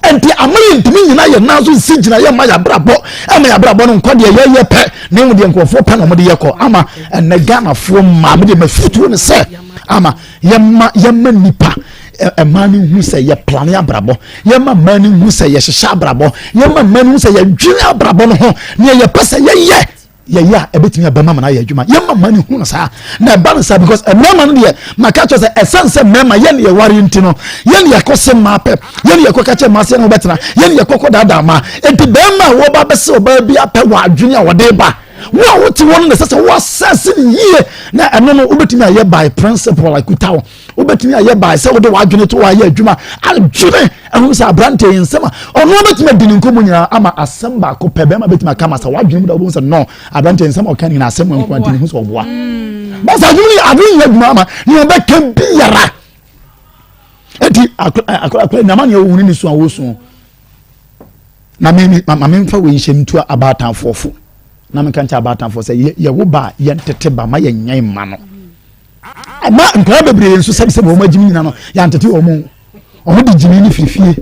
enti amali ntimi nyina ye nazo sigina ye ma ya brabo no nkode ye pe ne mu de nkofo pe no mo de ye ko ama na Ghana fo ma me de mafutu ne se ama ye ma nipa mani hu se ye plan ya brabo ye ma mani hu se ye hyehyɛ brabo ye ma mani hu se ye dwina brabo no ho ne ye pese ye ya ebetimi abama na ya adwuma yema mani hu no sa na ba sa because mama no de maka cho say essence mama ye ne ye ware ntino ye ne ye kose ma pep ye ne ye koka che ma se no betena ye ne ye kokko dada ma enti be ma wo ba be se oba bi apɛ wa adwene a wode ba wo ti won ne sese wo assess ni ye na eno no obetimi aye by principle like utawo obetimi aye by se wode wa adwene to wa aye adwuma adwene enu sa brante Nsem ono obetimi adini nkomo nyina ama asem ba ko pebe ma betimi aka ma sa wa adwene mu da wo se no abrante Nsem o kan ni na asem nko antini hu so boa ba sa adwene adwuma ama ni be kan biara eti akora na mane wo ni so a wo so na me fa we nhyem tu abatan fofo na me kan cha abatan fo say ye wo ba ye ntete ba ma ye nyan ma no ama nkra bebre nso se bo ma jimi nyina no ya ntete o mu de jimi ni fifie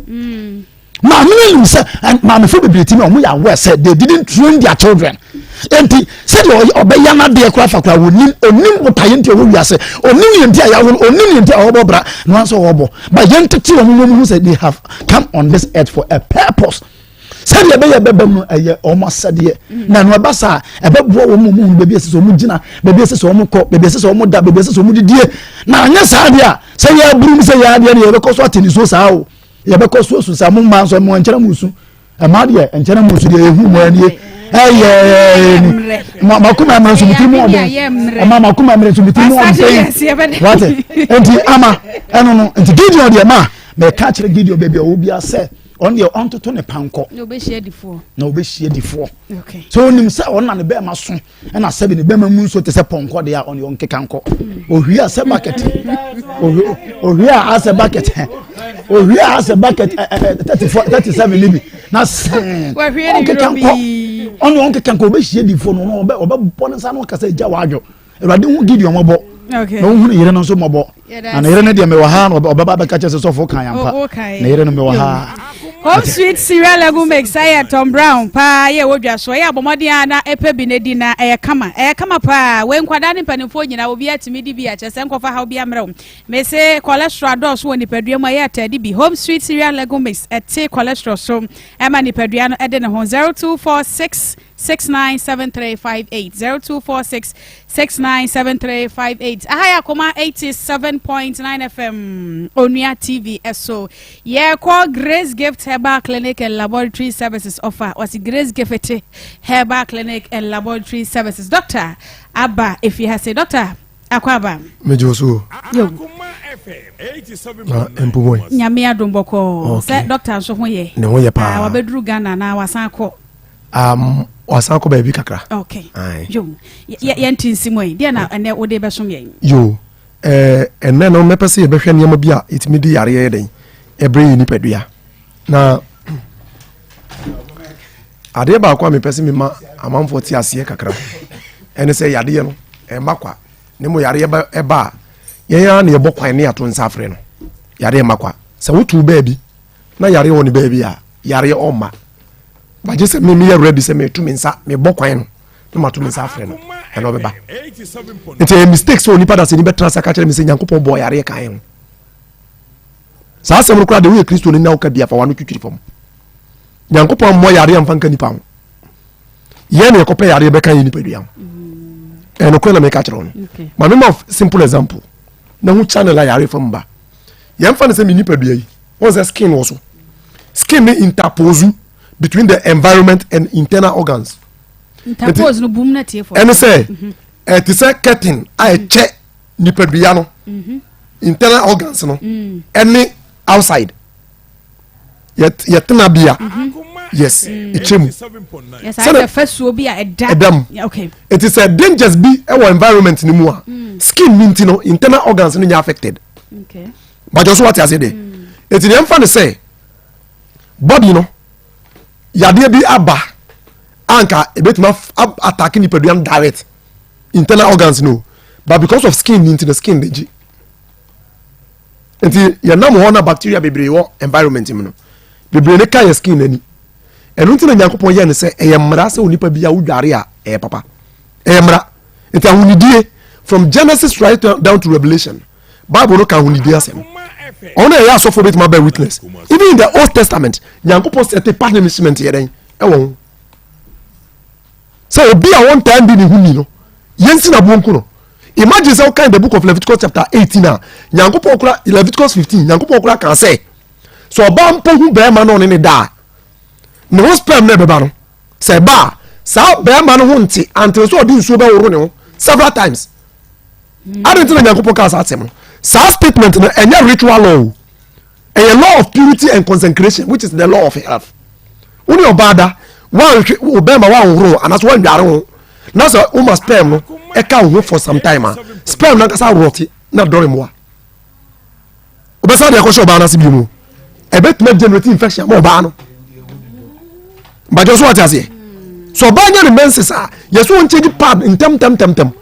ma me nim se ma me fo bebre ti me o mu ya we say they didn't train their children enti se de obeya na de kra fa kra onim botaye nti o wiase onim ye nti ya wo onim ye nti a wo bra no anso wo bo ba ye ntete o mu say they have come on this earth for a purpose sɛdeɛ bɛyɛ bɛbam no ɛyɛ ɔmo asɛdeɛ na no ɛbasa ɛbɛboa wɔ mu baabi ɛsɛ sɛ ɔmo gyina baabi ɛsɛ sɛ ɔmo kɔ baabi ɛsɛ sɛ ɔmo da baabi ɛsɛ sɛ ɔmo didie na anyɛ saa deɛ a sɛ yɛ aburum sɛ yɛ adeɛ no yɛbɛkɔ so atene so saa o yɛbɛkɔ so asu saa mo mmaa nso mo nkyɛn mu su ɛmaa deɛ nkyɛn mu su deɛ ehu mo anie ɛyɛ makoma amere nso bitiri mu ɔden makoma amere nso bitiri mu ɔden wate enti ama ɛno no enti Gideon deɛ ma me catch the video baby obi ase on the on to ne panko no be share the four okay so nim say on na ne be ma so e na se be ne be ma mu so te se ponko de on yon kekanko ohia ase bucket ohia ase bucket ohia ase bucket 37 libi na we hwe ni on yon kekanko be share the four no obe bo ne sa no kasa ja wadwo Ewade hu Gideon mobo. Okay. No hu yere no so mobo. Na yere no de me wa ha no obaba be ka chese so fo kan yampa. Na yere no me wa ha. Home sweet Serwaa legu make say Tom Brown pa ye wodwa so ye abomode ana epe bi ne di na kama pa we nkwada ne panifo nyina obi atimi di bi a chese nkofa ha obi amrew me say cholesterol dose woni padua ma ye atadi bi Home sweet Serwaa legu mix ete cholesterol so e ma ni padua no e de ne ho 0246 697358 0246 697358 ahaya Akoma 87.9 FM Onua TV so ye call Grace Gift Herbal Clinic and Laboratory Services offer was Grace Gift Herbal Clinic and Laboratory Services. Doctor Abba, if you have say Doctor Akwaba Mejoso yo Akoma FM 87.9 Empuboy Nyame adomboko say Doctor so hoye ne hoye pa wa bedru Ghana na wasan ko wasan ko baby kakra okay yo ye ntinsimoy dia na ene wo de besom ye yo enne no mepese ye behwe niam bia itimidi yare ye den ebre yi nipadua na ade ba kwa mepese me ma amanfo ti ase kakra ene se yade ye no makwa ne mo yare eba ye ya na ye bokwan ne ato nsafre no yare makwa se wotu baabi na yare woni baabi a yare oma ba je se me ready se me tu me nsa me bokwan no no matu me nsa afre no e no beba it's a mistake so nipa da se ni betra saka kire me se Nyankopon bo yare kan ho sa se mo kura de we Kristo ni na uka bia fa wanu twitwiri fam Nyankopon mo yare am fanka nipa ho ye na ekope yare be kan yi nipa duam e no ko na me ka kire no ma me ma simple example na hu channel la yare fam ba ye mfa na se me nipa dua yi won se skin wo so skin ni interpose between the environment and internal organs. Interpose no boom na tie for. And say it is a curtain I check nipadua no. Internal organs no. Any outside. Yet na bia. Yes, it chemu. Yes, I first will be a dam. Okay. It is a dangerous be our environment ni mu. Skin mint no internal organs no affected. Okay. But just what I say there. It is the say body no yade bi aba anka ebetuma attacking the peduan direct internal organs no but because of skin into the skin deji enti ya nam ho na bacteria bebre wo environment mu no bebre ne ka ya skin ani enu ntina Nyankopon ye ne se eyemra se onipa bia wudware a papa eyemra enti ahunidie from Genesis right down to Revelation Bible no ka ahunidie asem on a yaso for better bear witness even in the Old Testament Nyankopon set a punishment here then e so be a one time be ni huni no yensi na bonku no imagine say kind the book of Leviticus chapter 18 now Nyankopon kura Leviticus 15 Nyankopon kura can say so ba mpo hu be ma no ne da no ho sperm na be ba no say ba sa be ma no ho nti until so di nsuo be woro ne ho several times I don't think Nyankopon ka sa atem no such statement no any ritual law a law of purity and consecration which is the law of health uni obada one obema one ro and as one dare ho na so o must sperm no e ka ho for some time sperm na kasa rot na dore mo obesa de ko so ba na se bi mu e bet me generate infection mo ba no ba jo so what ase so ba nya the menses yeso won change pad tem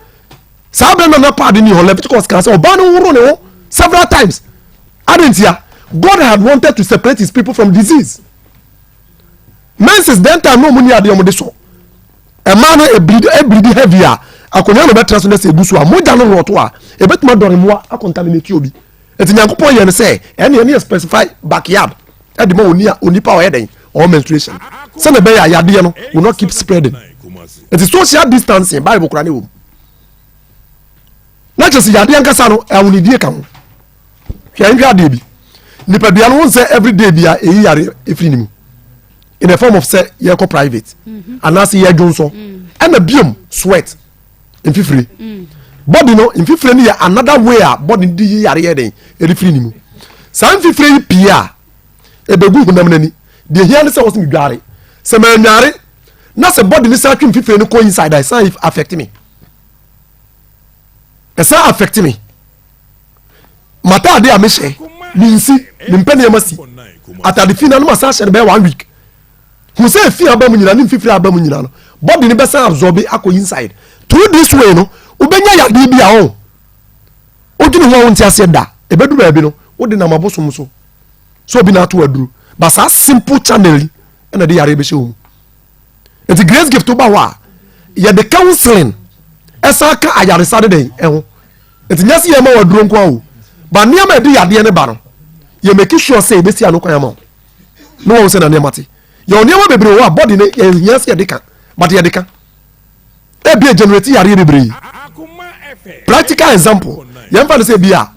Sabe na pad ni ho Leviticus can say oba no woro ne ho several times. Adentia God had wanted to separate his people from disease. Menses then time no money ade omode so. E man e bleed heavier. Akonya no betra so na se gusu a moja no roto a e betuma dore mo a contaminate obi. Eti Nyankopon ye ne say ene specify backyard. E de ma onipa o heden or menstruation. So na be ya yade no will not keep spreading. It is social distancing Bible kura ne wo. Na just yade ankasa no awunidie kan hwa de bi nipadua no say every day bia eyi yare efrinimu in the form of say ye ko private and as ye dwonso and a biom sweat in fifre body no in fifre ni another way a body di yare ye den efrinimu san fifire pia ebegu hunam nani de hia ne se wo se me dware se ma nware na se body ni sa twim fifire ni ko inside I say affect me esa affect me mata de amehye minsi ni mpene yamasi atade fina no masa hye be 1 week hu se fi aba mu nyina ni fifire aba mu nyina no body ni be sa absorb akọ inside through this way no ubenya ya de bia o odwini ho wonti ase da ebedu ba bi no wodi na mabosom so bi na to aduru but sa simple channel na de yare be hye it's a grace gift to ba wa ya the counseling esa ka ayare sade den eho it's nyasi ye ma waduro nko o ba niam de yade ne ba no ye make sure say be si anokwa ya ma no wo se na ne mate ye oniam bebre wo body ne nyasi ye de ka but ye de ka e bi generate yare bebre practical example ye mfa say bia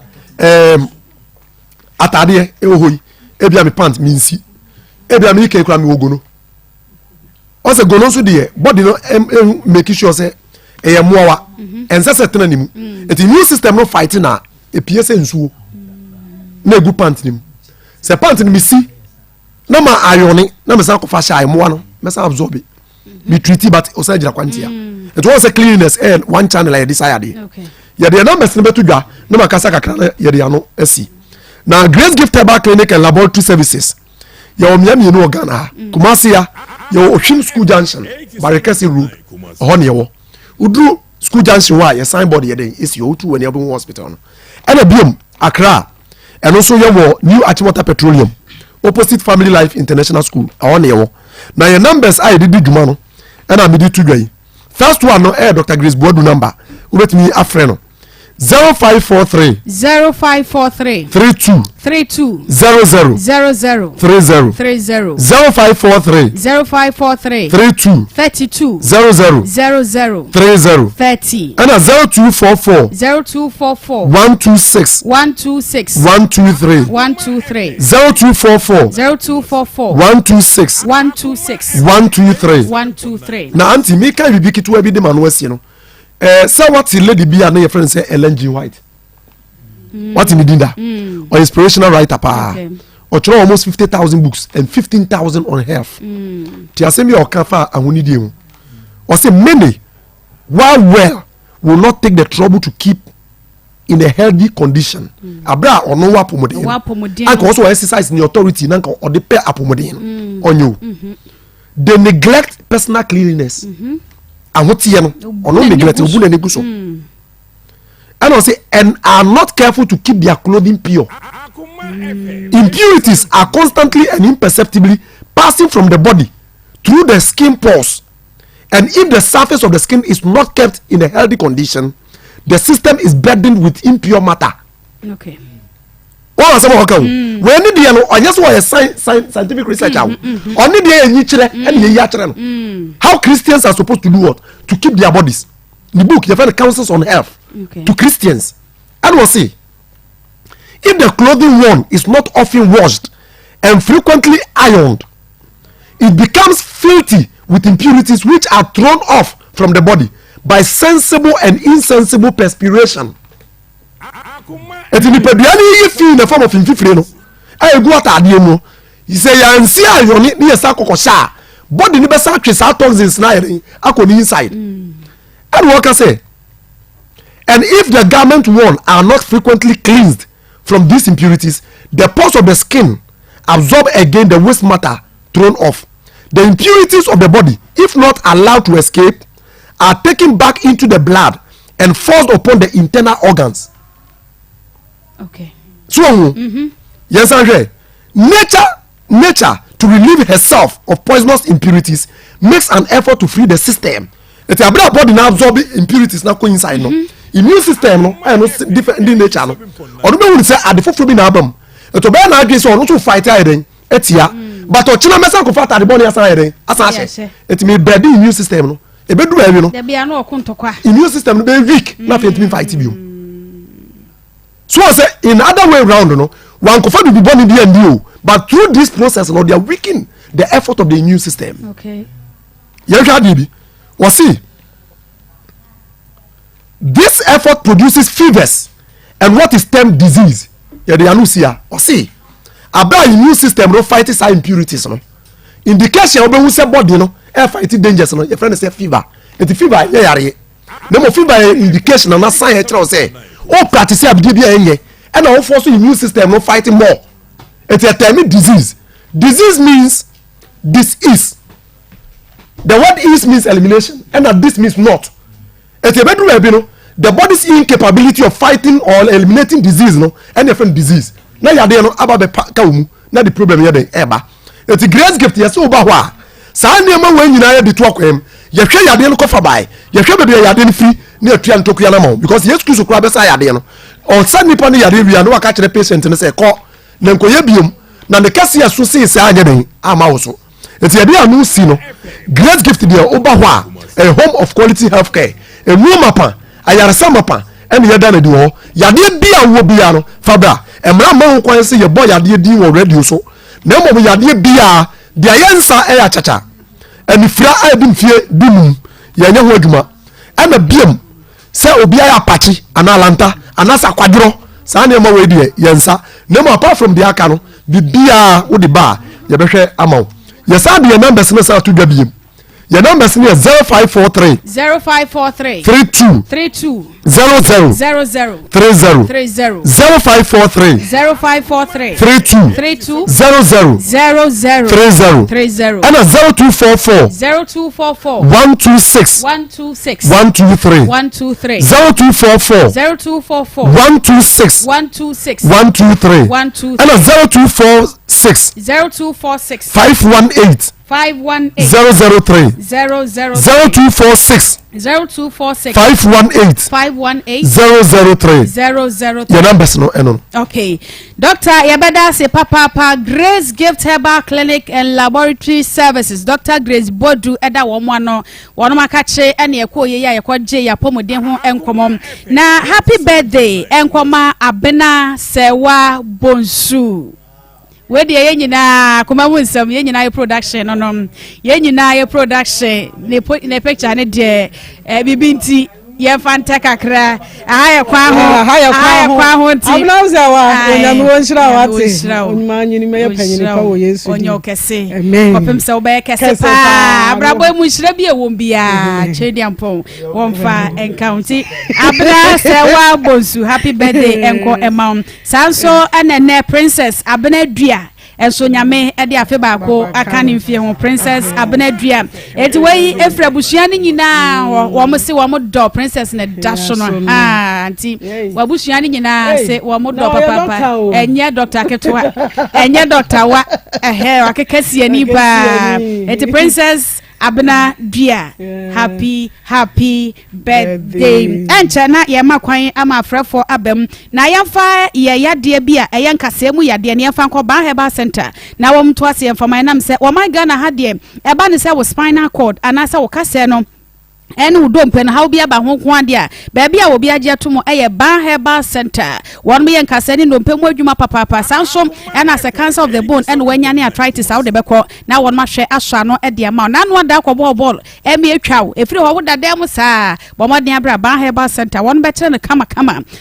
atade e hoyi e bia me pant mi nsi e bia me ike kura me ogono o se gono so de body no make sure say e ye moawa ense se tena nimu et immune system no fight na e pie se nsuo na egu pant nimu se pant ni si na ma ayone na me san ko fa sha moa no me san absorb me treat but o sa gira kwantia it was a cleanliness and one channel I decided okay ya de na mesin betu dwa na makasa kakra na ya de ano asi na Grace Gift Herbal Clinic and Laboratory Services ya omia mi no Ghana Kumasi ya Ohwim School Junction Barekasi Road ho ne wo udru School Junction wa ya signboard ya den is your to when you hospital no and biom Accra and also ya wo New Achimota Petroleum opposite Family Life International School ho ne wo na your numbers I did dwuma no and am di to dwa first one no Dr. Grace Bodu number ubetimi afreno 0543 0543 32 32 00 00 30 30 0543 0543 32 32 00 00 30 30 and 0244 0244 126 126 123 123 0244 0244 126 126 123 123 na anti me kan bibi kitu bi de manuasi no say what lady be na your friend say LNG White what in dinda or inspirational writer pa or throw almost 50,000 books and 15,000 on health ti asemi o kan fa ahuni die mu or say many while well will not take the trouble to keep in a healthy condition abra ono wa pomodin and also exercise in authority na o de pe apomodin onyo they neglect personal cleanliness ahotie no ono neglect obu na neguso and I say and are not careful to keep their clothing pure. Impurities are constantly and imperceptibly passing from the body through the skin pores, and if the surface of the skin is not kept in a healthy condition, the system is burdened with impure matter. Okay. What was about when the no onye so scientific research only the enyi kire and ye ya kire no how Christians are supposed to do what to keep their bodies. The book the find counsels on health to Christians and will say if the clothing worn is not often washed and frequently ironed, it becomes filthy with impurities which are thrown off from the body by sensible and insensible perspiration. Et ni pe bia ni feel in the form of infifire no e gu atade mu he say ya nsi ayoni ni yesa kokosha body ni be sa twe sa toxins na yere akoni inside and what can say and if the garment worn are not frequently cleansed from these impurities, the pores of the skin absorb again the waste matter thrown off. The impurities of the body, if not allowed to escape, are taken back into the blood and forced upon the internal organs. Okay. So, yes, Andre, nature to relieve herself of poisonous impurities makes an effort to free the system. It's a body now absorb impurities now go inside no. Immune system no I know different in nature no. Or no we say at the fofo bi na abam. It be na agree so no to fight here etia. But o china mesa ko fight at the body asan here asan she. It me bad immune system no. E be do ba wi no. There be an okontokwa. Immune system no be weak na fit me fight bi o. So I say in other way round no one ko fa do be born in the end o. But through this process no they are weakening the effort of the immune system. Okay. You can do what see this effort produces fevers and what is termed disease. yɛde yanu sia ɔsi aba immune system no fight side impurities no indication obehu sɛ body no fight dangers no your friend say fever eti fever yɛ yare na mo fever indication na sign yɛ kyerɛ sɛ o practice abidi bia enye and na force immune system no fight more eti a term disease means this is the word is means elimination and that this means not eti ebedu ebi no the body's incapability of fighting or eliminating disease no and different disease na yade no aba be ka omu na the problem yɛ den eba eti grace gift yɛ so ba ho a saa nneɛma wɔ nyinaa yɛ de to akwam yɛhwɛ yade no kɔfa bae yɛhwɛ bebe yade no firi na atua ntokuya na ma because yes kristo kura bɛsa yade no ɔnsa nipa no yade wia no waka kyerɛ patient no sɛ kɔ na nkoyɛ biom na ne kase aso sei saa anyɛ den ama wo so eti yɛde anu si no grace gift deɛ oba ho a home of quality health care enu mapa ayaresa mapa ɛne yɛda na di hɔ yade bia wo bia no fabra emra ma ho kwan sɛ yɛbɔ yade din wɔ radio so na mmom yade bia dia yɛnsa ɛyɛ achacha anifira ayɛdi mfie binum yɛnyɛ ho adwuma ɛna biam sɛ obi ayɛ apache ana alanta ana sakwadro saa ne ma we die yɛnsa na mmom apart from the aka no bibia wo de ba yɛbɛhwɛ ama wo yɛsa de numbers no sa to dwa biem your number is 0543 32 00 30 0543 32 00 30 and 0244 126 123 0244 126 123 and 0246 518 003 0246 518 003 your numbers no eno okay doctor yabeda say papa Grace Gift Herbal Clinic and Laboratory Services Dr. Grace Bodu eda wono makache ene ekoye ya yekoje ya pomoden ho enkomom na happy birthday enkoma abena Serwaa bonsu we de ye nyina kuma mu nsem ye nyina ye production no ye nyina ye production ne picture ne de bibinti ye fanta kakra aya kwa ho nti abnauza wa onyame wonshira wate onyuma nyini me panyini pa wo Yesu onyo kese kopem se obe kese pa abrabo mu shira bi ewom bia chedi ampon wonfa encounter abra Serwaa bonsu happy birthday enko emam sanso anene princess abena dua enso nyame e de afe baako aka ne mfie ho princess abena dua eti wei efra busua ne nyina wo mo se wo mo do princess ne dasho no anti wo busua ne nyina se wo mo do papa enye doctor ketwa enye doctor wa akekasi ani ba eti princess abena dua happy birthday encha na ye makwan ama afrefo abam na yamfa ye yade bia eye nkase mu yade ne yamfa nkɔ ban Herbal Center na wo mto ase yamfa man nam sɛ wo man Ghana ha de eba ne sɛ wo spinal cord anasa wo kase no ene udompe na ha obi aba ho ko ade a ba bia obi agye to mo eye ban Herbal Center won me yenkase ni ndompe mu adwuma papa sanso ena se cancer of the bone ene wanya ne arthritis how de bekɔ na won ma hwɛ aswa no ede ama na no da kɔ ball emi atwa efiri ho wo dada mu saa bomodin abra ban Herbal Center won betre ne kama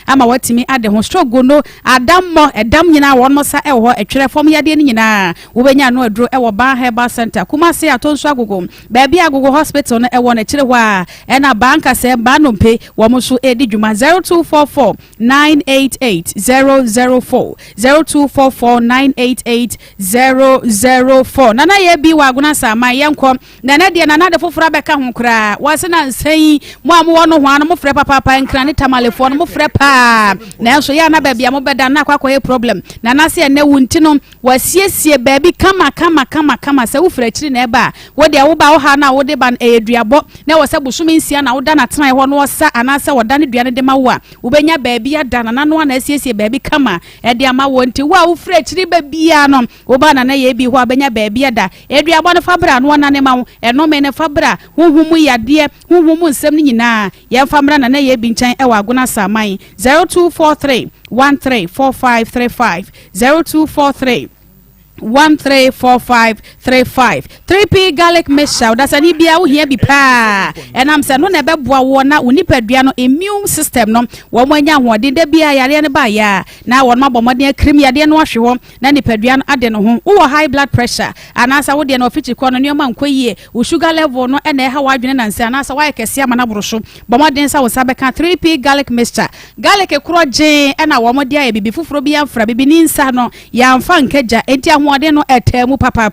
ama watimi ade ho strogo no adammo edam nyina won mo sa ɛwɔ atwere fom yade ni nyina wo benya no aduro ɛwɔ ban Herbal Center kuma se atonso agogo ba bia agogo hospital no ɛwɔ na kyere hɔ ena banka se banompe wo so edi dwuma 0244 988 004 0244 988 004 nana ye bi waguna sama yenko nana de nana de fofora beka ho kra wase na nsan mo amwo no ho an mo frɛ papa nkra ne tamalefo no mo frɛ pa na so ya na ba bia mo beda na akwakoye problem nana se ene wunti no wasiesie ba bi kama se wo frɛ kiri na eba wo de wo ba wo ha na wo de ban eduabo na wo se nsia na woda na tena ho no sa anasa woda ne duane de ma wo a wobenya baabi adana na no na asiesie baabi kama e de ama wo nti wo a wo frɛ kiri ba bia no wo ba na ye bi ho abenya baabi ada eduabo no fabra no na ne ma wo eno me ne fabra huhumu yade huhumu nsɛm ne nyinaa ye famra na ye bi nkyɛn e wa agona saman 0243 134535 0243 134535 3p garlic mixture that's an ibia wo here bi pa enam se no na beboa wo na unipadua no immune system no wo mwanya hoɔden da bia yare ne ba ya na wo no mabɔmɔden akrim yade no ahwe ho na nipadua no ade no ho wo high blood pressure anasa wo de no ofiti kɔ no nneɛma nkɔyie wo sugar level no ɛna ɛha wadwene nanse anasa wa yɛkɛse ama na borosho bɔmɔden sa wo sabeka 3p garlic mixture garlic ekro gye ɛna wo mɔde ayɛ bibi foforo bi amfra bibi ni nsa no yamfa nkaja enti ahoɔden no ɛtɛmu papa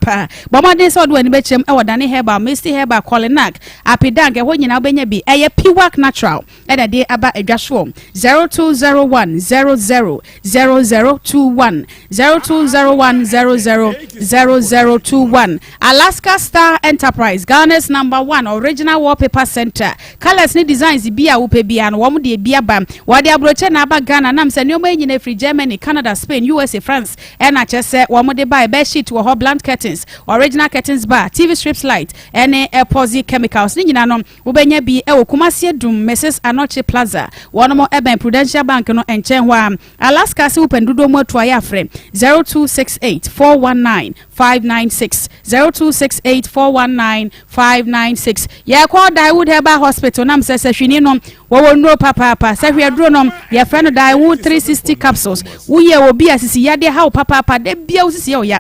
bɔmɔden sa wo de ani bɛkyem ɛwɔ dane herba misty herba colinac apidank ɛhɔ nyina wobɛnya bi ɛyɛ piwak natural ɛna de aba adwaso 0201 000021 0201 000021 Alaska Star Enterprise Ghana's #1 original wallpaper center colors ni designs bi a wopɛ bia no wɔm de bia ba wɔde abroche na aba Ghana nam sɛ nneɛma nyina free Germany Canada Spain USA France ɛna kyɛ sɛ wɔm de buy bed sheet wɔ hɔ blank curtains original curtains bar TV strips light ɛne airpozy chemicals ni nyina no wobɛnya bi ɛwɔ Kumasi Dum Mrs Anoche Plaza wɔnom ɛbɛn Prudential Bank no ɛnkyɛn hɔ Alaska se wopendudo mu atu ayɛ afrɛ 0268 419 596 0268 419 596 yɛ call Daiwood Herbal Hospital nam sɛ hwini no wo no papa sɛ hwe aduro no yɛ frɛ no Daiwood 360 capsules wo yɛ obi asisi yade ha papa de bia wo sisi yɛ oya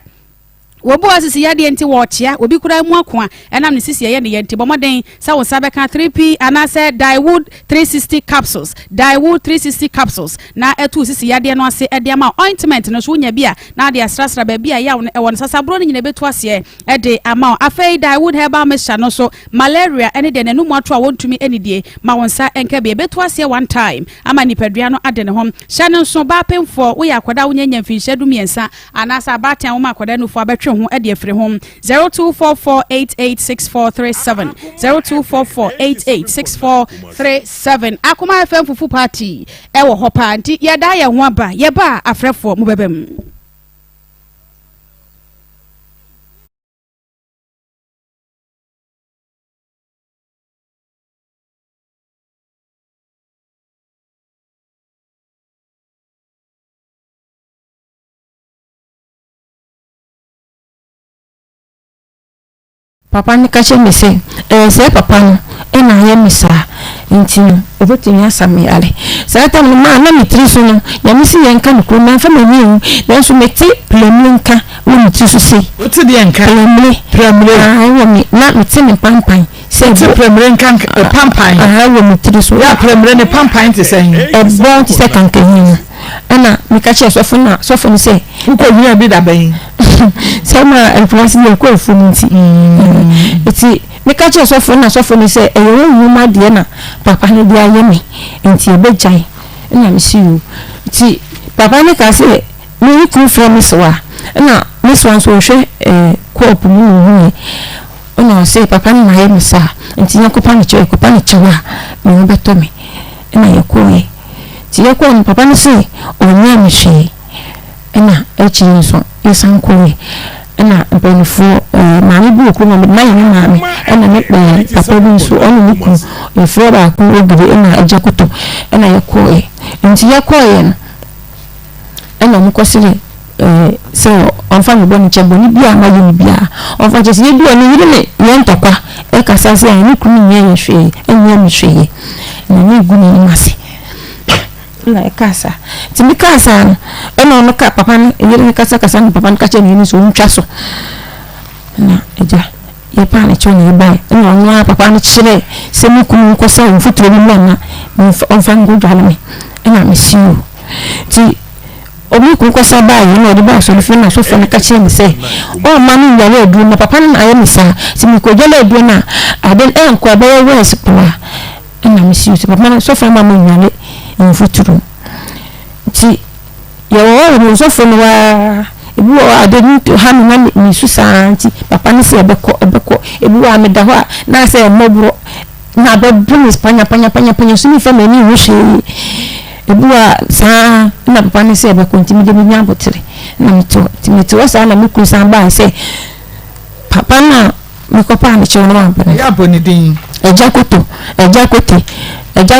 wobo asisi yade enti wo chia obi kura mu akoa enam ne sisi yɛ ne yɛ enti bomoden sa wo sabeka 3p anase Daiwood 360 capsules Daiwood 360 capsules na etu sisi yade no ase ede ama ointment no so nya bia na de asrasra ba bia ya wo no sasabro no nyina betu ase ede ama afei Daiwood herbal mixture no so malaria ene de nanu ato a wontumi enidie ma wonsa enka bia betu ase one time ama nipadua no ade ne hom hye no so ba pemfo wo ya akoda wo nya mfinhye du miensa anase abatan wo ma akoda no fo abetwe ho ade afre hom 0244886437 0244886437 Akoma FM fufu party e wo ho pa nti ye da ye ho aba ye ba afrefo mu bebem papa ni kache me se papa no na ye misa nti no obetumi asame ale sa ta no ma na mitri so no ya mi si yenka no kro na fa mani na so meti plemlenka wo mitri so se oti de yenka plemle ai wo mi na meti ne pampan se plemlenka pampan wo mitri so ya plemle ne pampan te se bon ti se kanka hin ana mi kache so fo no se ko nya bi da ben sama influence ne ko funti eti me ka che so fun say e wo nwuma de na papa ne dia ye me enti e bejai na me si you ti papa ne ka say me ku from so a na me so an so hwe coop mu hu ona say papa ne na ye me sa enti yakopa ne chewa me beto me na ye ko ye ti ye ko papa ne say onya me hwe na echi nso yesankoe na mpanifo maame bi okuma na yɛ maame na ne papa bi nso ɔno ne ku efo ba ko ogire na agya koto na yɛ koe nti yɛ koe no na mo kɔsire sɛ ɔmfa me bɔ ne kyɛ bɔ ne bia ma yɛ ne bia ɔmfa kyɛ sɛ yɛ bia ne yire ne yɛ ntɔkwa kasa sɛ ne ku ne yɛ hwee ɛnyɛ me hwee na ne gu ne mase na kasa timi kasa no ka papa ne yere kasa no papa ne kache ne so ntwa so na eja ye pa ne cho ne bai na onwa papa ne chire se mu kunu ko sa mfuturo bi na onfa ngudwa me na me siu ti omi kunu ko sa bai na odi ba so ne fina so fa ne kache ne se o ma ne ya edu na papa ne aye misa ti mi ko jele edu na aben enko abaye wes pwa na me siu ti papa ne so fa ma mo nyale mfuturo ti yo wo so fo no wa ebu wa adenu ha no na mi susa nti papa ne se ebeko ebu wa me da ho na se mobro na be bring Spanya panya so mi fa mani wo hwe ebu wa sa na papa ne se ebeko nti mi de mi nya botere na mi to sa na mi ku san ba se papa na mi ko pa ne che no ma pa ya boni din eja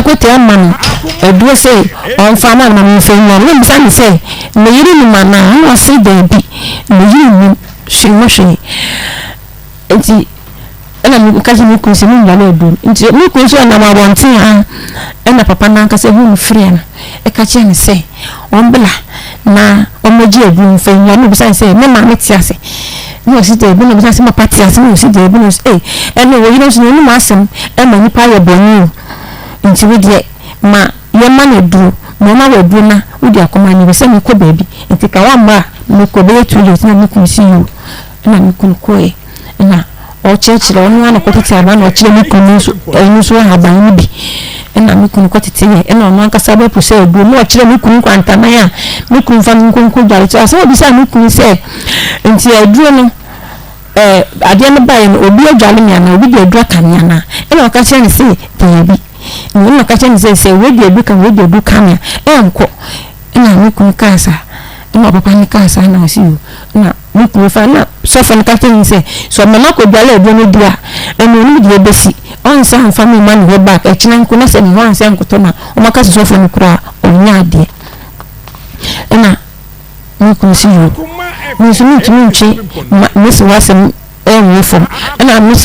kote amano eduo se on fama na mi fe nya me bisa ni se me yiri ni mana no se de bi me she mo hwe enti ena mi ka se mi kun se mi ngale edu nti mi kun so na ma wonten ha ena papa na nka se hu free na e ka che ni se ombla na omoji edu mfa nya no bisa se me ma meti ase no si de ebu no bisa se ma party ase no si de ebu no ena wo yino so no ma asem e ma ni pa ye bonu nti we de ma ye ma na edu mo ma we edu na wo de akoma ni se mi ko baby nti ka wa ma mi ko be tu le na mi kun si you na mi kun ko e na o chechire onu ana ko tete aba na o chire mi kun so enu so haban ni bi na mi kun ko tete ye na onu anka sabe po se edu no o chire mi kun kwanta na ya mi kun fa mi kun ko jare so asa obi sa mi kun se nti edu no ade no bae no obi adwale mi ana obi de edu aka mi ana na o ka che ni se tebi ni na ka che ni se we de edu kan ya enko na mi kun kasa na papa ni kasa na o si o na mi kun fa na so fa ni ka che ni se so me na ko dwale edu no dia enu ni de besi on sa han family man go back e china nko na se ni wan se nko na o maka so fa ni kura o nya ade na mi kun si o mi so mi tumi mi so wa se fom na me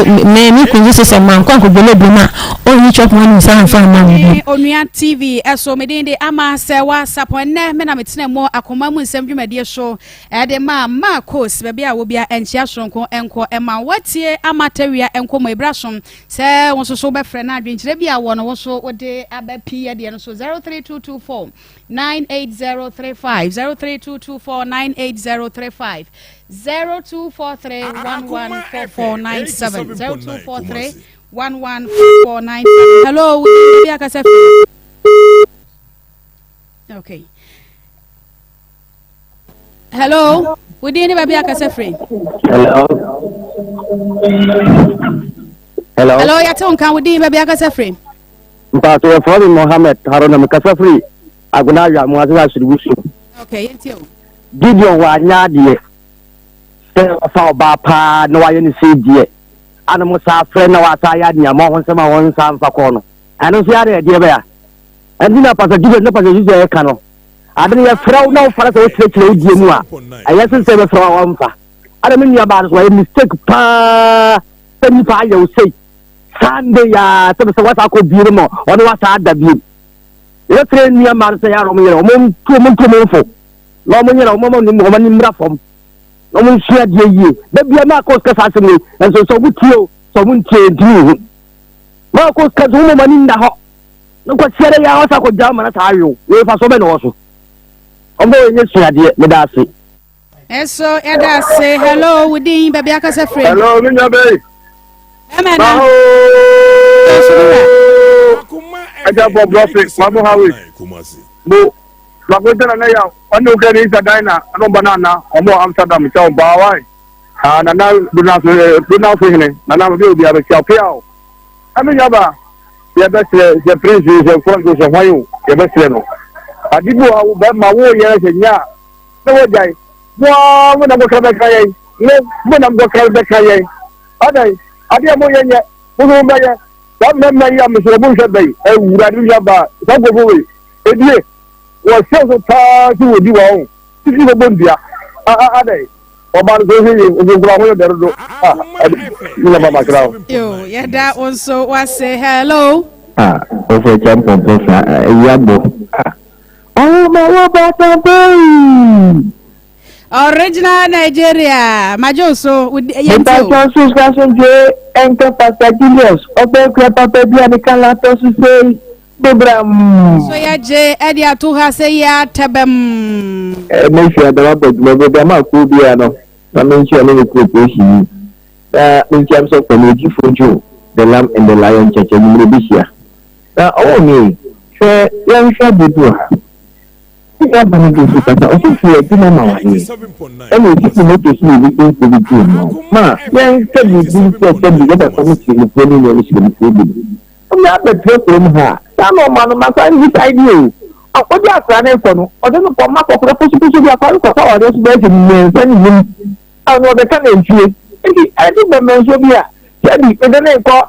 kun se man ko dwale edu na o ni chop man sa han family Onua TV eso me de ama Serwaa Sarpong ne me na metene mo Akoma mu nsem dwumade so de ma course be bia wo bia enchia sonko enko ema watie amatawia enko mo ibrasom se won so be frɛ na adwenkyere bia wo no wo so wo de abapi ye de no so 03224 98035 03224 98035 0243114497 0243 11497. Hello, okay. Hello, we didn't baby akasefre. Hello, ya ton kan we didn't baby akasefre. Mpato for Mohammed Haruna Mkasafri aguna ya mwaza shiribusu. Okay, yentio. Gideon wa nyaade. Fa ba pa no waye ni sedie. Ana musa frɛ na wata ya nia mo hon sama won san fa ko no ano so yare de be ya andina pasa gibe na pasa yuze e ka no adene ya frɛ na fara so kyerɛ die mu a aye sen se be frɛ wa mfa ana me nia ba so wa mistake pa tani pa ya usei Sunday ya se be wata ko biire mo ono wata ada bi e frɛ nia ma so ya ro mo yere mo to mo fo no mo yere mo ni mra fom no mun share die ye da bia na ko ska sase ni enso so butio so mun tie du ma ko ska zo mo mani nda ho no ko share ya wasa ko jama na tayo we fa so be no so ombo ye share die me da se eso e da se hello within baby akasa free hello mi nya be amena aja bo blofik ma bo hawi bo Bagotana na ya wanu ke ni sadina ano banana omo Amsterdam chao bawai nana duna so hene nana bi obi abe chao piao ami yaba ya besle je prince je fongo so hayo ya besle no adibu awu ba ma wo ye se nya no wo jai mo na go krabe kai mo na go krabe kai adai adia mo ye nya mo ba ye ba memma ya mo so mo se bai e wura du yaba so go go we edie was so tired to do all. This is a bondia. Oba go here, we go away there do. Yo, yeah, that also was say hello. Okay, champion professor Yabo. Oh, my God, original Nigeria. Majoso with Yabo. Enter Pastor Julius. Open Papa Bian Calatos say. So ya je edi atuha se ya tabem me sure da ba be ma ku bia no na me sure no ku peshi in terms of community for Joe the lamb and the lion church in Rubisia oh me sure yan sure budu ya ba ni ku ta o si e ti na ma wa ni e mo ti mo to si ni ku ku bi ma yan se bi bi da ko ni ku ni ni si ku bi na be from her no man ma sa ni idea o di asra na ko no o de no ko ma ko ko pusu bi akwa ko ko o de so be ni se ni ni no de ka na ntue e di be men so bi a se di e de na ko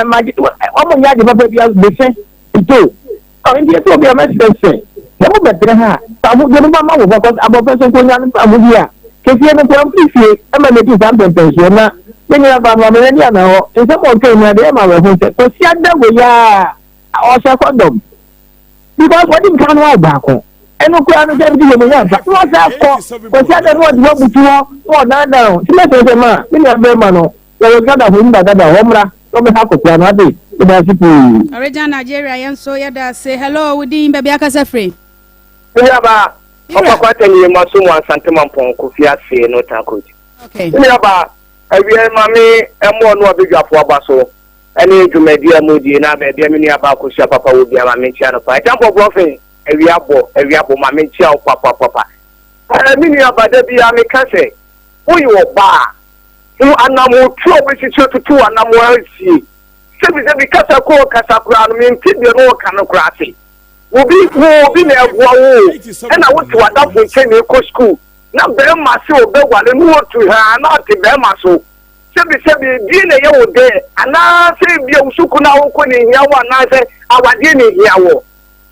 ma ji o mo ya de papa bi as be se ito o ndi to bi a ma se se mo be tre ha ta mo de no ma wo ko abo pe so ko nya ni pa mo bi a kefie no kwa mfifie ama me di sample pension na nyina ba ma me ni na ho nse ko ke na de ma we ho se ko sia da we ya o se condom because what in kan wa ba ko eno kwa no se bi me ya ba no sa ko sia da no di wa butu ho na na ti me se ma ni na be ma no we ga da ho nda da ho mra no me ha ko kwa na de ba si pu original Nigeria yen so ya da say hello we din be aka se free ya ba ọkwa kwata ni maso mu asante mampon ko fi ase no ta ko ji okay ni ba awie mami emo no abedwafo abaso ene dwumadi amodi na be de mini aba ko sia papa wo bia mami chia no pa tampo profe awie abo mami chia o papa mini abada bia me kase oyi wo ba fu anamu tu obisi tutu anamu asi sebi kasa ko kasa kura no mi ntide no kana kura ase obi na egwa wo na wotu wadafo nche ko school na be ma se obegwale no wotu ha na te be ma so sebi bi na ye wo de ana se bi usuku na wo ko ni hiawo na se awade ni hiawo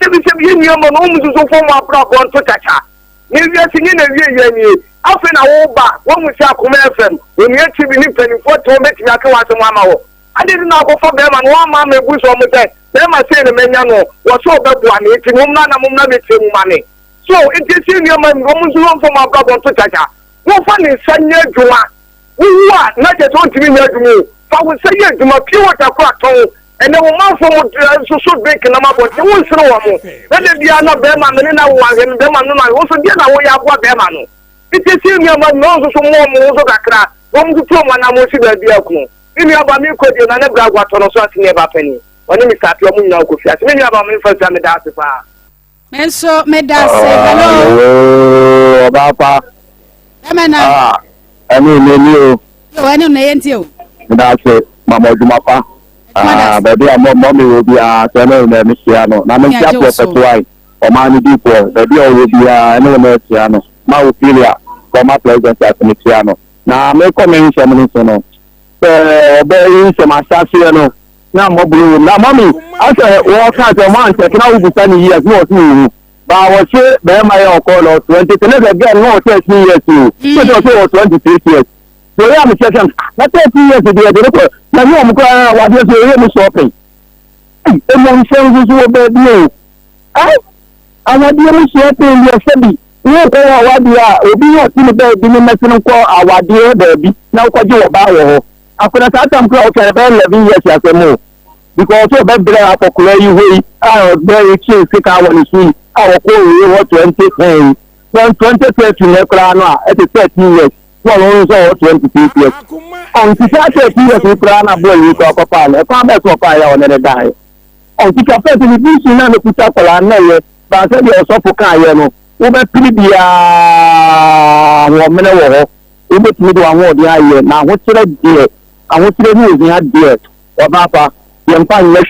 sebi ye ni mo no mu so fo mo abra bo nto tacha ni wi ati ni na wi ye ni afi na wo ba wo mu se Akoma FM oni ati bi ni penifo to betimi aka wa se mo ama wo ade na ko fo be ma no ama me bu so mo te ma say na menya no wo so bebu ani ti mum na beti mu mane so intisi ni ma mo mu so fo ma bra bon to chacha wo fa ni sanye adwuma wo na je to ntimi nya adwuma fa wo sanye adwuma pure water ko aton ene wo man fo mo so break na ma bon wo nsere wo mo na de bia na be ma me na wo ahen be ma no na wo so dia na wo ya bo be ma no intisi ni ma no so mo so kakra wo mu to mo na mo si ba bia ku ni aba mi ko de na ne bra gwa to no so atinye ba pani oni mi sapi omu nyina ko fiase me nua ba me fa sa me da ase fa menso me da se hello papa amena ani ni o yo ani na yenti o da se mama oduma pa baby mo mi wo bia so na me sia no na me sia prophet wai o ma ni di ko baby o wo bia na me sia no ma wo filia ko ma president as me sia no na me ko me sia me so no be yi se ma sia se no na mobulu na mami ase wo ka se man se na wo busa ni years no so ba wo se be ma ye oko lo 20 tele be girl no 13 years so so 23 years so ya me se na 13 years de ko na yo mo ko wa de so ye mo shopping e mo se so be no ai awa de mo shopping ye se bi wo ko wa dia obi yo ti be bi ni mesin ko awade be bi na ko je wo ba wo after that time ko okay be 11 years asemo because so be bra akokura yi hoyi a be chi sika woni su a ko yi wo 2010 2030 ne kra no a it is 13 years so no so 26 years on ti sa 13 years kra na boy yi ko papa le kwa be so pa ya woni dai on ti ka fe ni bi su na no kuta kola na ye ba se bi so fo kan ye no wo be pili bia wo mene wo ho wo be timi do awon odi aye na ho kire die awon kire ni ozi ha die o ba pa yempa nye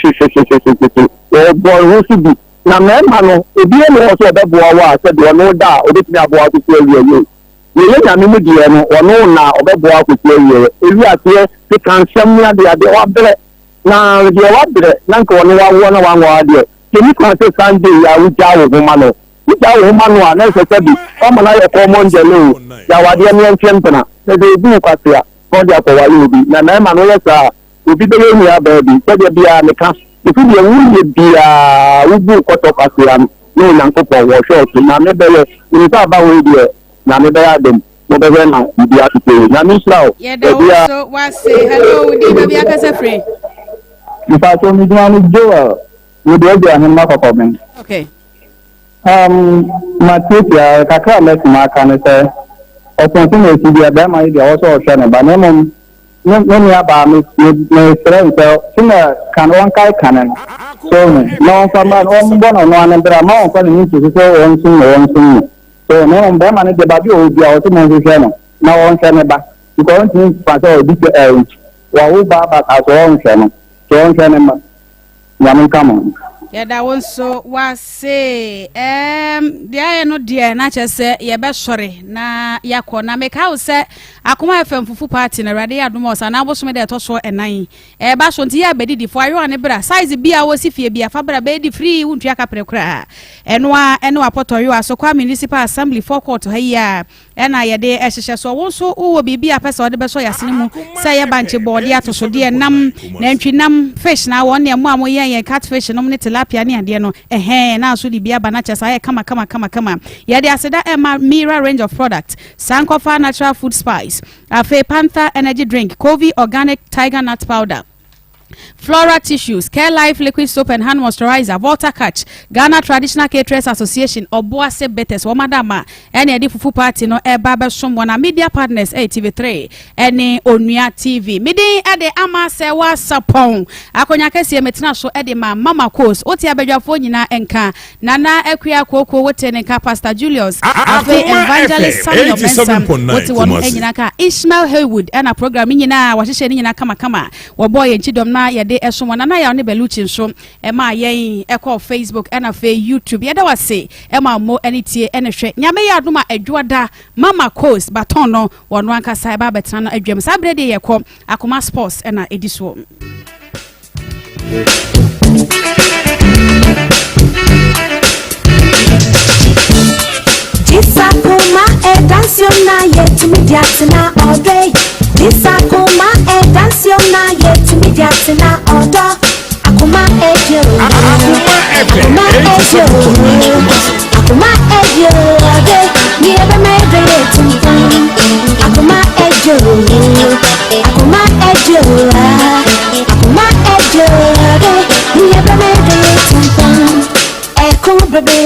o boy who should be na me ma no ebi e no so be bo wa se do no da o be timi abo aku ku awie ye nya me mu die no ono na o be bo aku ku awie ewi ase ti kan sem ya de wa bere na de wa bere na ko no wa wo na wa ngo ade ke ni kan se Sunday ya u ja wo ma no u ja wo ma no na se se bi o ma na ye ko mo nje no ya wa de mi entempena se de bi kwase a ko de ko wa yo bi na me ma no ye sa obi be ye nya ba bi se de bia me ka ifu de wu ye bia wu bu ko to kwase am no na ko po wo short na me be ye ni sa ba we de na me be adam mo be na bi a ti na mi sra o ye da so wa say hello di be bia ka se free ifa so mi dwan ni jo wo de bia ni ma ko men okay ma tiya kakra le ma ka ne se opon ti ne ti bia ba ma ide o so o hwe ne ba ne mo no ya ba me friend so sina kan wan kai kanan so no fa ma o mbo no an bra ma o ko ni ti so on sun so no mbo ma ne de ba bi o bia o ti mo hwe no na won hwe ne ba ko on ti pa so di wa wo ba ka so on hwe no so on hwe ne ma ya mun kama ya da won so wa say dia no dia na chese ye be sore na yakọ na meka wo se Akoma FM fufu party na rade adom osa na boso me de to so enan ba so nti ya bedidi fo ayo ane bra size bia wo sifie bia fa bra be di free wuntu aka prekra eno a poto yo aso kwa municipal assembly forecourt ha ya ɛna yɛde ɛhyehyɛ so wo so wo bibi a pɛsɛ ɔde bɛso yasene mu sɛ yɛ banche board ya to so de nam nantwi nam fish na won ne mo amoyɛ catfish no ne tilapia ne ade no na so de bia ba na kyesa yɛ kama yɛde aseda Emma Mira range of products Sankofa natural food spice Afe Panther energy drink Kovi organic tiger nut powder Flora tissues, Care Life liquid soap and hand moisturizer, Volta Catch, Ghana Traditional Caterers Association, Obuase Betes, Womadama, any edi fufu party no baba someone media partners TV3, any Onuya TV. Midi ade ama Serwaa Sarpong. Akonya kesi metina so ede mama course. Oti abedwafo nyina enka. Nana Ekwia Koko wote nenka Pastor Julius. Afe Evangelist Samuel Nsem. Oti wonu enyina ka Ishmael Haywood ena program nyina wahihye nyina kama. Woboy enchidom na yɛde ɛso wana na yɛ ne beluchi nso ɛma yɛn ɛkɔ Facebook ɛna fe YouTube yɛda wase ɛma mo ɛnetie ɛne hwɛ nyame yɛ adoma adwoada mama coast baton no wɔno ankasa ɛba betena no adwam saa brɛ de yɛkɔ Akoma sports ɛna edi so Akoma dansio na yetimidiatina odwe Akoma dansio na yetimidiatina odo Akoma ejo Akoma ejo Akoma ejo ade ni ebe mede yetimpan Akoma ejo Akoma ejo Akoma ejo ade ni ebe mede yetimpan Ekoma bebe